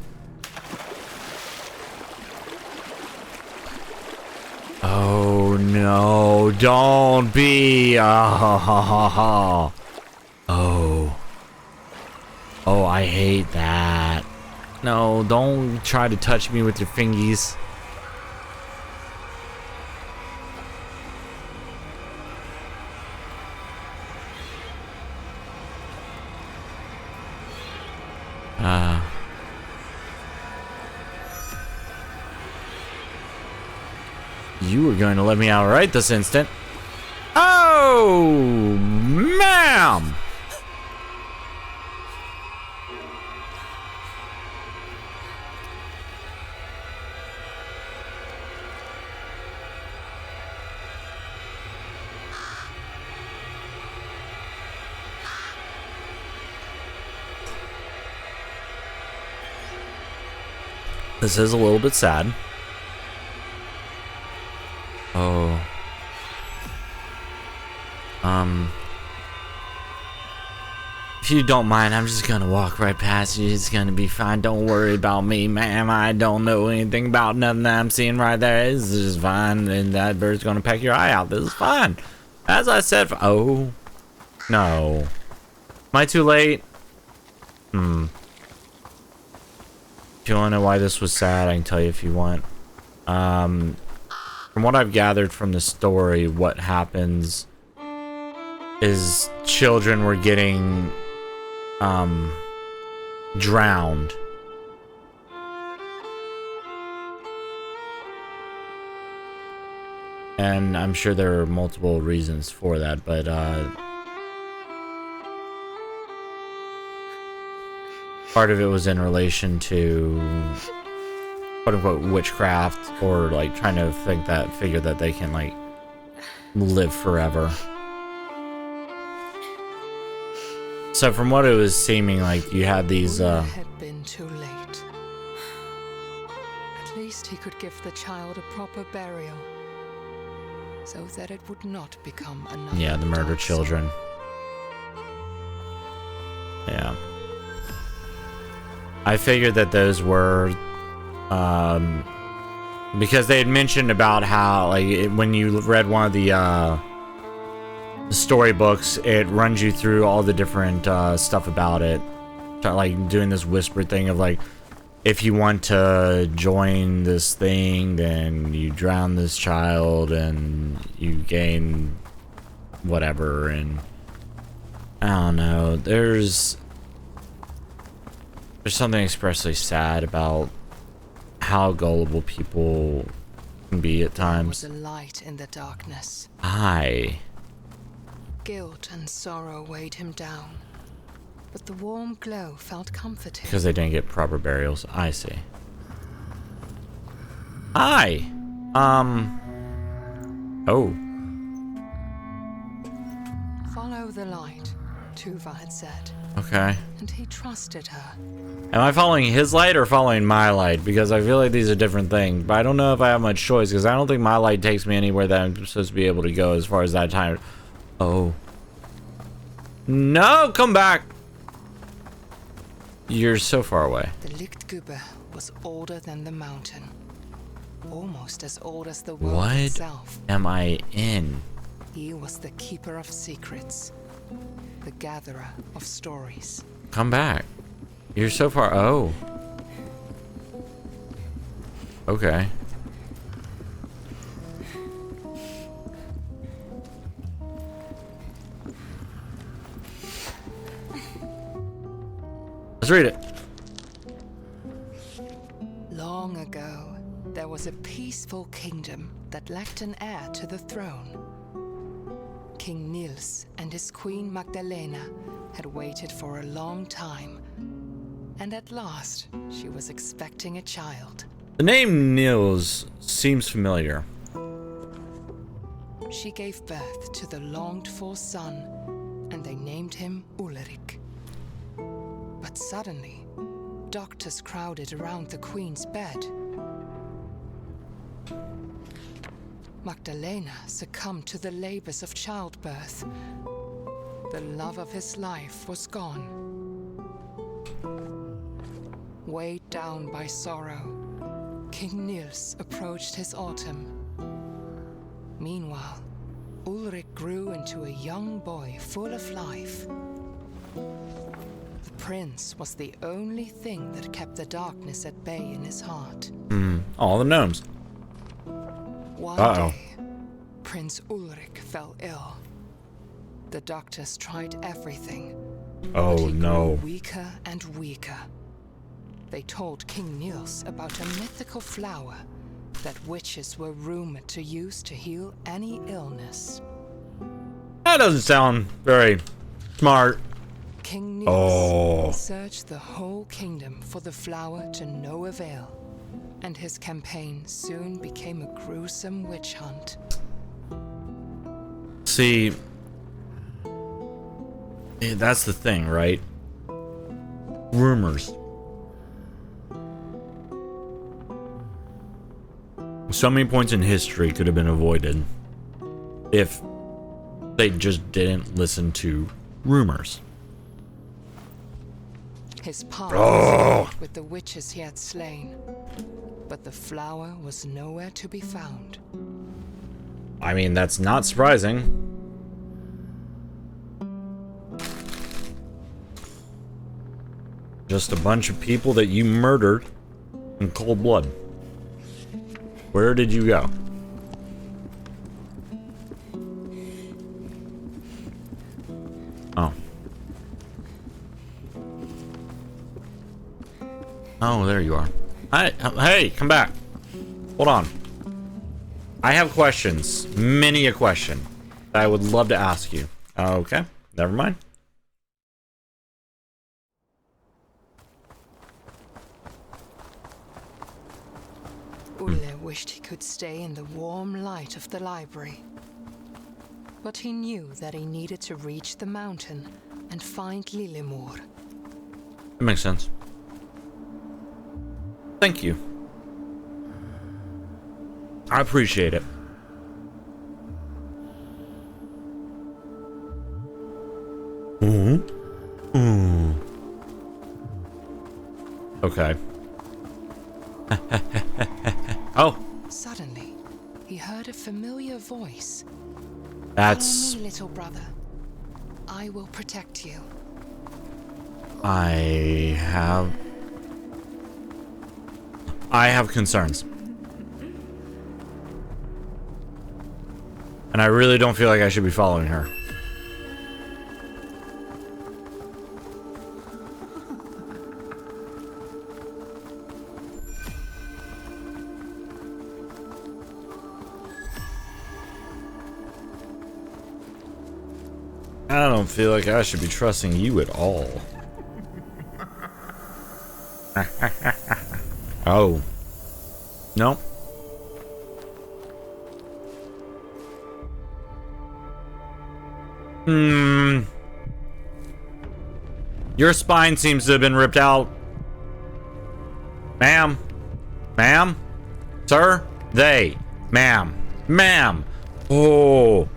Oh no, don't be. Oh. Oh, I hate that. No, don't try to touch me with your fingies. You were going to let me out right this instant. Oh, ma'am. This is a little bit sad. Oh. If you don't mind, I'm just gonna walk right past you. It's gonna be fine. Don't worry about me, ma'am. I don't know anything about nothing that I'm seeing right there. This is just fine. And that bird's gonna peck your eye out. This is fine. As I said, oh. No. Am I too late? If you wanna know why this was sad, I can tell you if you want. From what I've gathered from the story, what happens is children were getting drowned. And I'm sure there are multiple reasons for that, but part of it was in relation to quote-unquote witchcraft, or like trying to figure that they can like live forever. So from what it was seeming like, you had these
had been too late. At least he could give the child a proper burial, so that it would not become another.
Yeah, the murder children. Yeah. I figured that those were because they had mentioned about how, like, when you read one of the storybooks, it runs you through all the different stuff about it, like doing this whispered thing of like, if you want to join this thing, then you drown this child and you gain whatever. And I don't know, there's something expressly sad about how gullible people can be at
There
times.
was a light in the darkness.
Hi.
Guilt and sorrow weighed him down, but the warm glow felt comforting.
Because they didn't get proper burials. I see. Hi. Oh.
Follow the light, Tuva had said,
Okay.
and he trusted her.
Am I following his light or following my light? Because I feel like these are different things. But I don't know if I have much choice, because I don't think my light takes me anywhere that I'm supposed to be able to go as far as that time. Oh. No, come back. You're so far away.
The Lichtgübe was older than the mountain. Almost as old as the world
What
itself.
am I in?
He was the keeper of secrets, the gatherer of stories.
Come back. You're so far. Oh. Okay. Let's read it.
Long ago, there was a peaceful kingdom that lacked an heir to the throne. King Niels and his queen Magdalena had waited for a long time, and at last she was expecting a child.
The name Niels seems familiar.
She gave birth to the longed-for son, and they named him Ulrich. But suddenly, doctors crowded around the queen's bed. Magdalena succumbed to the labors of childbirth. The love of his life was gone. Weighed down by sorrow, King Niels approached his autumn. Meanwhile, Ulrich grew into a young boy full of life. The prince was the only thing that kept the darkness at bay in his heart.
All the gnomes.
One
Uh-oh.
day, Prince Ulrich fell ill. The doctors tried everything, but
Oh
he
no.
grew weaker and weaker. They told King Niels about a mythical flower that witches were rumored to use to heal any illness.
That doesn't sound very smart.
King Niels
Oh.
searched the whole kingdom for the flower to no avail, and his campaign soon became a gruesome witch hunt.
See, that's the thing, right? Rumors. So many points in history could have been avoided if they just didn't listen to rumors.
His path was filled with the witches he had slain, but the flower was nowhere to be found.
I mean, that's not surprising. Just a bunch of people that you murdered in cold blood. Where did you go? Oh. Oh, there you are. Hey, come back. Hold on. I have questions. Many a question that I would love to ask you. Okay, never mind.
Ulle wished he could stay in the warm light of the library. But he knew that he needed to reach the mountain and find Lillemor.
That makes sense. Thank you. I appreciate it. Okay. Oh,
Suddenly, he heard a familiar voice.
that's...
Follow me, little brother. I will protect you.
I have concerns. And I really don't feel like I should be following her. I don't feel like I should be trusting you at all. Oh. No. Your spine seems to have been ripped out. Ma'am. Ma'am? Sir? They. Ma'am. Ma'am. Oh.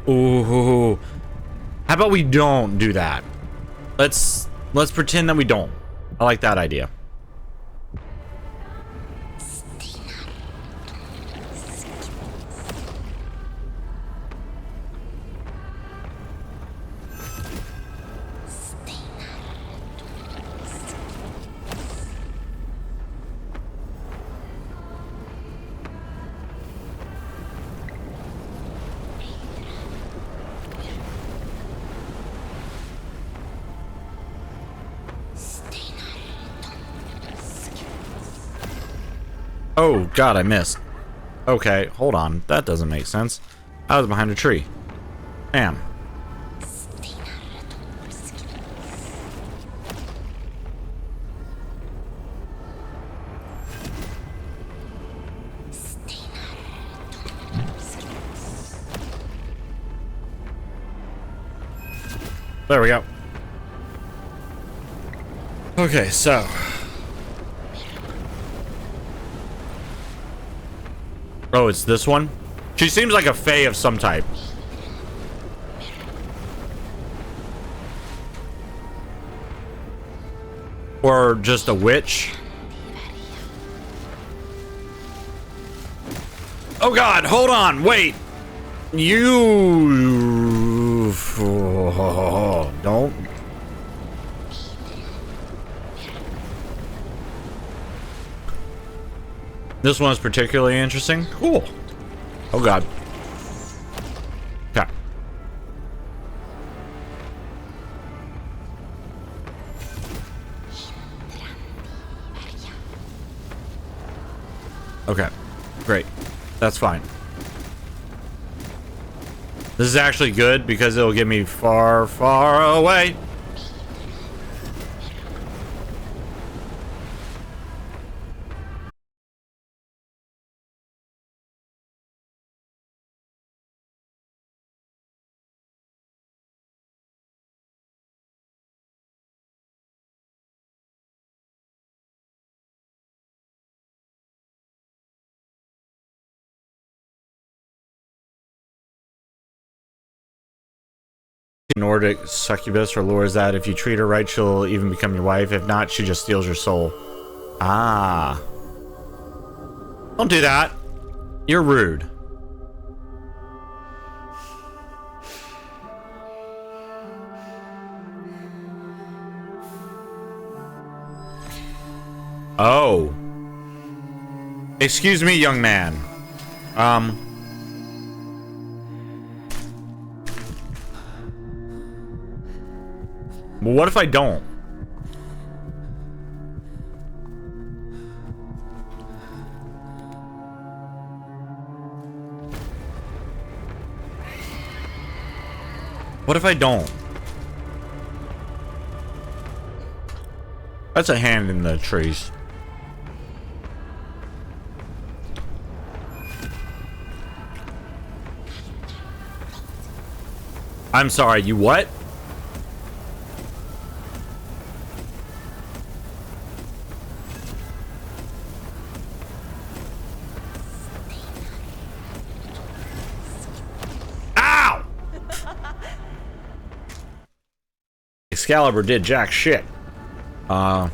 Ooh. How about we don't do that? Let's pretend that we don't. I like that idea. Oh, God, I missed. Okay, hold on. That doesn't make sense. I was behind a tree. Damn. There we go. Okay, so... Oh, it's this one? She seems like a fae of some type. Or just a witch. Oh God, hold on, wait. You... don't. This one's particularly interesting. Cool. Oh God. Okay. Okay. Great. That's fine. This is actually good because it'll get me far, far away. Nordic succubus or lures that if you treat her right, she'll even become your wife. If not, she just steals your soul. Ah. Don't do that. You're rude. Oh. Excuse me, young man. Well, what if I don't? What if I don't? That's a hand in the trees. I'm sorry, you what? Excalibur did jack shit. Oh.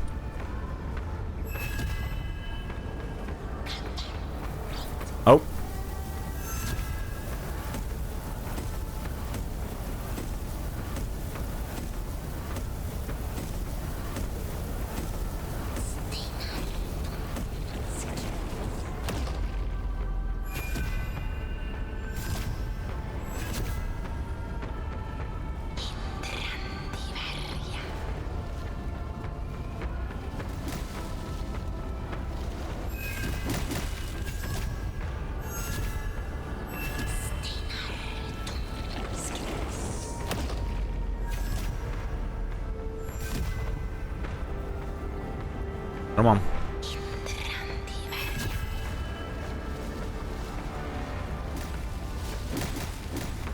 Come on.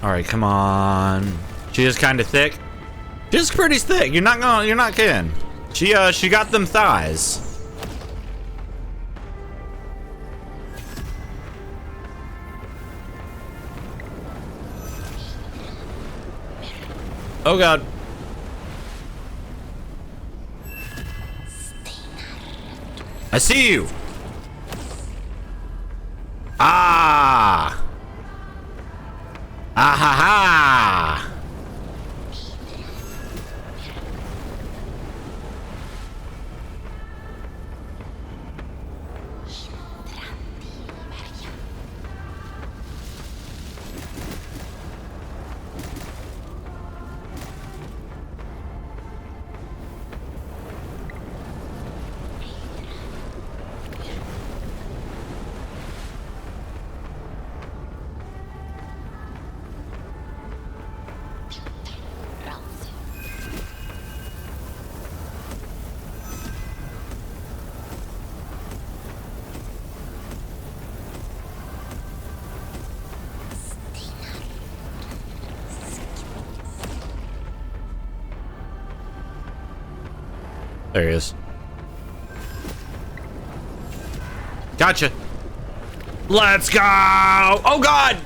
All right, come on. She is kind of thick. She's pretty thick. You're not kidding. She got them thighs. Oh God. I see you. Ah. Ah ha ha. There he is. Gotcha. Let's go. Oh God.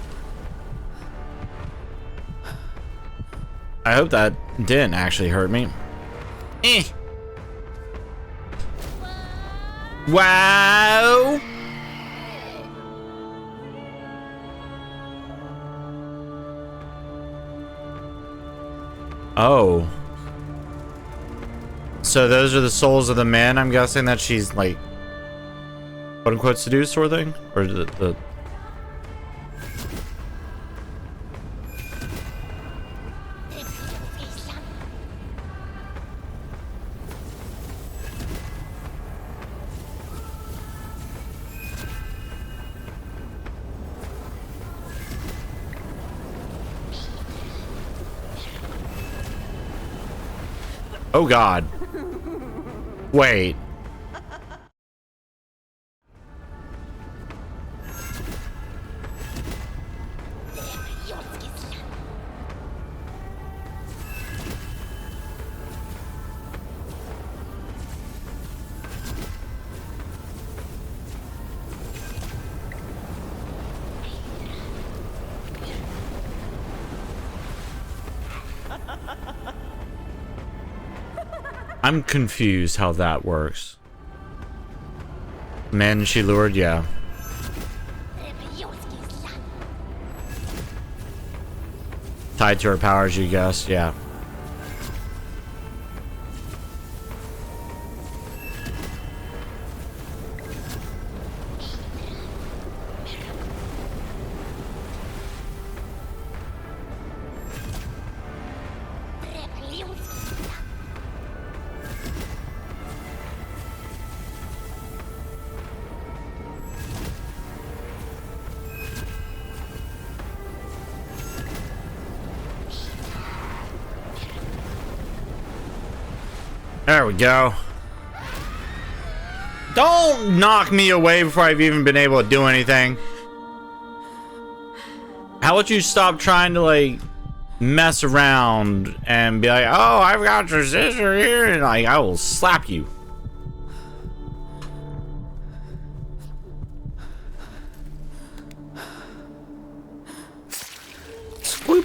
I hope that didn't actually hurt me. Eh. Wow. Oh. So those are the souls of the men, I'm guessing, that she's like, quote unquote, seduced sort of thing? Or the... Oh God. Wait. I'm confused how that works. Men she lured, yeah. Tied to her powers, you guess, yeah. There we go. Don't knock me away before I've even been able to do anything. How about you stop trying to like mess around and be like, oh, I've got your sister here, and like I will slap you. Swoop.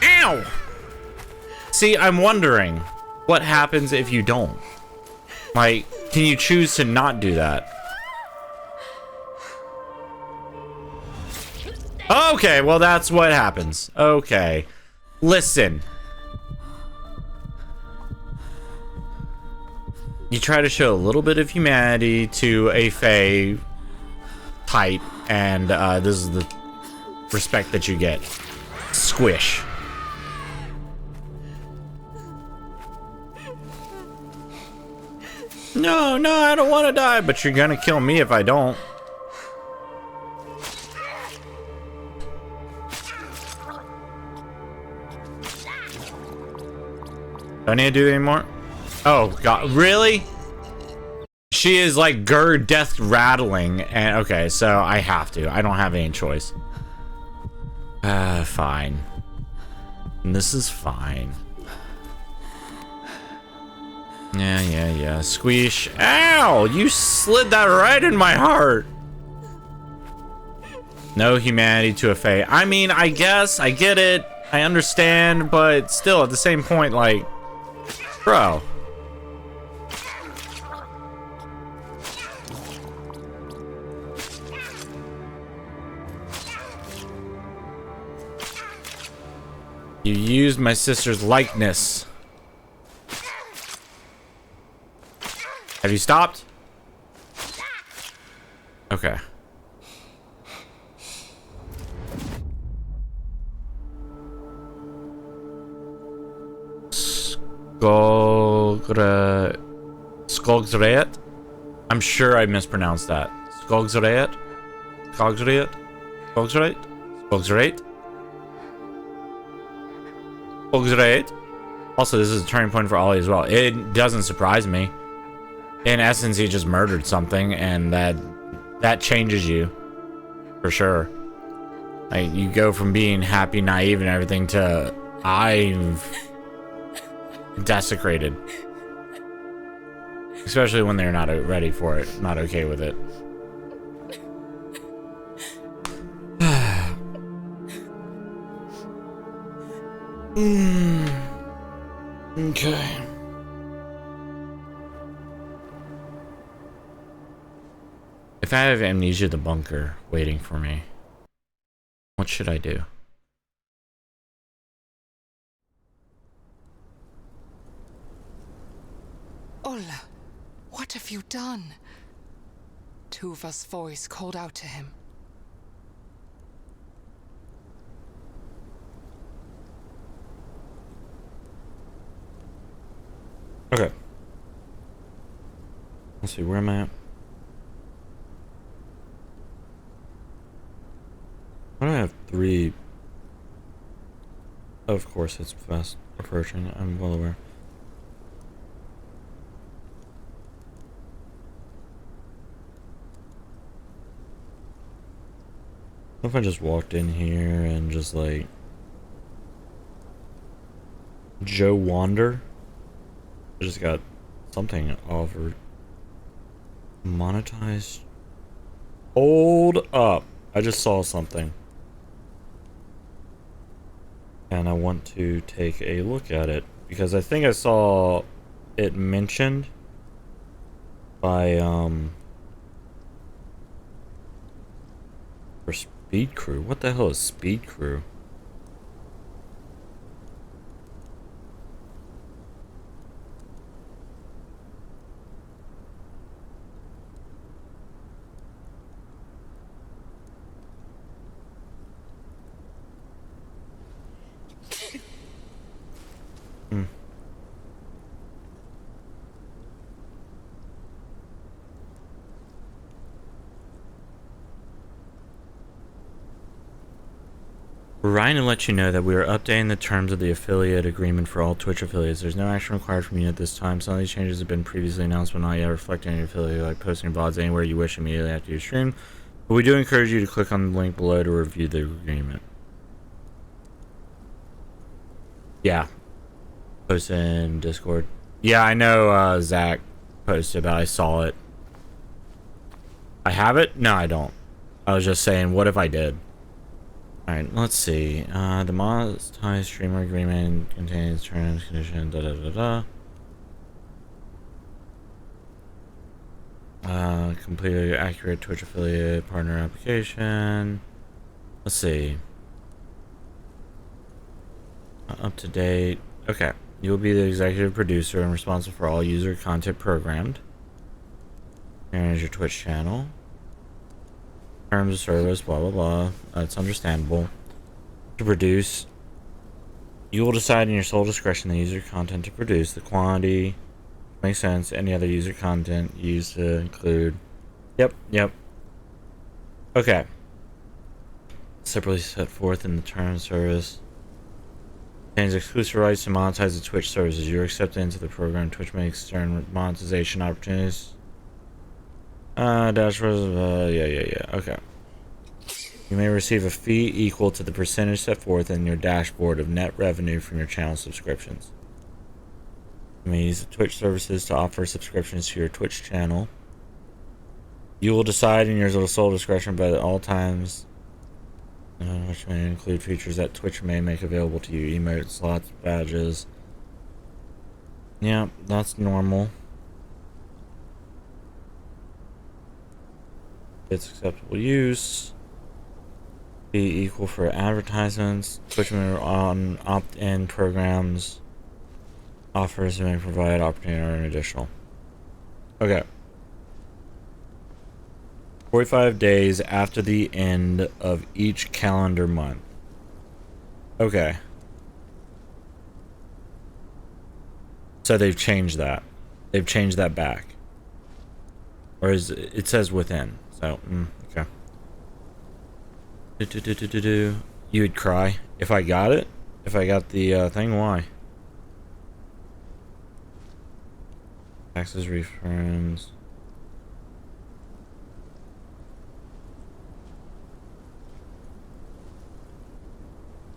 Ow! See, I'm wondering what happens if you don't? Like, can you choose to not do that? Okay, well that's what happens. Okay. Listen. You try to show a little bit of humanity to a Fae type, and this is the respect that you get. Squish. No, no, I don't want to die, but you're gonna kill me if I don't. Do I need to do any more? Oh, God, really? She is like death rattling, and okay, so I have to. I don't have any choice. Fine. This is fine. Yeah. Squeesh. Ow! You slid that right in my heart. No humanity to a fae. I mean, I guess I get it. I understand, but still, at the same point, like, bro. You used my sister's likeness. Have you stopped? Okay. Skogsret? I'm sure I mispronounced that. Skogsret? Skogsret? Skogsret? Skogsret? Skogsret? Also, this is a turning point for Ollie as well. It doesn't surprise me. In essence, he just murdered something, and that changes you. For sure. Like, you go from being happy, naive, and everything to I've desecrated. Especially when they're not ready for it, not okay with it. Okay. If I have amnesia, the bunker waiting for me, what should I do?
Ola, what have you done? Tuva's voice called out to him.
Okay. Let's see, where am I at? Why do I have 3? Of course, it's fast approaching. I'm well aware. What if I just walked in here and just like Joe Wander? I just got something offered. Monetized. Hold up. I just saw something. And I want to take a look at it because I think I saw it mentioned by for Speed Crew. What the hell is Speed Crew? Ryan to let you know that we are updating the terms of the affiliate agreement for all Twitch affiliates. There's no action required from you at this time. Some of these changes have been previously announced but not yet reflecting on your affiliate, like posting VODs anywhere you wish immediately after you stream. But we do encourage you to click on the link below to review the agreement. Yeah. Post in Discord. Yeah, I know Zach posted, but I saw it. I have it? No, I don't. I was just saying, what if I did? Alright, let's see. The monetized streamer agreement contains terms, conditions, completely accurate Twitch affiliate partner application. Let's see. Up to date. Okay. You will be the executive producer and responsible for all user content programmed. Manage your Twitch channel. Terms of service, blah blah blah. That's understandable. To produce, you will decide in your sole discretion the user content to produce, the quantity, makes sense, any other user content used to include. Yep. Okay. Separately set forth in the terms of service. Contains exclusive rights to monetize the Twitch services. You're accepted into the program. Twitch may extend monetization opportunities. Yeah. Okay. You may receive a fee equal to the percentage set forth in your dashboard of net revenue from your channel subscriptions. You may use the Twitch services to offer subscriptions to your Twitch channel. You will decide in your sole discretion, but at all times, which may include features that Twitch may make available to you: emotes, slots, badges. Yeah, that's normal. It's acceptable use. Be equal for advertisements. Twitch may on opt-in programs. Offers may provide opportunity or an additional. Okay. 45 days after the end of each calendar month. Okay. So they've changed that. They've changed that back. Or is it says within. So, okay. You would cry if I got it? If I got the thing, why? Taxes, refunds.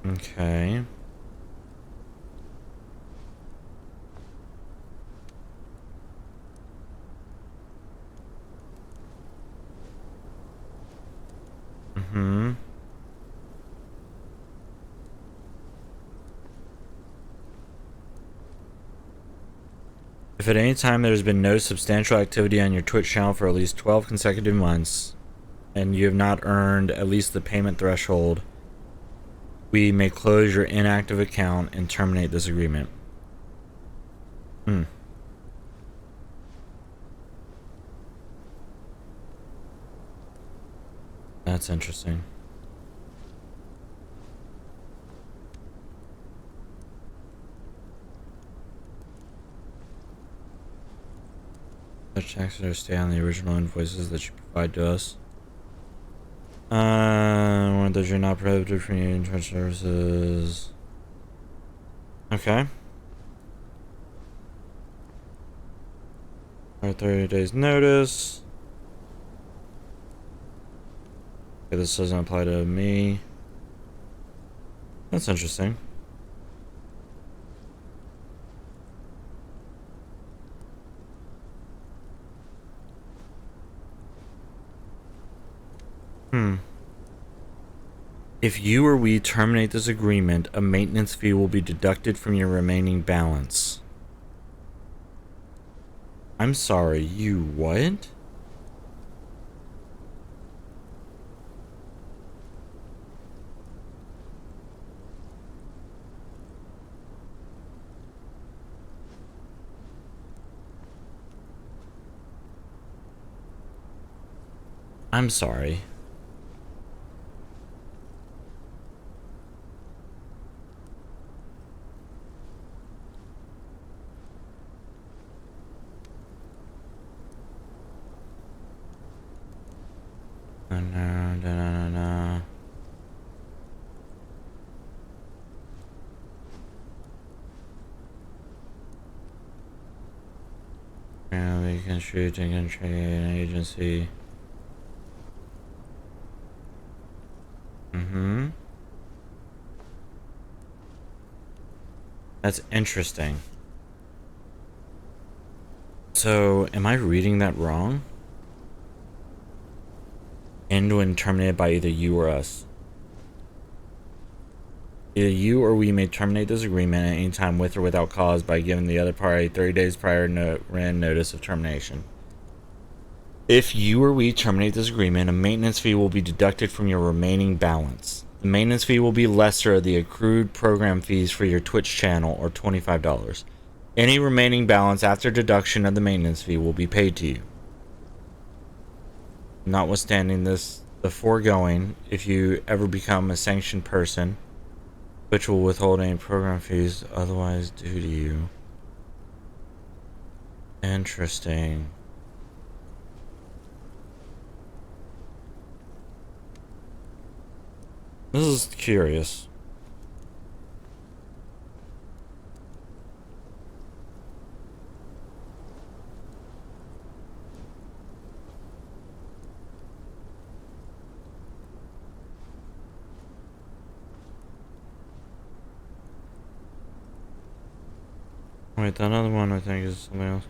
Okay. If at any time there has been no substantial activity on your Twitch channel for at least 12 consecutive months, and you have not earned at least the payment threshold, we may close your inactive account and terminate this agreement. That's interesting. Such taxes are stay on the original invoices that you provide to us. One that you're not prohibited from using Twitch services. Okay. Or 30 days notice. Okay, this doesn't apply to me. That's interesting. If you or we terminate this agreement, a maintenance fee will be deducted from your remaining balance. I'm sorry, you what? I'm sorry. No. Yeah, we can shoot and trade an agency. That's interesting. So, am I reading that wrong? End when terminated by either you or us. Either you or we may terminate this agreement at any time with or without cause by giving the other party 30 days prior written notice of termination. If you or we terminate this agreement, a maintenance fee will be deducted from your remaining balance. The maintenance fee will be lesser of the accrued program fees for your Twitch channel, or $25. Any remaining balance after deduction of the maintenance fee will be paid to you. Notwithstanding this, the foregoing, if you ever become a sanctioned person, Twitch will withhold any program fees otherwise due to you. Interesting. This is curious. wait, that other one I think is something else.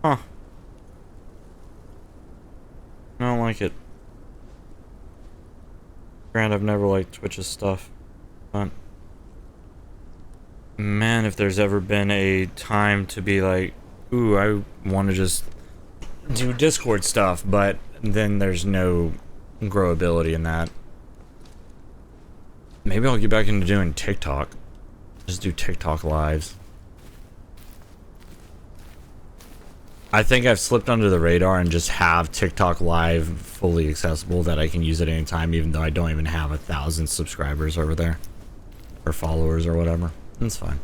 Huh. I don't like it. Granted, I've never liked Twitch's stuff. But man, if there's ever been a time to be like, ooh, I want to just do Discord stuff, but then there's no growability in that. Maybe I'll get back into doing TikTok. Just do TikTok lives. I think I've slipped under the radar and just have TikTok live fully accessible that I can use at any time, even though I don't even have 1,000 subscribers over there. Or followers or whatever. That's fine.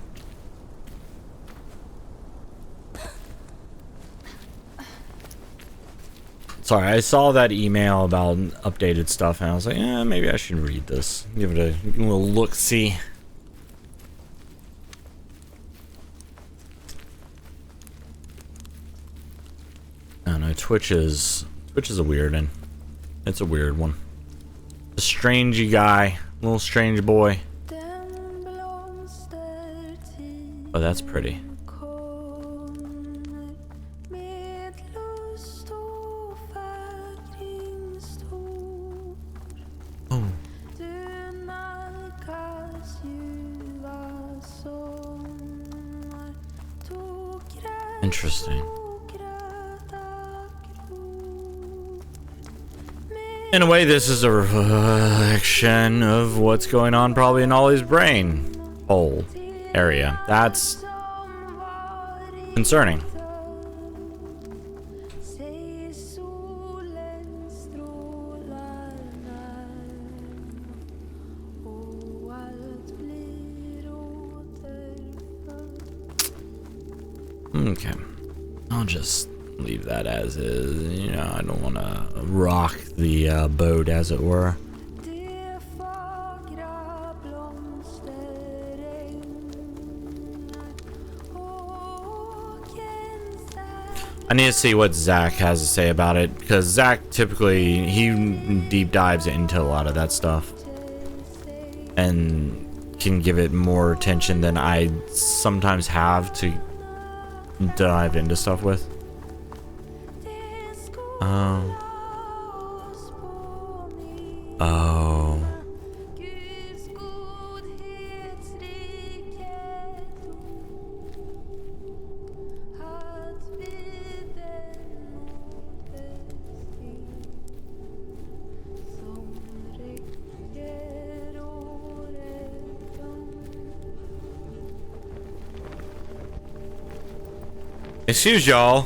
Sorry, I saw that email about updated stuff and I was like, yeah, maybe I should read this. Give it a little look-see. I don't know, Twitch is a weird one. It's a weird one. A strangey guy, little strange boy. Oh, that's pretty. Oh. Interesting. In a way, this is a reflection of what's going on probably in Ollie's brain hole area. That's concerning. Okay. I'll just leave that as is. You know, I don't want to rock the boat, as it were. I need to see what Zach has to say about it, because Zach typically, he deep dives into a lot of that stuff and can give it more attention than I sometimes have to dive into stuff with. Oh. Excuse y'all.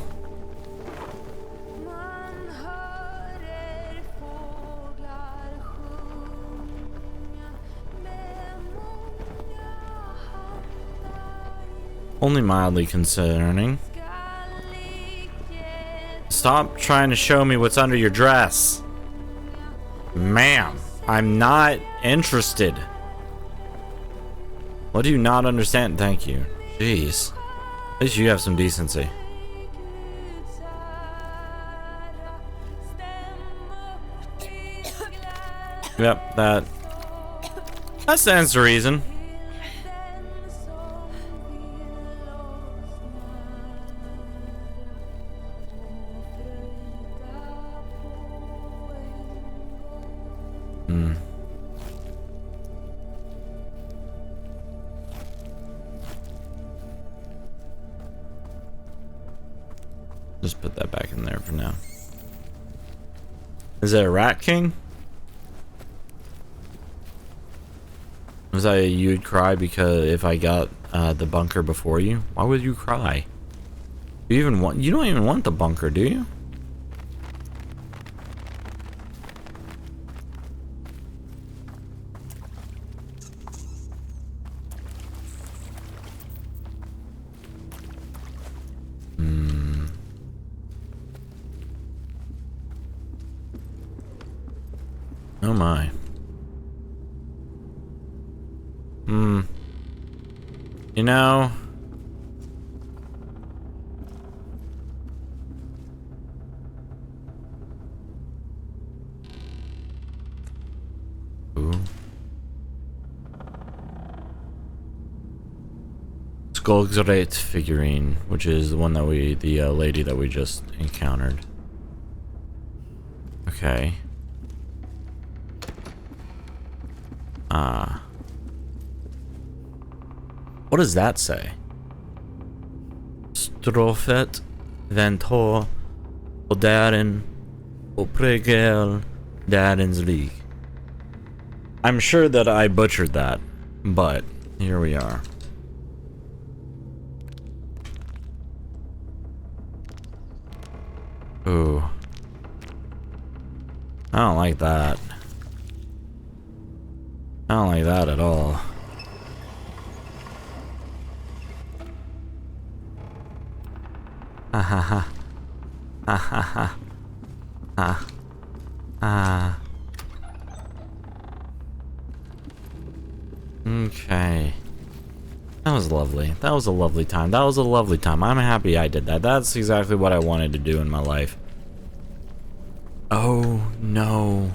Only mildly concerning. Stop trying to show me what's under your dress. Ma'am, I'm not interested. What do you not understand? Thank you. Jeez. At least you have some decency. Yep, that stands to reason. Just put that back in there for now. Is that a Rat King? Was that you'd cry because if I got the bunker before you? Why would you cry? You don't even want the bunker, do you? Oh my. You know, Skullgate figurine, which is the one that the lady that we just encountered. Okay. What does that say? Strofet ventor och därin och pregel därins lik. I'm sure that I butchered that, but here we are. Ooh. I don't like that. I don't like that at all. Ha ha ha. Ha ha ha. Ha. Ah. Okay. That was lovely. That was a lovely time. That was a lovely time. I'm happy I did that. That's exactly what I wanted to do in my life. Oh, no.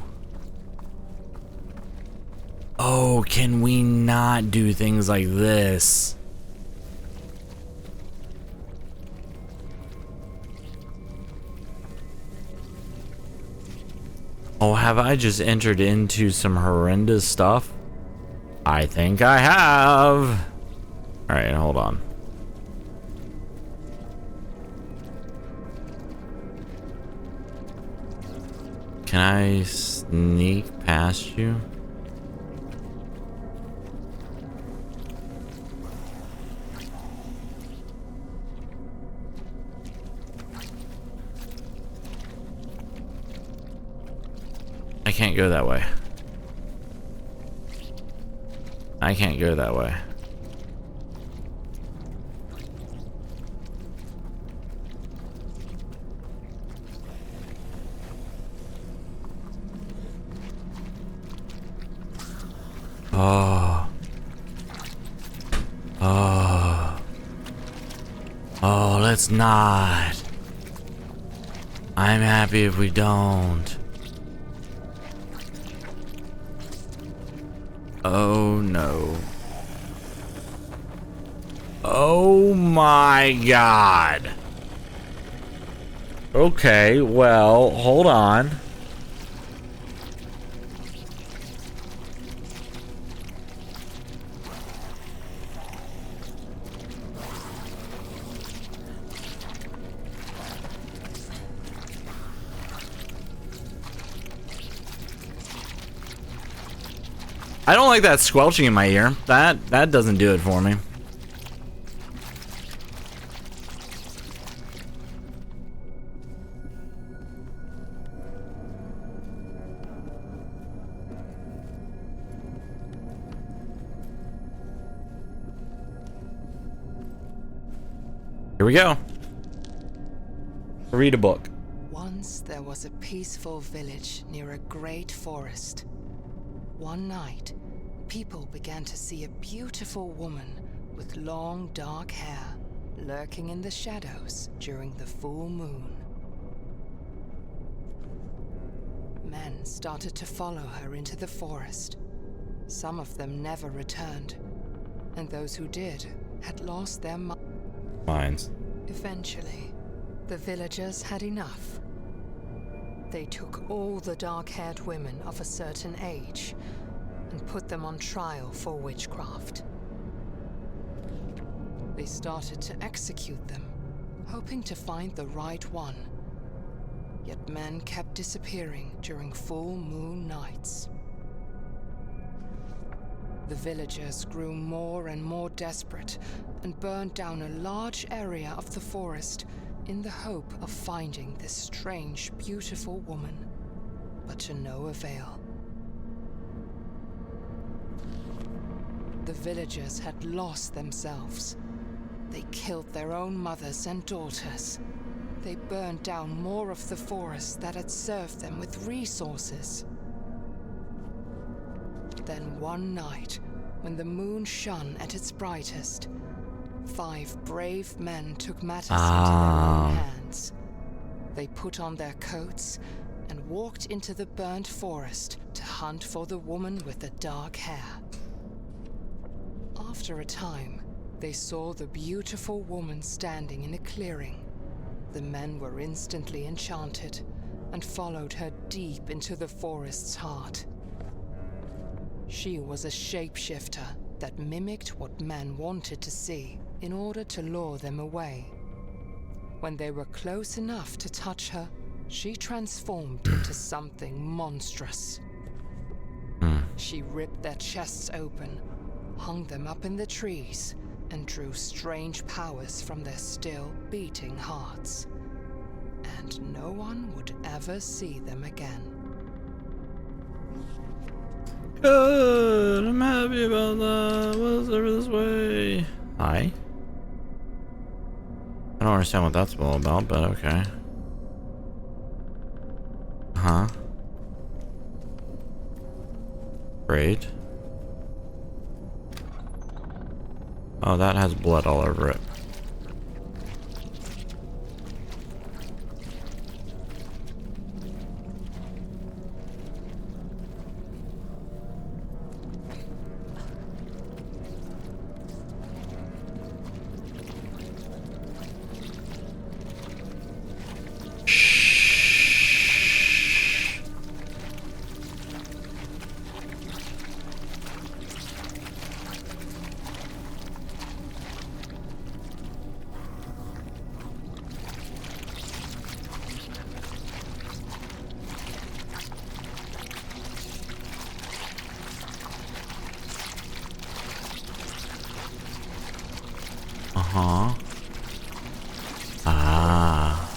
Oh, can we not do things like this? Oh, have I just entered into some horrendous stuff? I think I have. Alright, hold on. Can I sneak past you? I can't go that way. I can't go that way. Oh. Oh. Oh, let's not. I'm happy if we don't. Oh no. Oh my god. Okay, well, hold on. I don't like that squelching in my ear. That doesn't do it for me. Here we go. Read a book.
Once there was a peaceful village near a great forest. One night, people began to see a beautiful woman with long dark hair lurking in the shadows during the full moon. Men started to follow her into the forest. Some of them never returned, and those who did had lost their
Minds.
Eventually, the villagers had enough. They took all the dark-haired women of a certain age and put them on trial for witchcraft. They started to execute them, hoping to find the right one. Yet men kept disappearing during full moon nights. The villagers grew more and more desperate and burned down a large area of the forest in the hope of finding this strange, beautiful woman, but to no avail. The villagers had lost themselves. They killed their own mothers and daughters. They burned down more of the forest that had served them with resources. Then one night, when the moon shone at its brightest, 5 brave men took matters into their own hands. They put on their coats and walked into the burnt forest to hunt for the woman with the dark hair. After a time, they saw the beautiful woman standing in a clearing. The men were instantly enchanted and followed her deep into the forest's heart. She was a shapeshifter that mimicked what men wanted to see in order to lure them away. When they were close enough to touch her, she transformed into something monstrous. She ripped their chests open, hung them up in the trees, and drew strange powers from their still beating hearts. And no one would ever see them again.
Good. I'm happy about that. What's over this way? Hi. I don't understand what that's all about, but okay. Huh? Great. Oh, that has blood all over it. Uh-huh. Ah.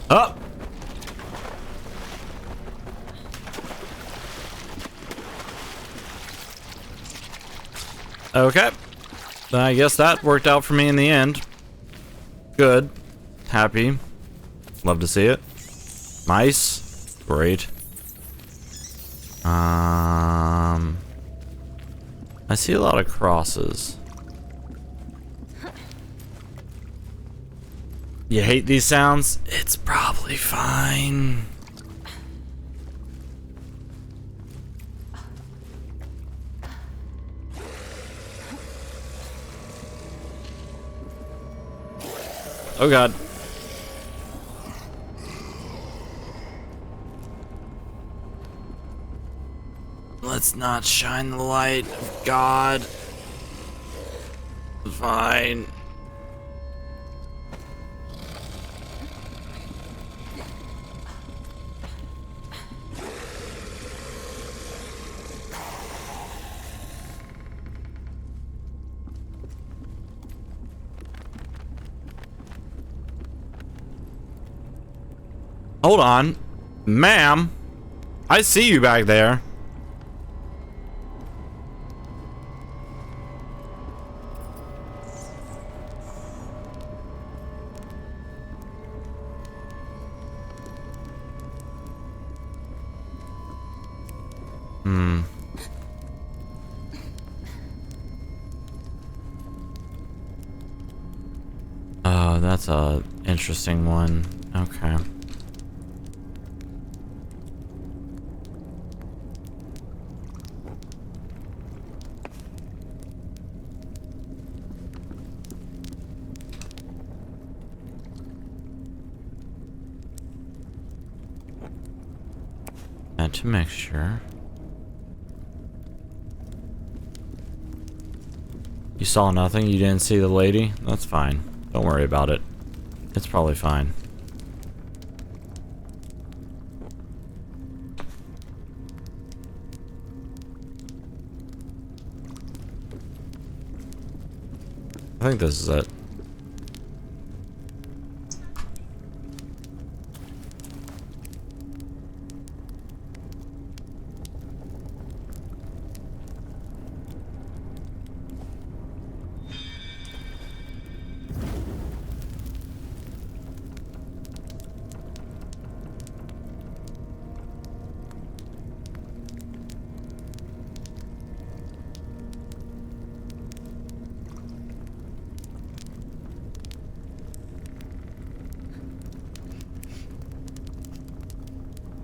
Up. Okay. Then I guess that worked out for me in the end. Good. Happy. Love to see it. Nice. Great. I see a lot of crosses. You hate these sounds? It's probably fine. Oh god. Let's not shine the light of God. Fine. Hold on. Ma'am, I see you back there. Oh, that's a interesting one. Okay. Add to mixture. You saw nothing? You didn't see the lady? That's fine. Don't worry about it. It's probably fine. I think this is it.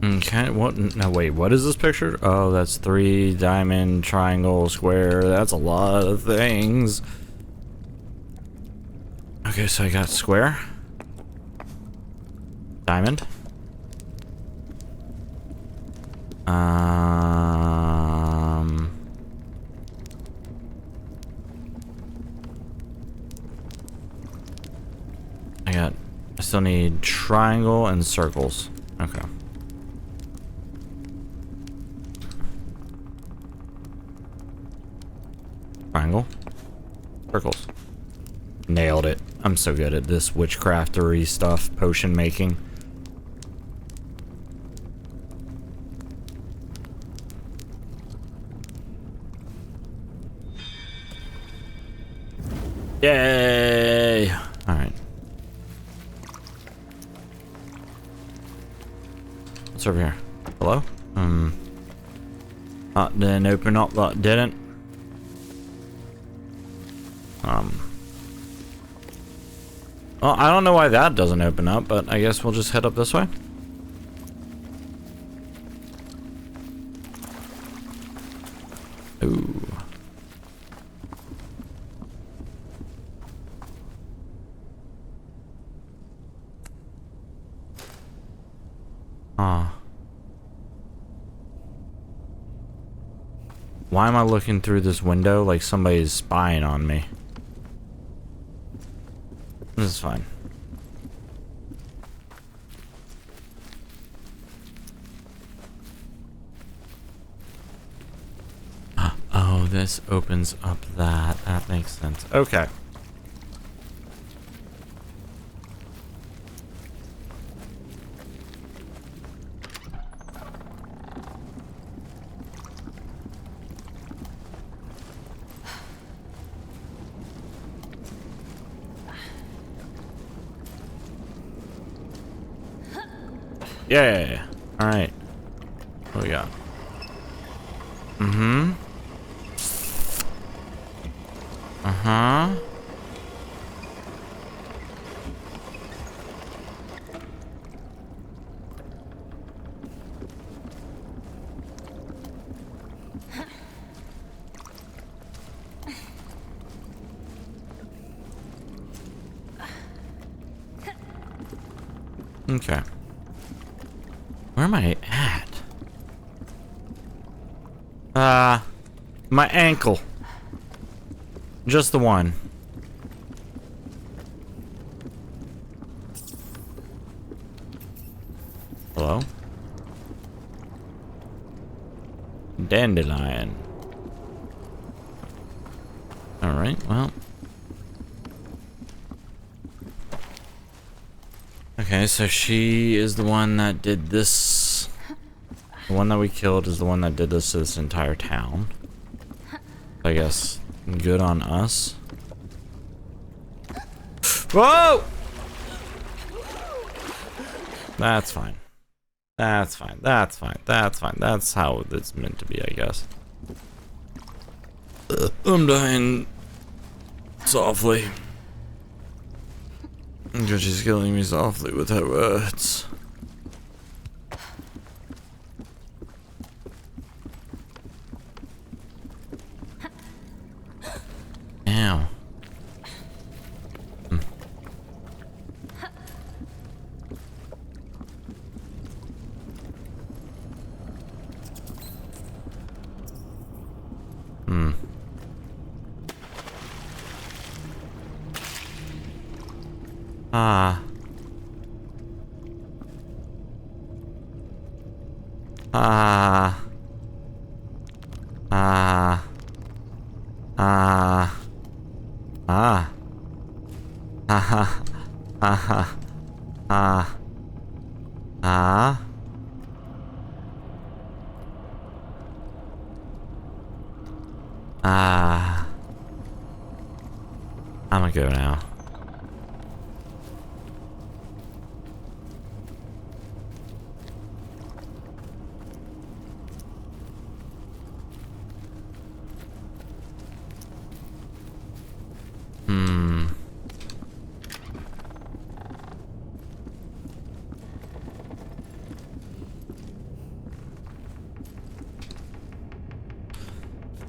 Okay, what? No, wait, what is this picture? Oh, that's 3 diamond, triangle, square. That's a lot of things. Okay, so I got square. Diamond. I still need triangle and circles. Okay. Triangle. Circles. Nailed it. I'm so good at this witchcraftery stuff, potion making. Yay! Alright. What's over here? Hello? That didn't open up, that didn't. Well, I don't know why that doesn't open up, but I guess we'll just head up this way. Ooh. Why am I looking through this window like somebody's spying on me? This is fine. Oh, this opens up that. That makes sense. Okay. Yeah. All right. What do we got? Mm-hmm. Uh-huh. Okay. Where am I at? My ankle. Just the one. Hello? Dandelion. Alright, well. Okay, so she is the one that did this. The one that we killed is the one that did this to this entire town. I guess good on us. Whoa! That's fine. That's fine. That's fine. That's fine. That's how it's meant to be, I guess. I'm dying softly. Because she's killing me softly with her words. Ow. Ah. Ah. Ah. Ah. Ah. Ah. Ah. Ah. Ah. Ah. I'm gonna go now.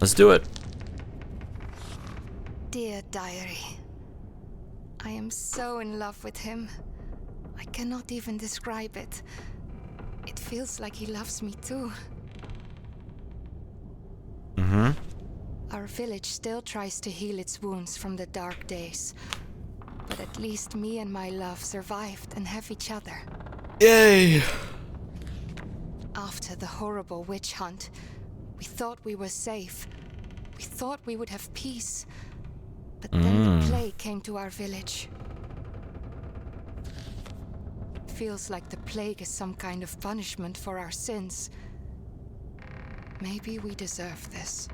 Let's do it.
Dear diary, I am so in love with him. I cannot even describe it. It feels like he loves me too.
Mm-hmm.
Our village still tries to heal its wounds from the dark days. But at least me and my love survived and have each other.
Yay!
After the horrible witch hunt, we thought we were safe. We thought we would have peace. But then the plague came to our village. Feels like the plague is some kind of punishment for our sins. Maybe we deserve this.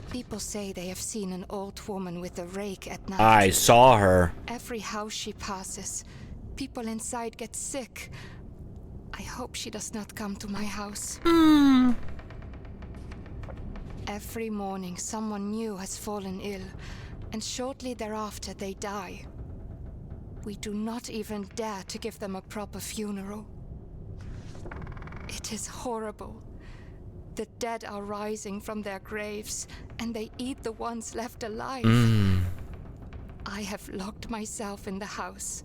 People say they have seen an old woman with a rake at night.
I saw her.
Every house she passes, people inside get sick. I hope she does not come to my house. Every morning, someone new has fallen ill, and shortly thereafter they die. We do not even dare to give them a proper funeral. It is horrible. The dead are rising from their graves, and they eat the ones left alive. I have locked myself in the house.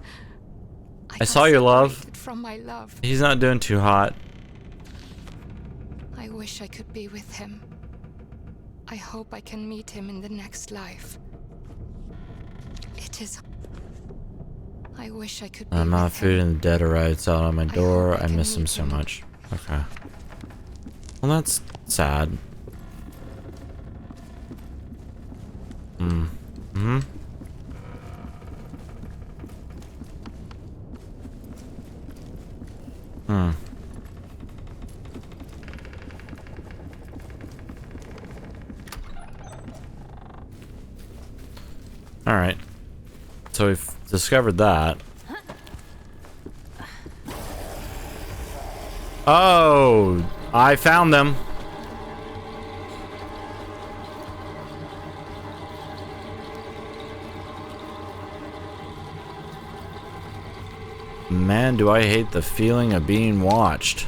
I saw you, love.
Separated from my love.
He's not doing too hot.
I wish I could be with him. I hope I can meet him in the next life. It is... I wish I could be
I'm not
with
food
him.
and the dead arrives out on my door.
hope I
I
can
miss him
meet
so
him.
much. Okay. Well, that's sad. Hmm. Alright. So we've discovered that. Oh, I found them. Man, do I hate the feeling of being watched.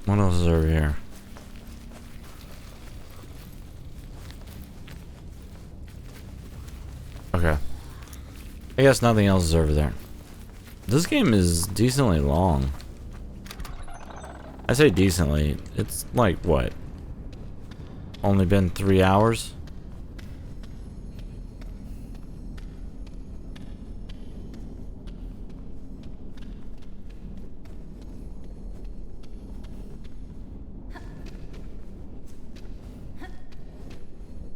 What else is over here? Okay. I guess nothing else is over there. This game is decently long. I say decently. It's like, what? Only been 3 hours?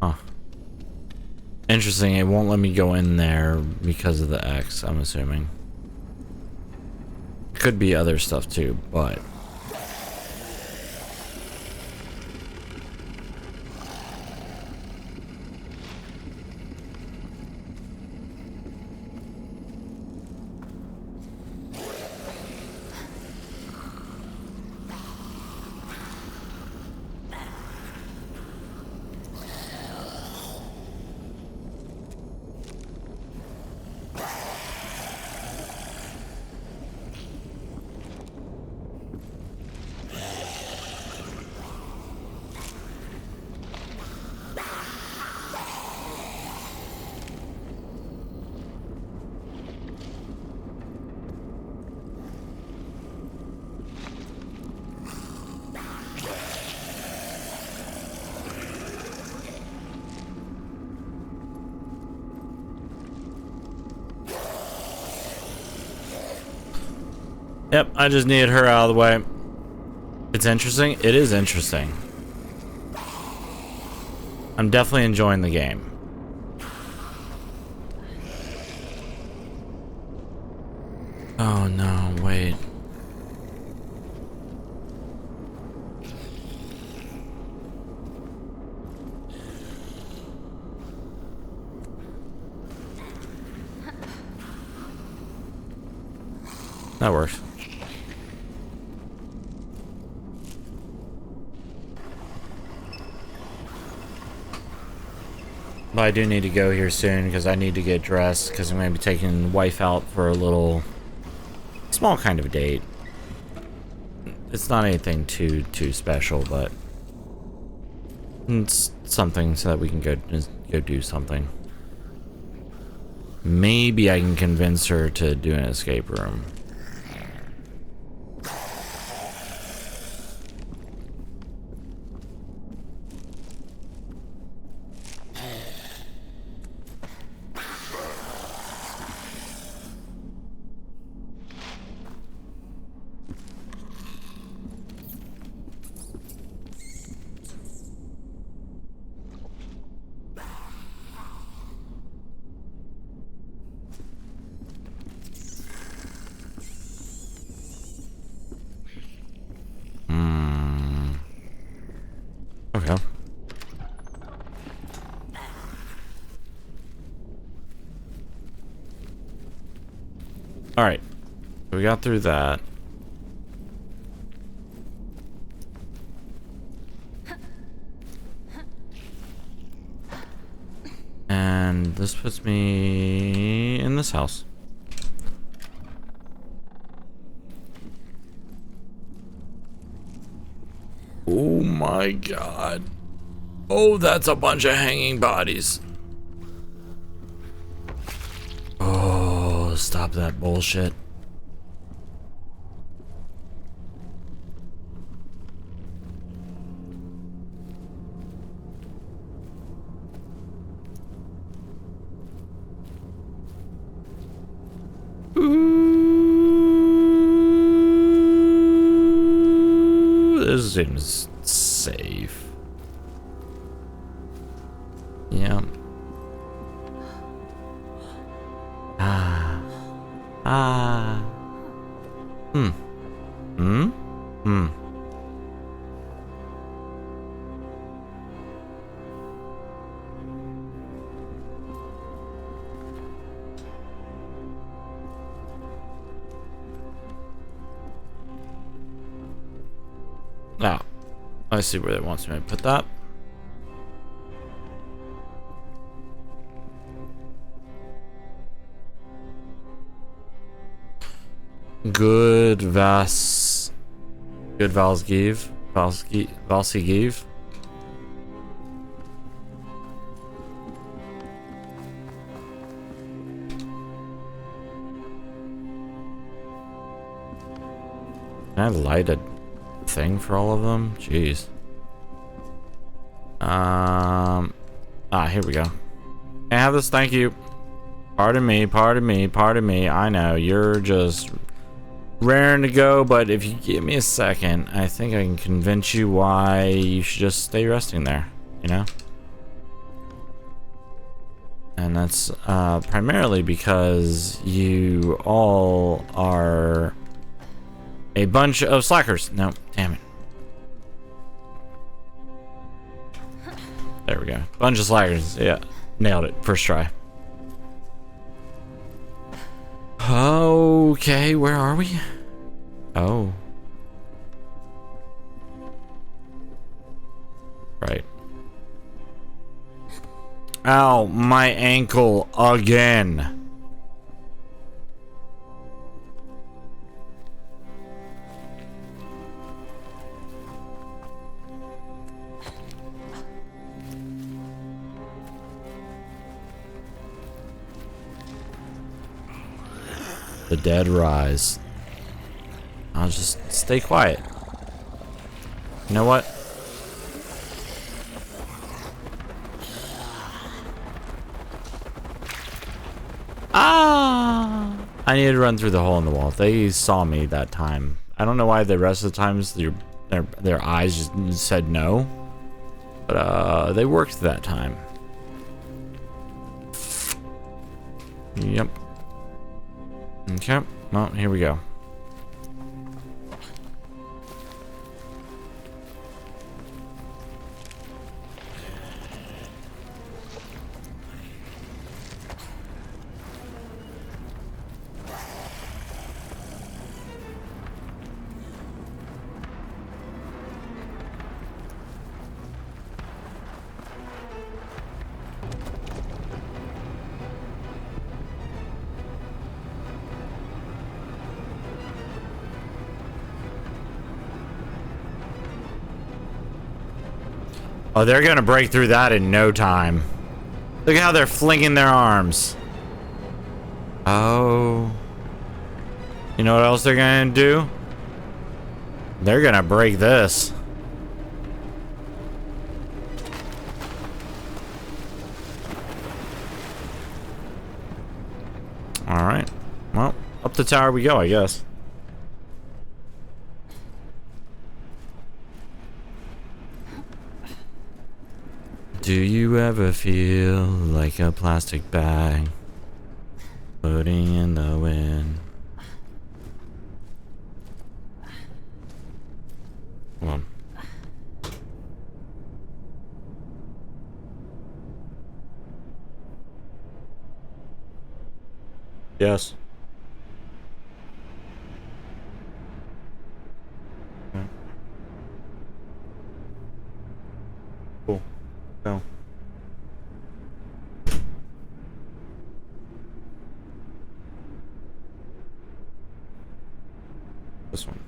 Huh. Interesting, it won't let me go in there because of the X, I'm assuming. Could be other stuff too, but... Yep, I just needed her out of the way. It's interesting. It is interesting. I'm definitely enjoying the game. Oh no, wait. That works. But I do need to go here soon because I need to get dressed because I'm going to be taking wife out for a little small kind of date. It's not anything too special, but it's something so that we can go do something. Maybe I can convince her to do an escape room. Okay. Alright. We got through that. And this puts me in this house.
Oh my god. Oh, that's a bunch of hanging bodies.
Oh, stop that bullshit. Ooh, this seems safe. Yeah. Now, I see where it wants me to put that. Good Valsgive. Valsigive. Can I light a thing for all of them? Jeez. Here we go. Can I have this? Thank you. Pardon me. I know you're just raring to go, but if you give me a second, I think I can convince you why you should just stay resting there, you know? And that's primarily because you all are a bunch of slackers. No, damn it. There we go. Bunch of slackers. Yeah, nailed it. First try. Okay, where are we? Oh. Right. Ow, my ankle again. The dead rise. I'll just stay quiet. You know what? Ah! I needed to run through the hole in the wall. They saw me that time. I don't know why the rest of the times their eyes just said no. But they worked that time. Yep. Okay, well, here we go. Oh, they're gonna break through that in no time. Look at how they're flinging their arms. Oh. You know what else they're gonna do? They're gonna break this. Alright. Well, up the tower we go, I guess. Do you ever feel like a plastic bag floating in the wind? Hold on. Yes. Okay. Cool. Go. This one.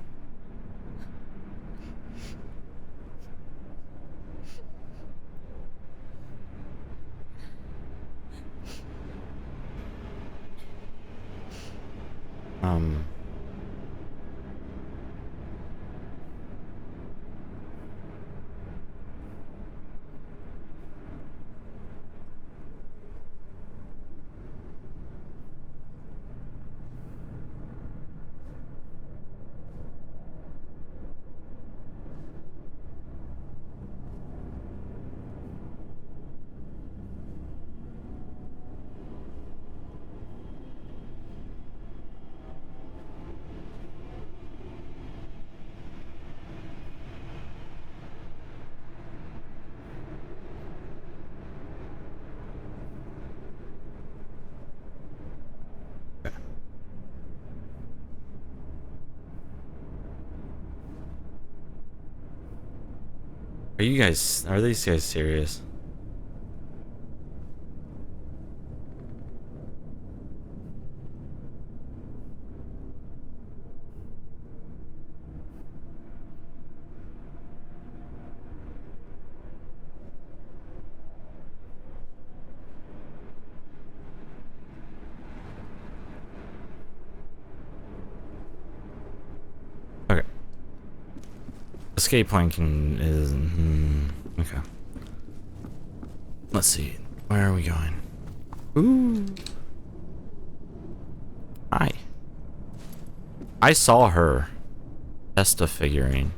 Are these guys serious? Okay. Escape planking is... okay. Let's see. Where are we going? Ooh. Hi. I saw her. Pesta figurine.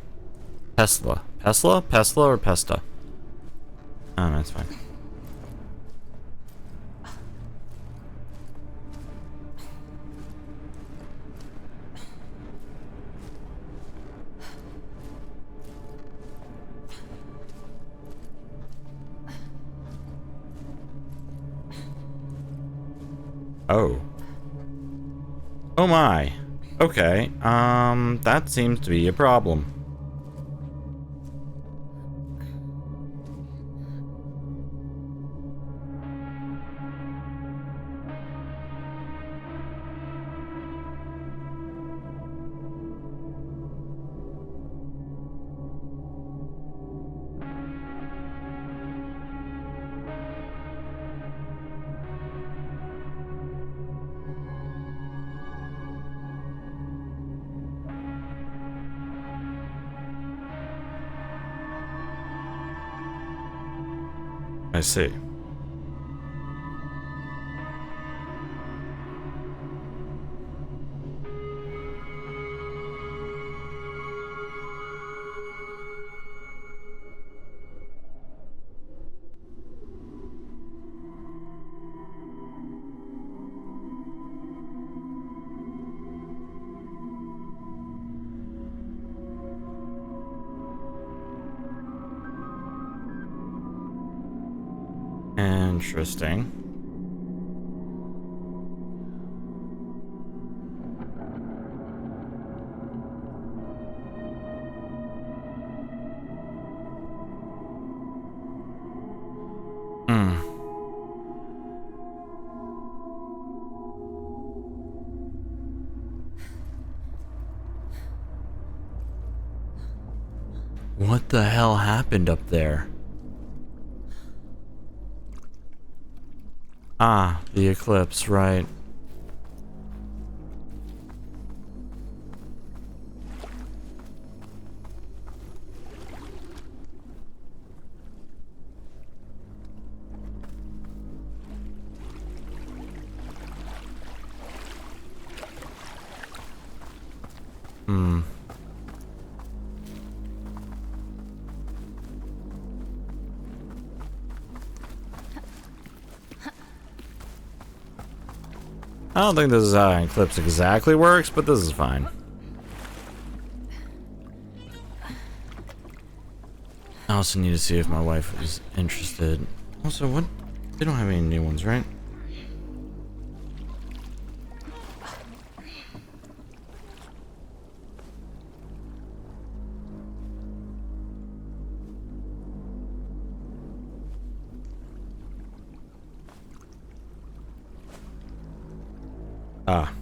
Tesla. Pesla? Pesla or Pesta? Oh, that's fine. Oh. Oh my. Okay. That seems to be a problem. I see. Interesting. What the hell happened up there? Ah, the eclipse, right. Hmm. I don't think this is how an eclipse exactly works, but this is fine. I also need to see if my wife is interested. Also, what? They don't have any new ones, right? Ah.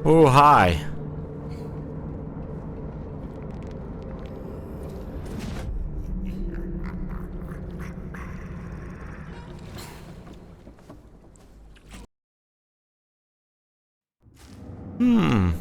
Oh, hi. Hmm.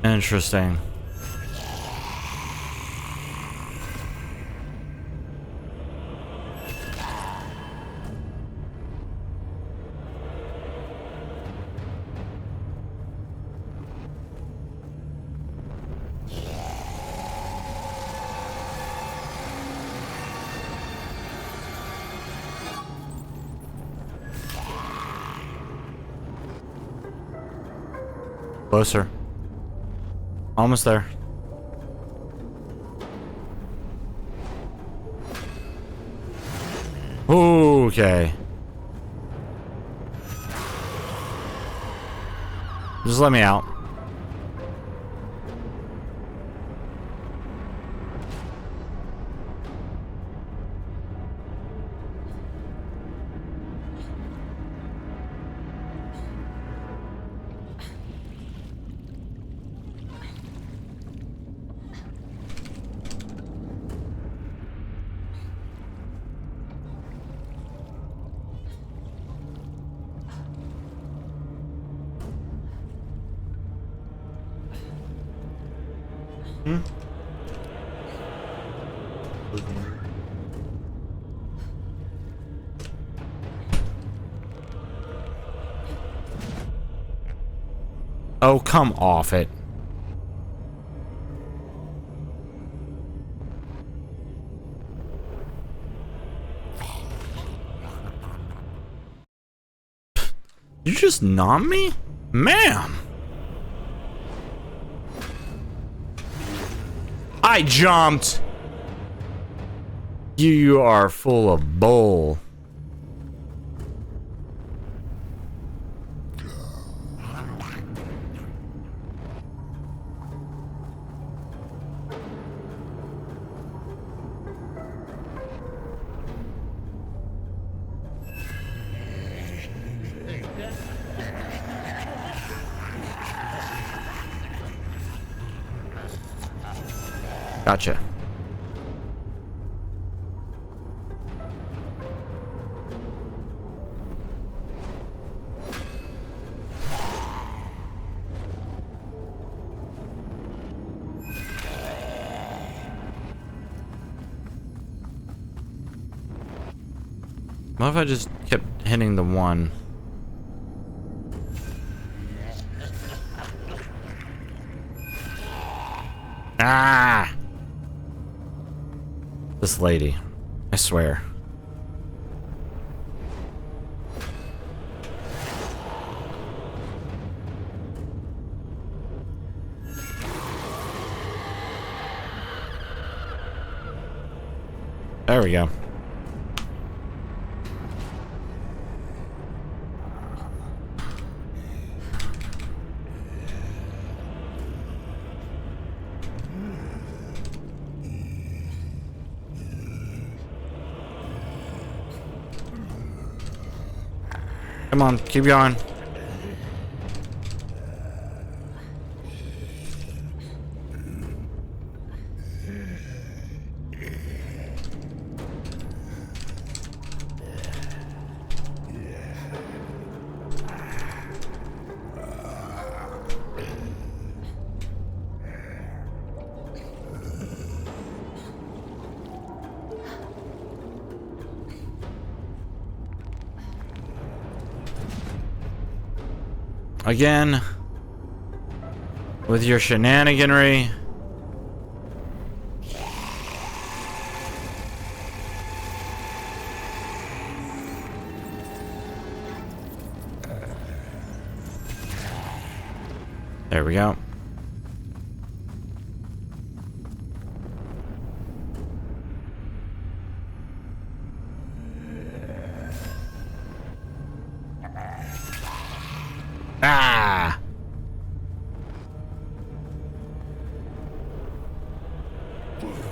Interesting. Closer. Almost there. Okay. Just let me out. Oh, come off it. You just nom me? Ma'am! I jumped! You are full of bull. Gotcha. What if I just kept hitting the one? Ah! This lady. I swear. There we go. Come on, keep going. Again, with your shenaniganry. There we go. Ah!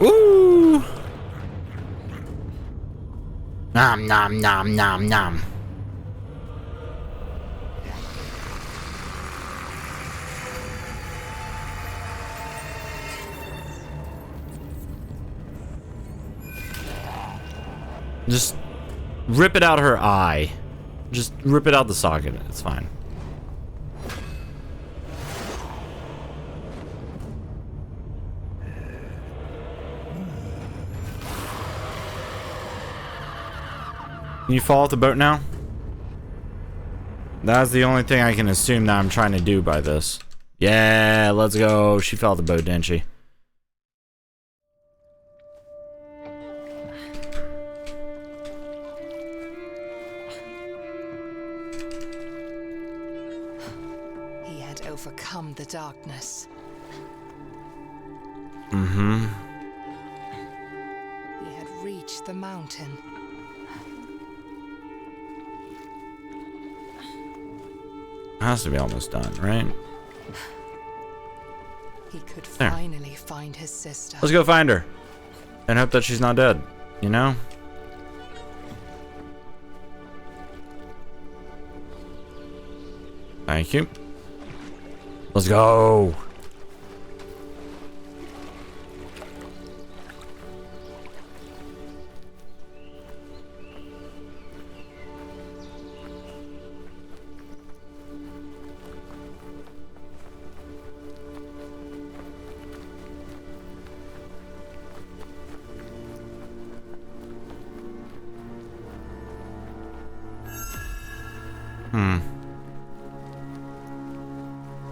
Ooh! Nom nom nom nom nom. Just rip it out her eye. Just rip it out the socket. It's fine. Can you fall off the boat now? That's the only thing I can assume that I'm trying to do by this. Yeah, let's go. She fell off the boat, didn't she?
He had overcome the darkness.
Mm-hmm.
He had reached the mountain.
Has to be almost done, right?
He could
There.
finally find his sister.
Let's go find her. And hope that she's not dead, you know? Thank you. Let's go.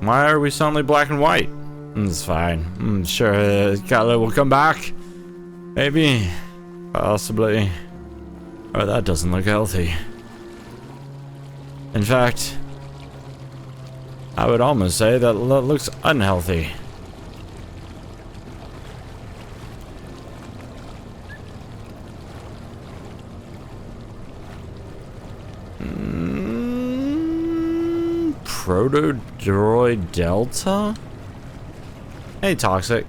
Why are we suddenly black and white? It's fine. Sure, Kyla will come back. Maybe. Possibly. Oh, that doesn't look healthy. In fact, I would almost say that looks unhealthy. Proto-Droid Delta? Hey, Toxic.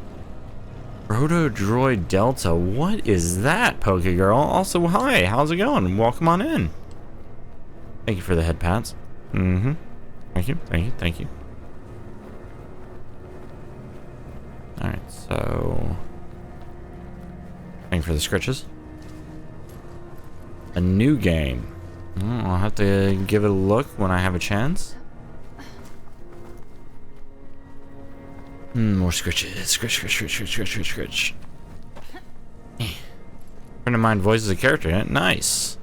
Proto-Droid Delta, what is that, Pokegirl? Also, hi, how's it going? Welcome on in. Thank you for the head pats. Mm-hmm. Thank you, thank you, thank you. Alright, so... Thank you for the scritches. A new game. I'll have to give it a look when I have a chance. More scritches. Scritch, scritch, scritch, scritch, scritch, scritch, scritch. Friend of mine voices a character in it. Nice.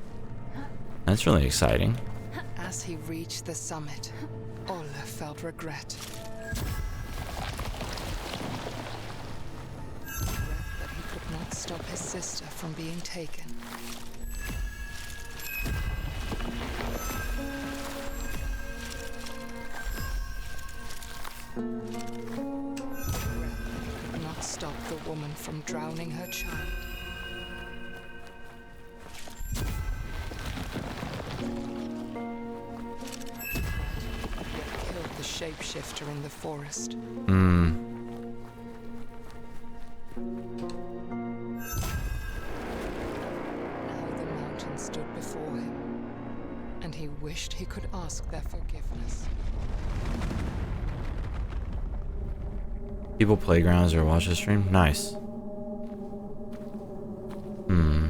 That's really exciting.
As he reached the summit, Ole felt regret. Regret that he could not stop his sister from being taken. Regret that he could not stop the woman from drowning her child. Shapeshifter in the forest.
Hmm.
Now the mountain stood before him, and he wished he could ask their forgiveness.
People playgrounds or watch the stream? Nice. Hmm.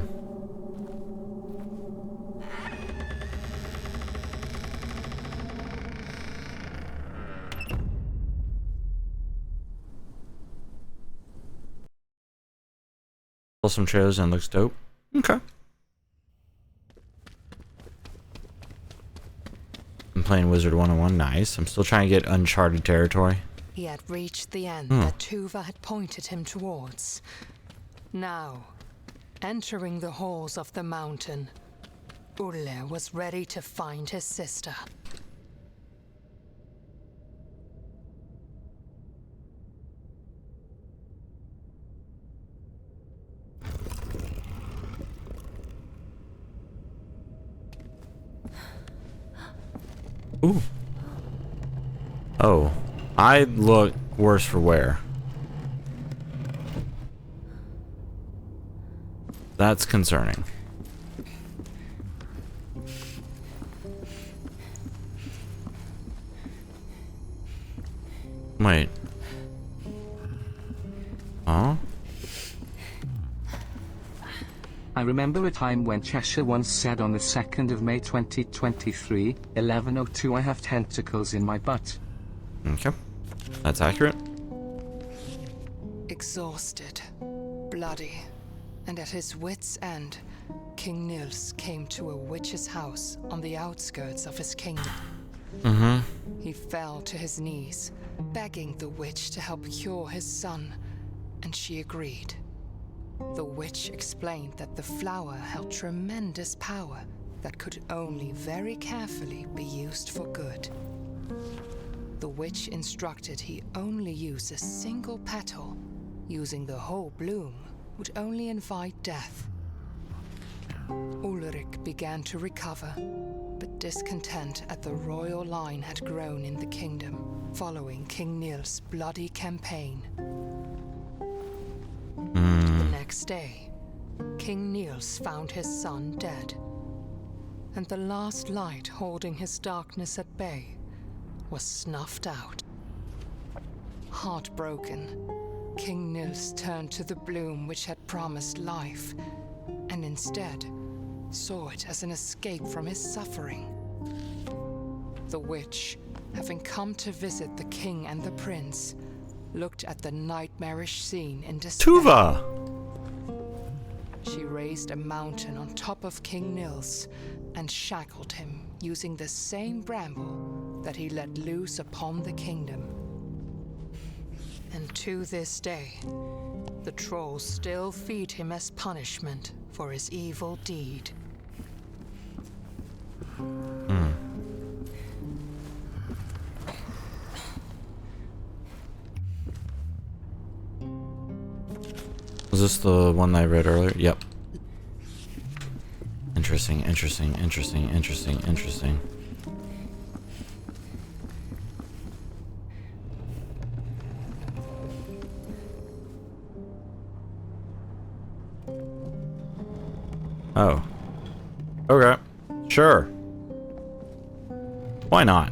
Some trailers and looks dope. Okay. I'm playing Wizard 101. Nice. I'm still trying to get uncharted territory.
He had reached the end that Tuva had pointed him towards. Now, entering the halls of the mountain, Ulle was ready to find his sister.
Ooh. Oh. I look worse for wear. That's concerning. Wait. Huh?
I remember a time when Cheshire once said on the 2nd of May 2023, 11:02 I have tentacles in my butt.
Okay. That's accurate.
Exhausted, bloody, and at his wits' end, King Nils came to a witch's house on the outskirts of his kingdom. He fell to his knees, begging the witch to help cure his son, and she agreed. The witch explained that the flower held tremendous power that could only very carefully be used for good. The witch instructed he only use a single petal. Using the whole bloom would only invite death. Ulrich began to recover, but discontent at the royal line had grown in the kingdom following King Nils' bloody campaign. The next day, King Niels found his son dead, and the last light holding his darkness at bay was snuffed out. Heartbroken, King Niels turned to the bloom which had promised life, and instead saw it as an escape from his suffering. The witch, having come to visit the king and the prince, looked at the nightmarish scene in despair.
Tuva!
She raised a mountain on top of King Nils and shackled him using the same bramble that he let loose upon the kingdom. And to this day, the trolls still feed him as punishment for his evil deed.
Was this the one that I read earlier? Yep. Interesting, interesting, interesting, interesting, interesting. Oh. Okay. Sure. Why not?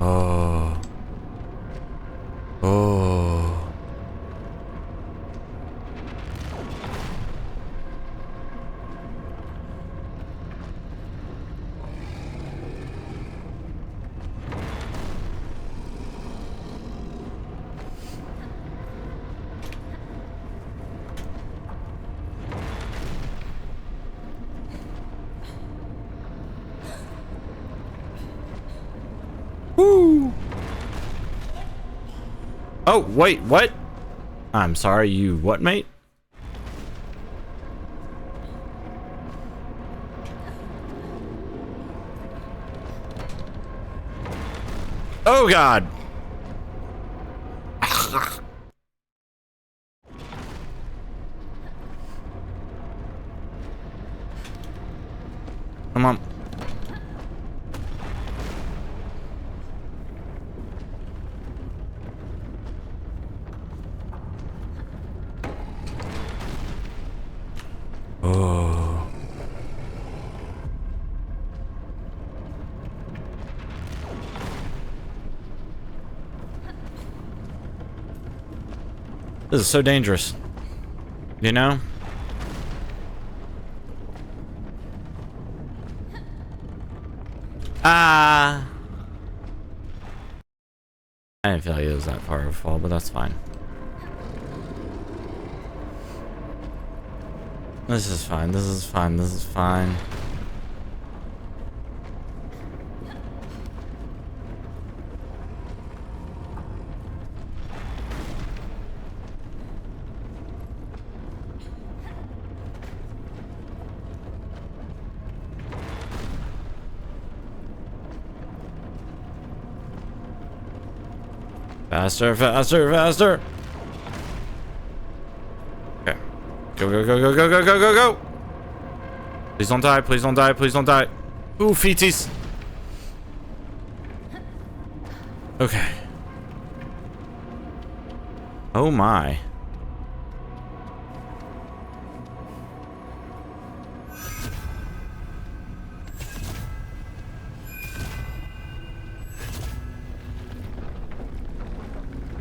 Oh. Oh. Woo! Oh, wait, what? I'm sorry, you what, mate? Oh, God. Come on. Oh. This is so dangerous. You know? Ah. I didn't feel like it was that far of a fall, but that's fine. This is fine. This is fine. This is fine. Faster, faster, faster. Okay. Go, go, go, go, go, go, go, go, go. Please don't die. Please don't die. Please don't die. Ooh, feeties. Okay. Oh my.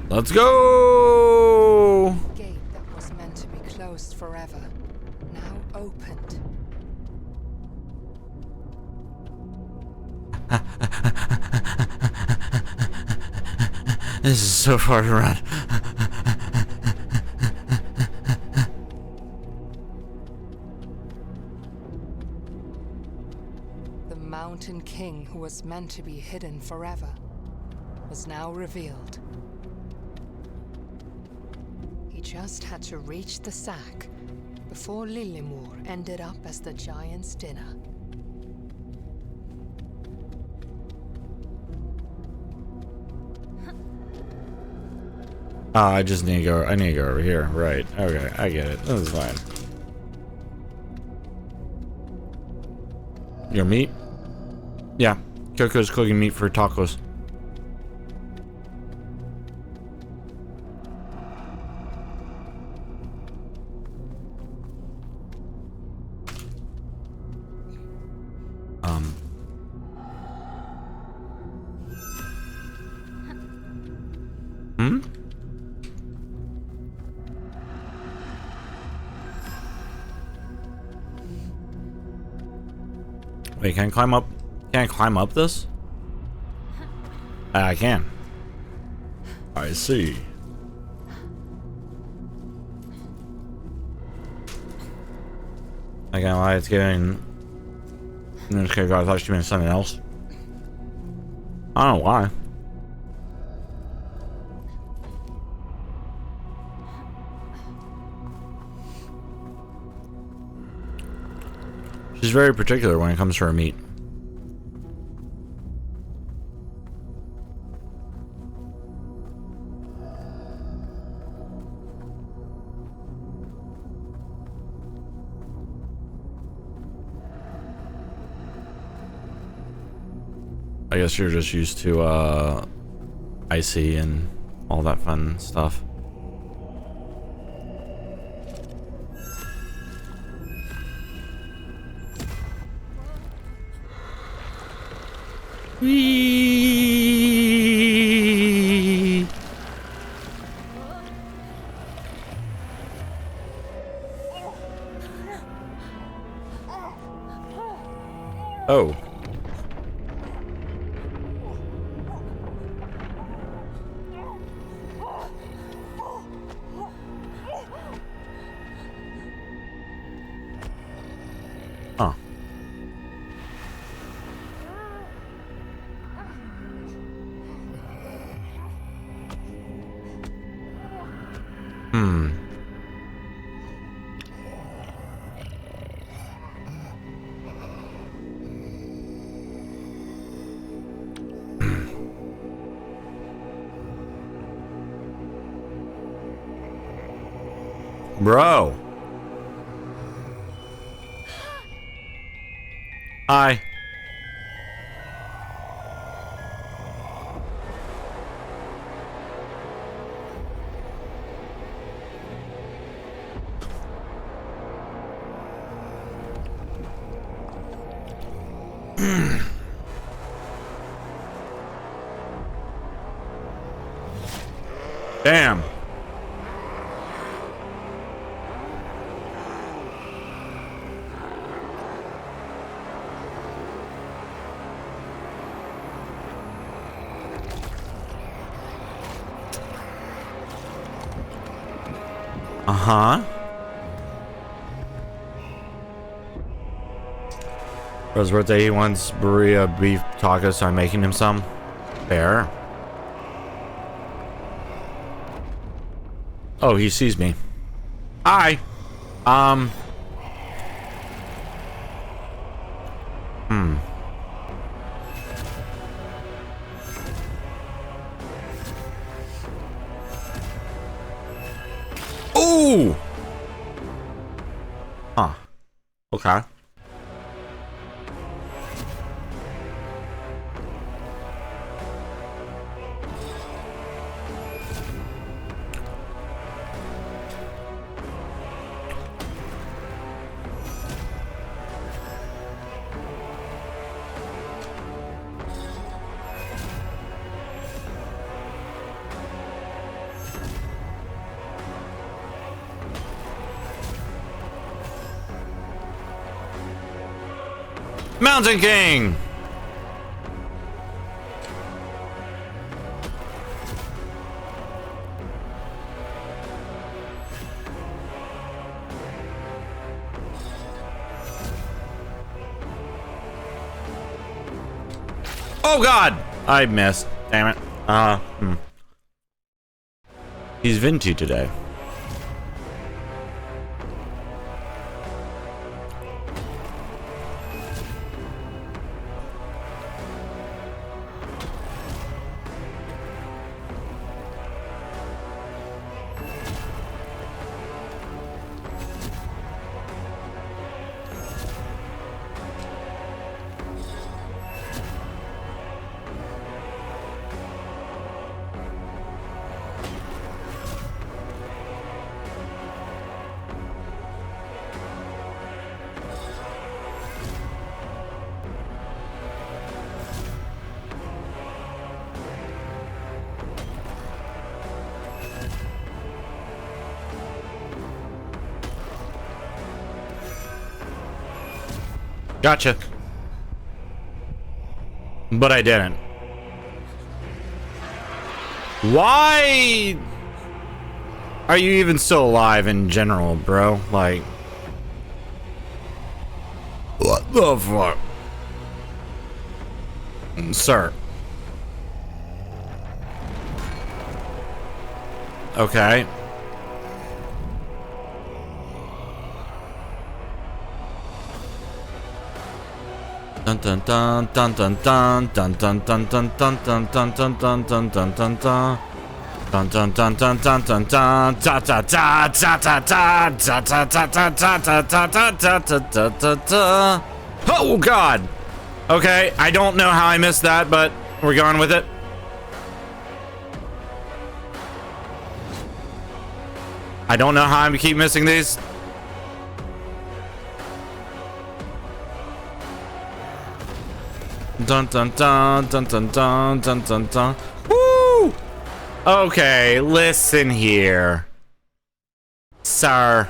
Let's go!
Gate that was meant to be closed forever, now opened.
This is so far to run.
The Mountain King, who was meant to be hidden forever, was now revealed. He just had to reach the sack before Lillimore ended up as the giant's dinner.
Oh, I just need to go. I need to go over here. Right. Okay, I get it. This is fine. Your meat? Yeah. Coco's cooking meat for tacos. Hmm? Wait, can I climb up? Can I climb up this? I can. I see. I can't lie, it's getting... I'm just gonna go, I thought she meant something else. I don't know why. She's very particular when it comes to her meat. I guess you're just used to icy and all that fun stuff. Whee! Oh. Huh. Hmm. Bro. Hi. Damn. Uh-huh. For his birthday, he wants burrito beef tacos, so I'm making him some. Fair. Oh, he sees me. Hi. Ooh. Huh. Okay. Mountain King! Oh god! I missed. Damn it. He's Vinty today. Gotcha. But I didn't. Why are you even still alive in general, bro? Like, what the fuck? Sir. Okay. Dun dun dun dun dun dun dun dun dun dun dun dun dun dun dun dun dun dun dun. Dun dun dun dun dun dun dun da da da da da da da da da da da da da da da da da da. Oh god! Okay, I don't know how I missed that, but we're going with it. I don't know how I keep missing these. Dun dun dun dun dun dun dun dun dun. Woo! Okay, listen here, sir.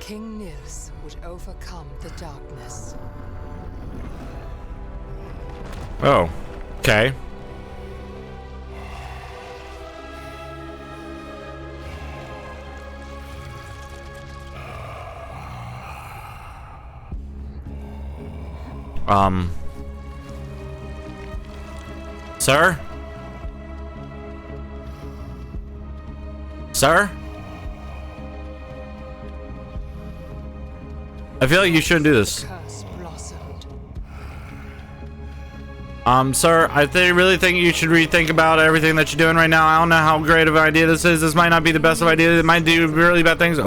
King Nils would overcome the darkness.
Oh, okay. Sir? Sir? I feel like you shouldn't do this.
Curse blossomed.
Sir, I really think you should rethink about everything that you're doing right now. I don't know how great of an idea this is. This might not be the best of ideas. It might do really bad things.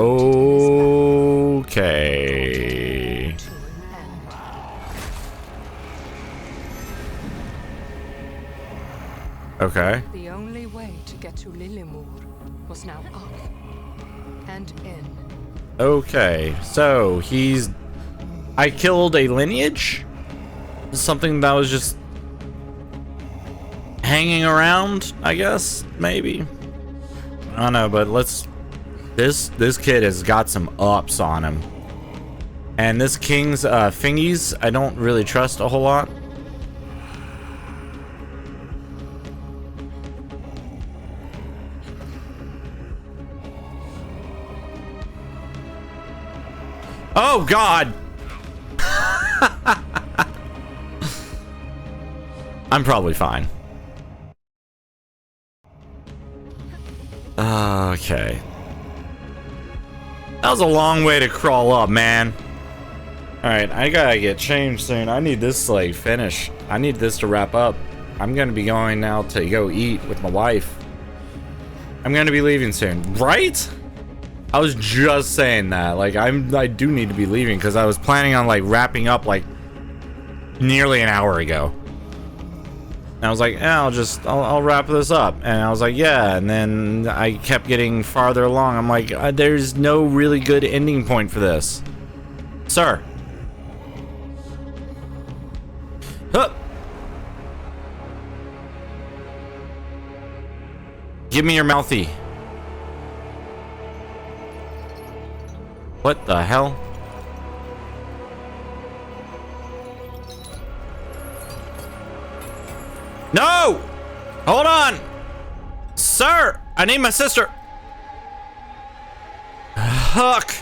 Okay. Okay.
The only way to get to Lillemor was now up and in.
Okay, so I killed a lineage? Something that was just hanging around, I guess, maybe? I don't know, but this kid has got some ups on him. And this king's thingies, I don't really trust a whole lot. Oh, God! I'm probably fine. Okay. That was a long way to crawl up, man. Alright, I gotta get changed soon. I need this, like, finished. I need this to wrap up. I'm gonna be going now to go eat with my wife. I'm gonna be leaving soon. Right? I was just saying that. Like, I do need to be leaving because I was planning on, like, wrapping up, like, nearly an hour ago. And I was like, yeah, I'll wrap this up. And I was like, yeah. And then I kept getting farther along. I'm like, there's no really good ending point for this. Sir. Huh. Give me your mouthy. What the hell? No! Hold on! Sir! I need my sister! Huck!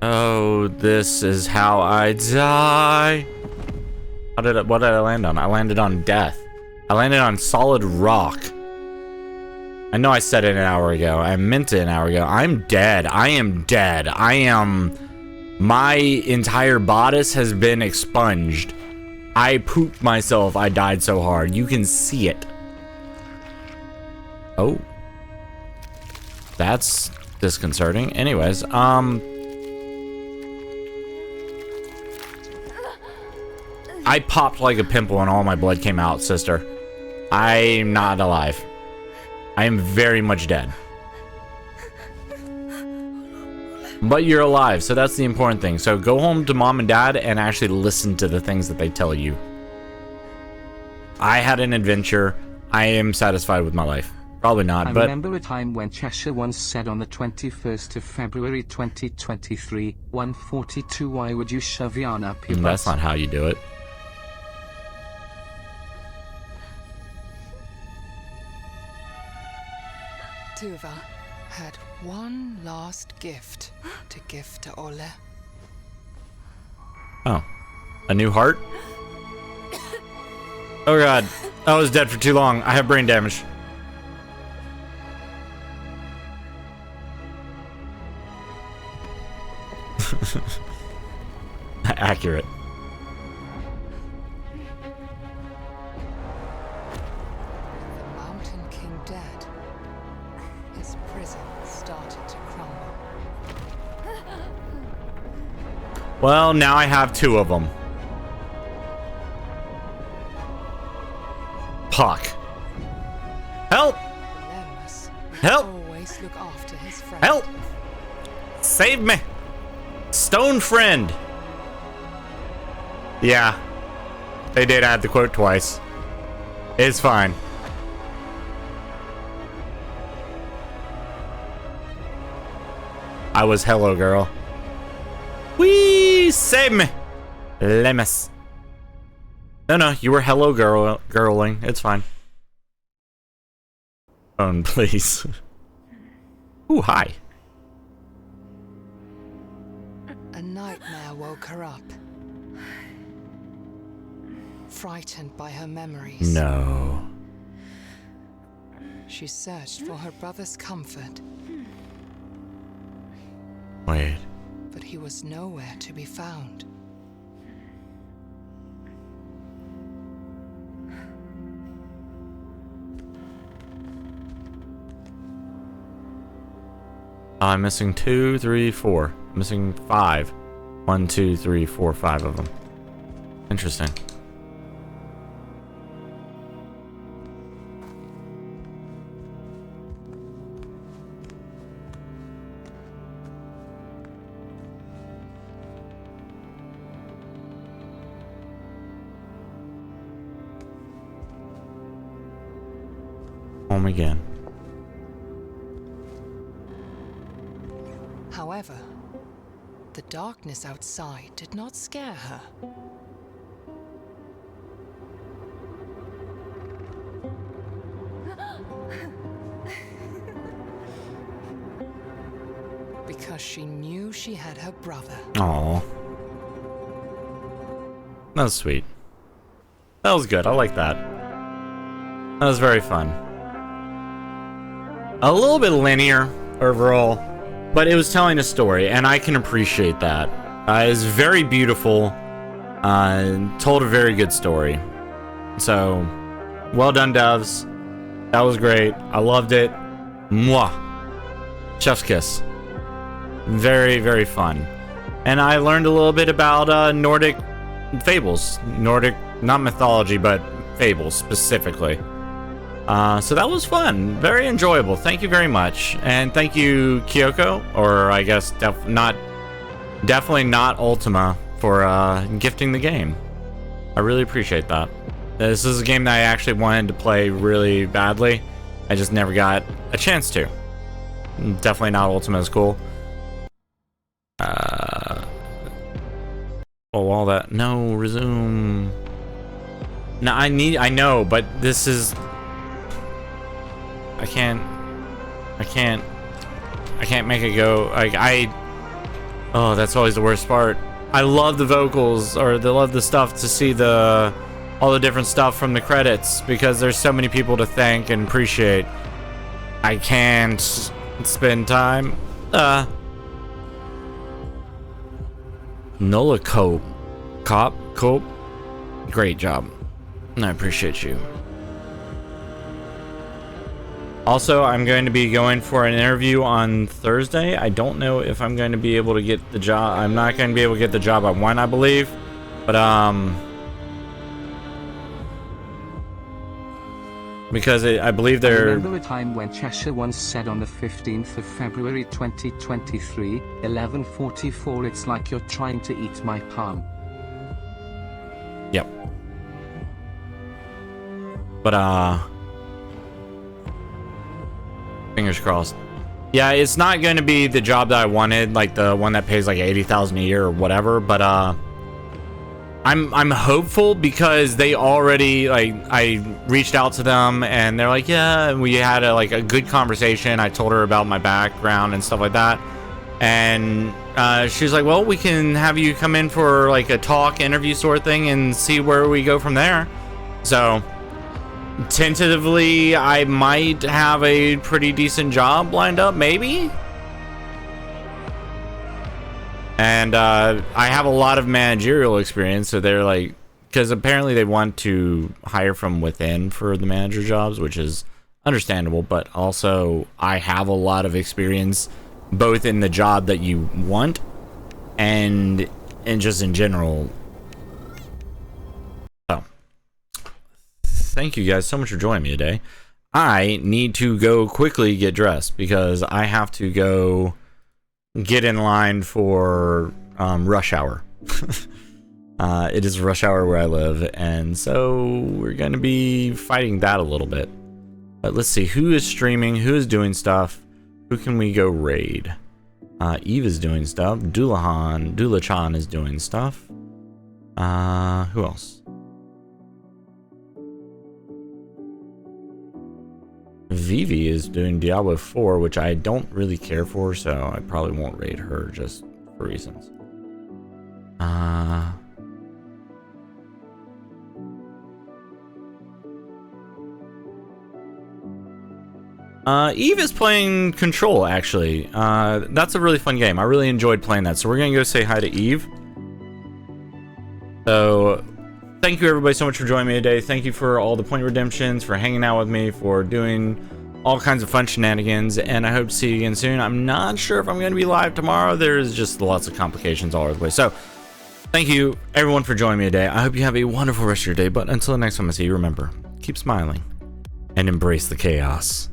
Oh, this is how I die. What did I land on? I landed on death. I landed on solid rock. I know I said it an hour ago. I meant it an hour ago. I'm dead. I am dead. My entire bodice has been expunged. I pooped myself. I died so hard. You can see it. Oh. That's disconcerting. Anyways, I popped like a pimple and all my blood came out, sister. I'm not alive. I am very much dead. But you're alive, so that's the important thing. So go home to mom and dad and actually listen to the things that they tell you. I had an adventure. I am satisfied with my life. Probably not, but...
I remember a time when Cheshire once said on the 21st of February 2023, 142, why would you shove yarn up your butt?
That's not how you do it.
Tuva had one last gift to give to Ole.
Oh. A new heart? Oh god. I was dead for too long. I have brain damage. Accurate.
The Mountain King dead, his prison started to crumble.
Well, now I have two of them. Puck. Help!
Lemmus would
Help!
always look after his friend.
Help! Save me! Stone friend! Yeah. They did add the quote twice. It's fine. I was hello girl. Wee, save me. Lemus. No, you were hello girling. It's fine. Phone, please. Ooh, hi.
A nightmare woke her up. Frightened by her memories,
No.
she searched for her brother's comfort,
Wait.
but he was nowhere to be found.
I'm missing 2, 3, 4. I'm missing 5. 1, 2, 3, 4, 5 of them. Interesting. Home again.
However, the darkness outside did not scare her. Because she knew she had her brother.
Aww. That was sweet. That was good. I like that. That was very fun. A little bit linear overall, but it was telling a story, and I can appreciate that. It was very beautiful. Told a very good story. So, well done, devs. That was great. I loved it. Mwah. Chef's kiss. Very, very fun. And I learned a little bit about Nordic fables. Nordic, not mythology, but fables specifically. So that was fun. Very enjoyable. Thank you very much. And thank you, Kyoko, or I guess definitely not Ultima, for gifting the game. I really appreciate that. This is a game that I actually wanted to play really badly. I just never got a chance to. Definitely not Ultima is cool. Oh, all that. No, resume. No, I know, but this is... I can't make it go. Like, oh, that's always the worst part. I love the vocals, or love the stuff to see all the different stuff from the credits, because there's so many people to thank and appreciate. I can't spend time. Nola Cope. Great job. I appreciate you. Also, I'm going to be going for an interview on Thursday. I don't know if I'm going to be able to get the job. I'm not going to be able to get the job I want, I believe. But, because I believe
I
they're...
remember a time when Cheshire once said on the 15th of February 2023, 11:44, it's like you're trying to eat my palm.
Yep. But, fingers crossed. Yeah, it's not going to be the job that I wanted, like the one that pays like 80,000 a year or whatever, but I'm hopeful, because they already, like, I reached out to them and they're like, yeah, we had a good conversation. I told her about my background and stuff like that, and she's like, well, we can have you come in for like a talk interview sort of thing and see where we go from there. So tentatively, I might have a pretty decent job lined up, maybe. And I have a lot of managerial experience, so they're like, because apparently they want to hire from within for the manager jobs, which is understandable, but also I have a lot of experience both in the job that you want and just in general. So thank you guys so much for joining me today. I need to go quickly get dressed because I have to go get in line for rush hour. It is rush hour where I live, and so we're going to be fighting that a little bit. But let's see, who is streaming, who is doing stuff, who can we go raid? Eve is doing stuff. Dula-chan is doing stuff. Who else? Vivi is doing Diablo 4, which I don't really care for, so I probably won't raid her just for reasons. Eve is playing Control, actually. That's a really fun game. I really enjoyed playing that, so we're gonna go say hi to Eve. So, thank you everybody so much for joining me today. Thank you for all the point redemptions, for hanging out with me, for doing all kinds of fun shenanigans, and I hope to see you again soon. I'm not sure if I'm going to be live tomorrow. There's just lots of complications all over the way. So, thank you everyone for joining me today. I hope you have a wonderful rest of your day, but until the next time I see you, remember, keep smiling and embrace the chaos.